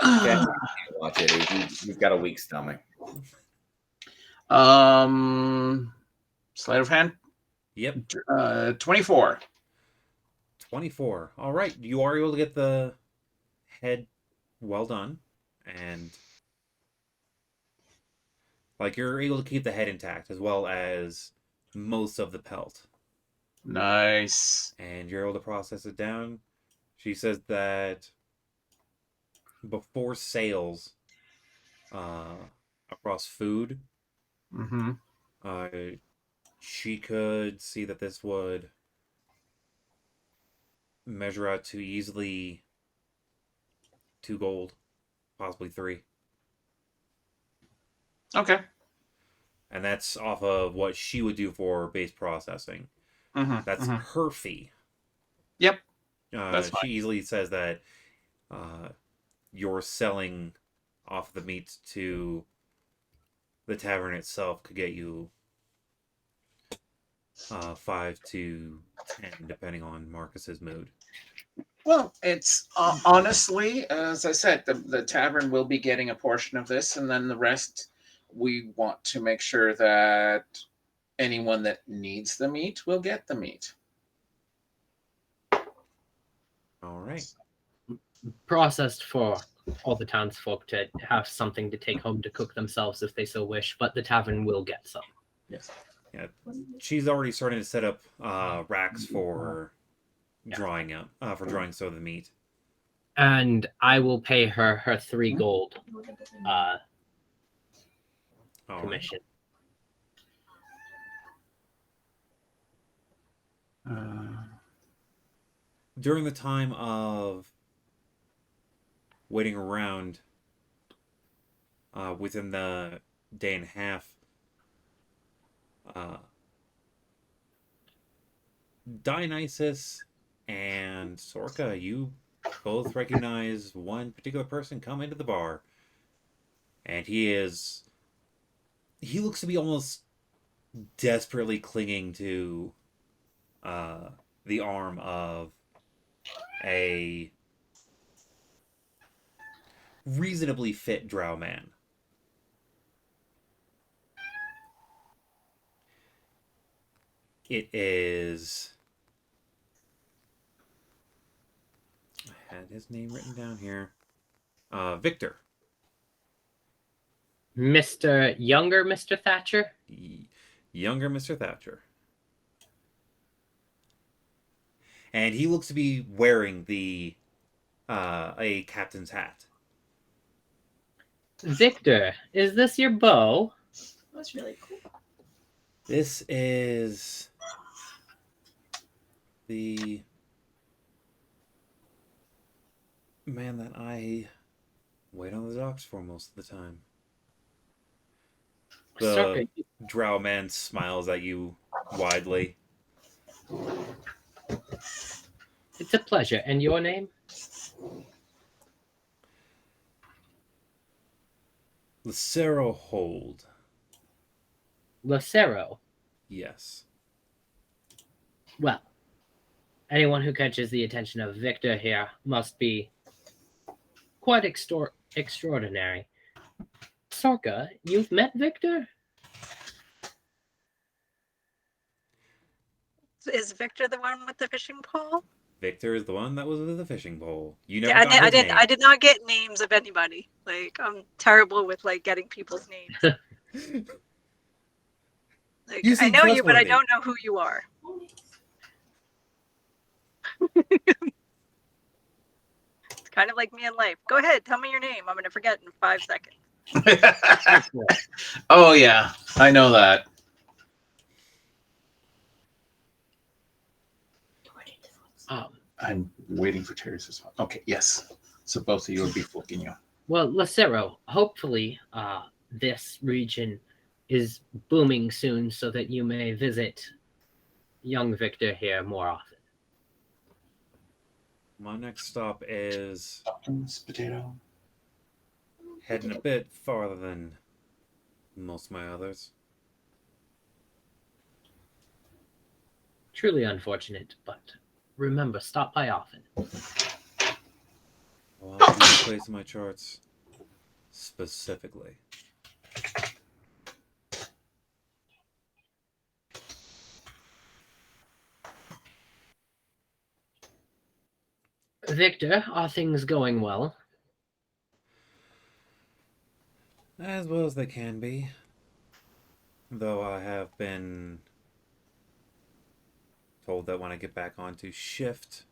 S4: Can't watch it. He's got a weak stomach.
S5: Sleight of hand.
S2: Yep.
S5: 24.
S2: 24. All right, you are able to get the head well done, and like you're able to keep the head intact as well as most of the pelt.
S5: Nice.
S2: And you're able to process it down. She says that before sales across food,
S5: Mm-hmm.
S2: uh, she could see that this would measure out to easily 2 gold, possibly 3.
S5: Okay.
S2: And that's off of what she would do for base processing.
S5: Mm-hmm.
S2: That's
S5: Mm-hmm.
S2: her fee.
S5: Yep. That's fine.
S2: She easily says that you're selling off the meat to the tavern itself could get you 5 to 10, depending on Marcus's mood.
S5: Well, it's honestly, as I said, the tavern will be getting a portion of this, and then the rest, we want to make sure that anyone that needs the meat will get the meat.
S2: All right.
S1: Processed for all the townsfolk to have something to take home to cook themselves if they so wish, but the tavern will get some.
S5: Yes.
S2: Yeah, she's already starting to set up racks for drawing out for drawing some of the meat.
S1: And I will pay her 3 gold
S2: All
S1: commission.
S2: During the time of waiting around, within the day and a half, Dionysus and Sorka, you both recognize one particular person come into the bar. And he looks to be almost desperately clinging to the arm of a reasonably fit drow man. It is... I had his name written down here. Victor.
S1: Younger Mr. Thatcher?
S2: Younger Mr. Thatcher. And he looks to be wearing a captain's hat.
S1: Victor, is this your bow?
S7: That's really cool.
S2: This is the man that I wait on the docks for most of the time. The drow man smiles at you widely.
S1: It's a pleasure. And your name?
S2: Lucero Hold.
S1: Lucero?
S2: Yes.
S1: Well, anyone who catches the attention of Victor here must be quite extraordinary. Sorka, you've met Victor?
S3: Is Victor the one with the fishing pole?
S2: Victor is the one that was with the fishing pole. You
S3: Yeah,
S2: never got his name.
S3: I did not get names of anybody. Like, I'm terrible with like getting people's names. Like,
S2: You
S3: I
S2: seem
S3: know you, but I
S2: trustworthy.
S3: don't know who you are. It's kind of like me in life. Go ahead, tell me your name. I'm gonna forget in 5 seconds.
S5: Oh yeah, I know that. I'm waiting for Terry's response. Okay, yes. So both of you will be flicking you.
S1: Well, Lucero, hopefully this region is booming soon so that you may visit young Victor here more often.
S2: My next stop is
S5: Potato.
S2: heading a bit farther than most of my others.
S1: Truly unfortunate, but remember, stop by often.
S2: Well, I'll be placing my charts specifically.
S1: Victor, are things going well?
S2: As well as they can be. Though I have been told that when I get back onto shift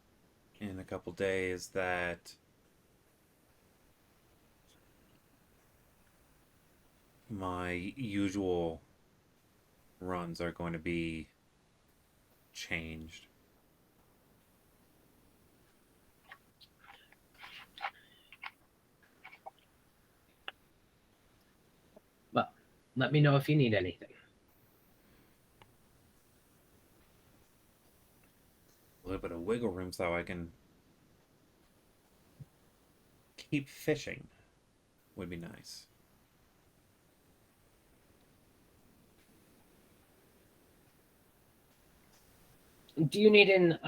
S2: in a couple days that my usual runs are going to be changed.
S1: Well, let me know if you need anything.
S2: A little bit of wiggle room so I can keep fishing would be nice.
S1: Do you need an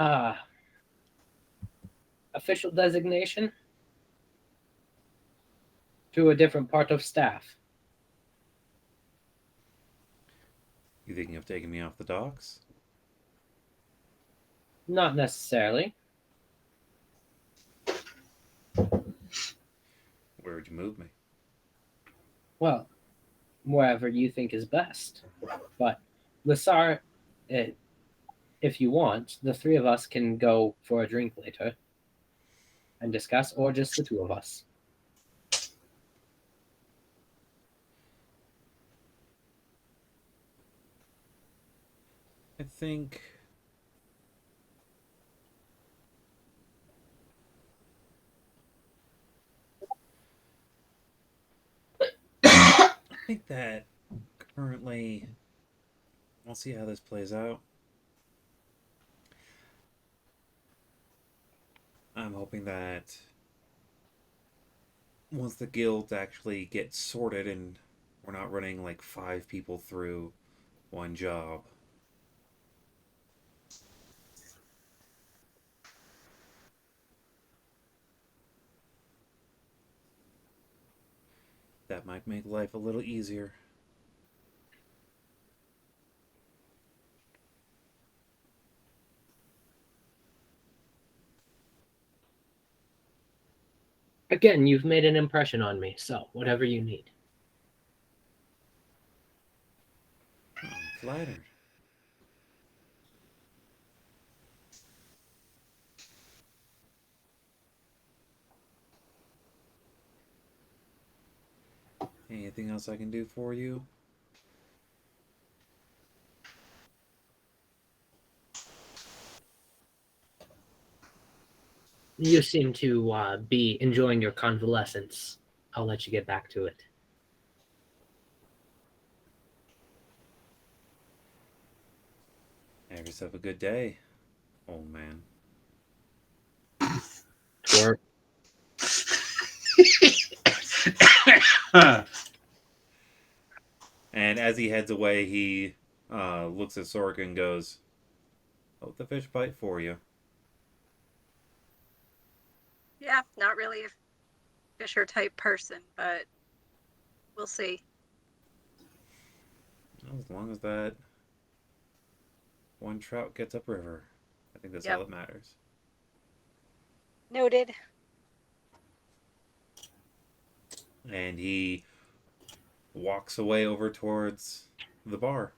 S1: official designation to a different part of staff?
S2: You thinking of taking me off the docks?
S1: Not necessarily.
S2: Where would you move me?
S1: Well, wherever you think is best. But Lassar, if you want, the three of us can go for a drink later and discuss, or just the two of us.
S2: I think that currently I'll see how this plays out. I'm hoping that once the guilds actually get sorted and we're not running like 5 people through one job, that might make life a little easier.
S1: Again, you've made an impression on me, so whatever you need.
S2: I'm flattered. Anything else I can do for you?
S1: You seem to be enjoying your convalescence. I'll let you get back to it.
S2: Have yourself a good day, old man.
S1: Sure.
S2: And as he heads away, he looks at Sork and goes, "Hope the fish bite for you."
S3: Yeah, not really a fisher type person, but we'll see.
S2: As long as that one trout gets upriver, I think that's all that matters.
S3: Noted.
S2: And he walks away over towards the bar.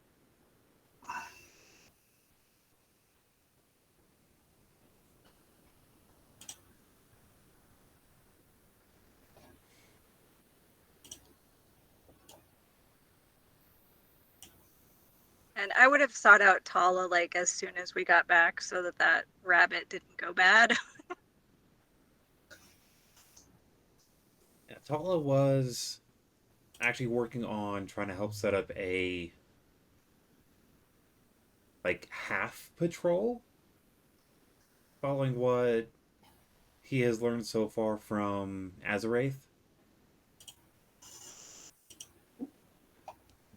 S3: And I would have sought out Tala like as soon as we got back so that that rabbit didn't go bad.
S2: Yeah, Tala was actually working on trying to help set up a like half patrol, following what he has learned so far from Azarath.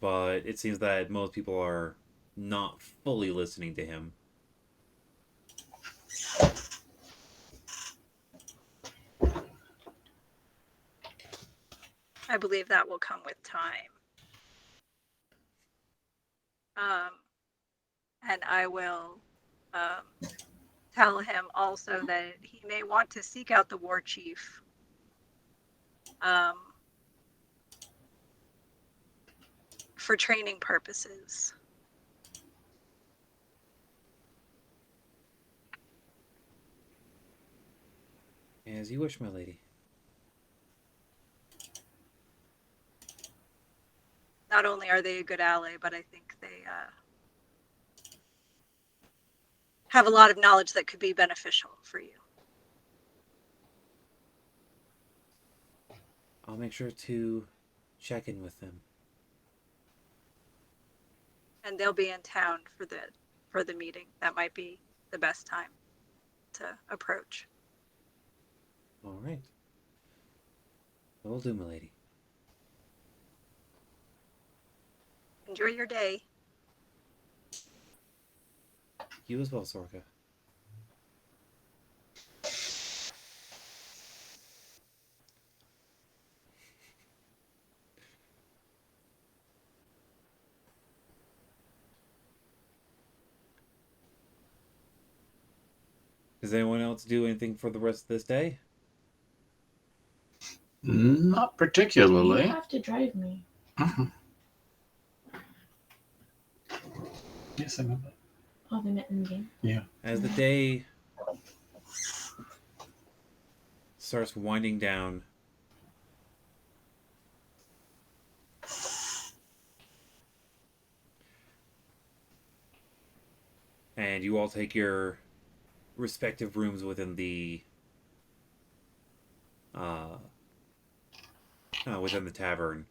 S2: But it seems that most people are not fully listening to him.
S3: I believe that will come with time. And I will tell him also that he may want to seek out the war chief for training purposes.
S2: As you wish, my lady.
S3: Not only are they a good ally, but I think they have a lot of knowledge that could be beneficial for you.
S2: I'll make sure to check in with them.
S3: And they'll be in town for the meeting. That might be the best time to approach.
S2: All right. That will do, my lady.
S3: Enjoy your day.
S2: You as well, Sorka. Does anyone else do anything for the rest of this day?
S5: Not
S7: You
S5: particularly.
S7: have to drive me.
S5: Mhm. Yes, I know that.
S7: Oh, they met in the game.
S5: Yeah.
S2: As the day starts winding down, and you all take your respective rooms within the tavern,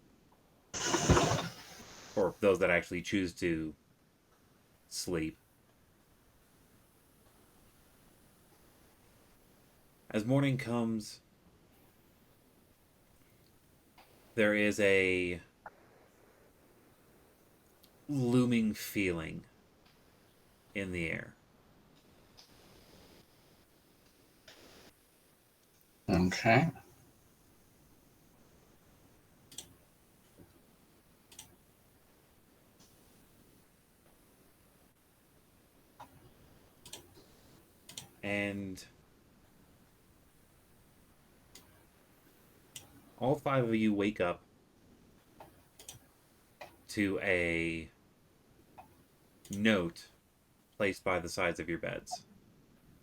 S2: or those that actually choose to sleep. As morning comes, there is a looming feeling in the air.
S5: Okay.
S2: And all five of you wake up to a note placed by the sides of your beds,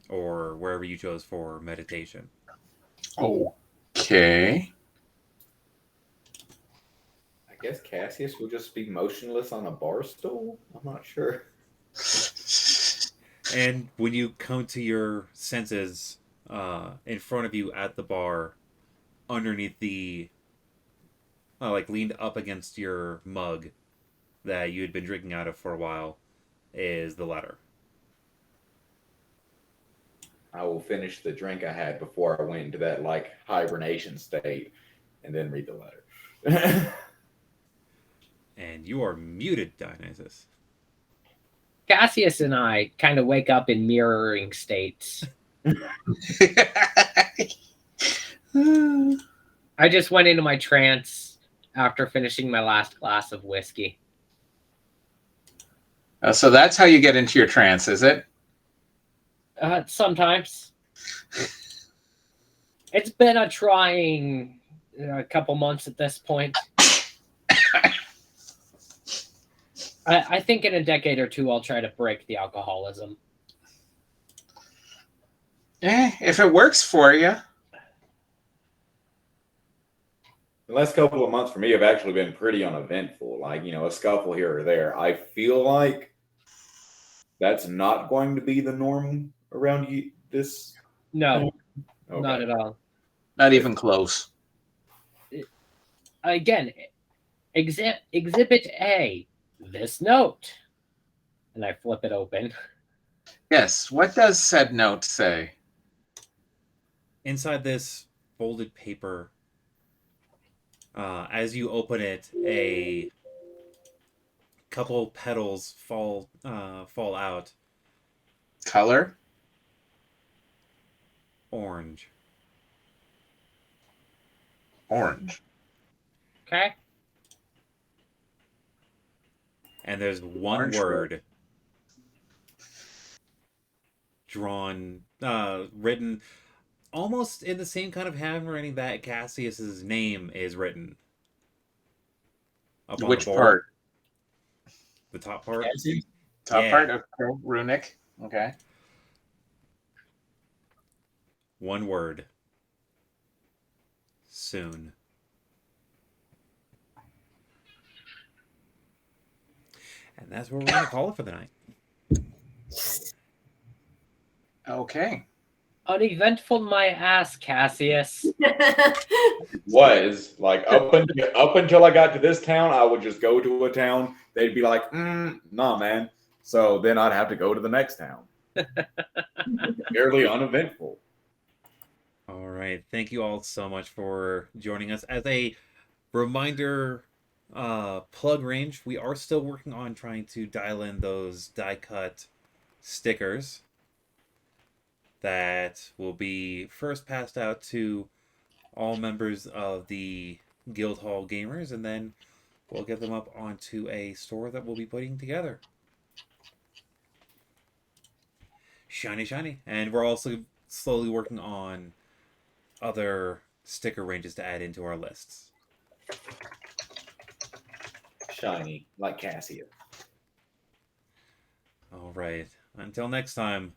S2: or wherever you chose for meditation.
S5: Okay.
S4: I guess Cassius will just be motionless on a bar stool? I'm not sure.
S2: And when you come to your senses, in front of you at the bar, underneath the, like leaned up against your mug that you had been drinking out of for a while, is the letter.
S4: I will finish the drink I had before I went into that like hibernation state and then read the letter.
S2: And you are muted, Dionysus.
S1: Cassius and I kind of wake up in mirroring states. I just went into my trance after finishing my last glass of whiskey.
S5: So that's how you get into your trance, is it?
S1: Sometimes. It's been a trying couple months at this point. I think in a decade or two, I'll try to break the alcoholism.
S5: If it works for you.
S4: The last couple of months for me have actually been pretty uneventful. Like, a scuffle here or there. I feel like that's not going to be the norm around you this.
S1: No,
S4: Okay.
S1: not at all.
S5: Not even close.
S1: Again, Exhibit A, this note. And I flip it open.
S5: Yes. What does said note say?
S2: Inside this folded paper, as you open it, a couple petals fall out.
S5: Color?
S2: Orange.
S5: Orange.
S1: Okay.
S2: And there's one
S5: Orange
S2: word drawn, written almost in the same kind of handwriting that Cassius's name is written. Up on
S5: Which
S2: the board.
S5: part?
S2: The top part.
S5: Top
S2: Yeah.
S5: part of runic. Okay.
S2: One word. soon. And that's where we're going to call it for the night.
S5: Okay.
S1: Uneventful my ass, Cassius.
S4: Was like up until I got to this town, I would just go to a town. They'd be like, "Nah, man." So then I'd have to go to the next town. Fairly uneventful.
S2: All right. Thank you all so much for joining us. As a reminder, plug range, we are still working on trying to dial in those die cut stickers that will be first passed out to all members of the Guildhall Gamers, and then we'll get them up onto a store that we'll be putting together. Shiny, shiny. And we're also slowly working on other sticker ranges to add into our lists.
S4: Shiny, like Cassius.
S2: All right. Until next time,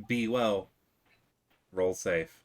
S2: be well, roll safe.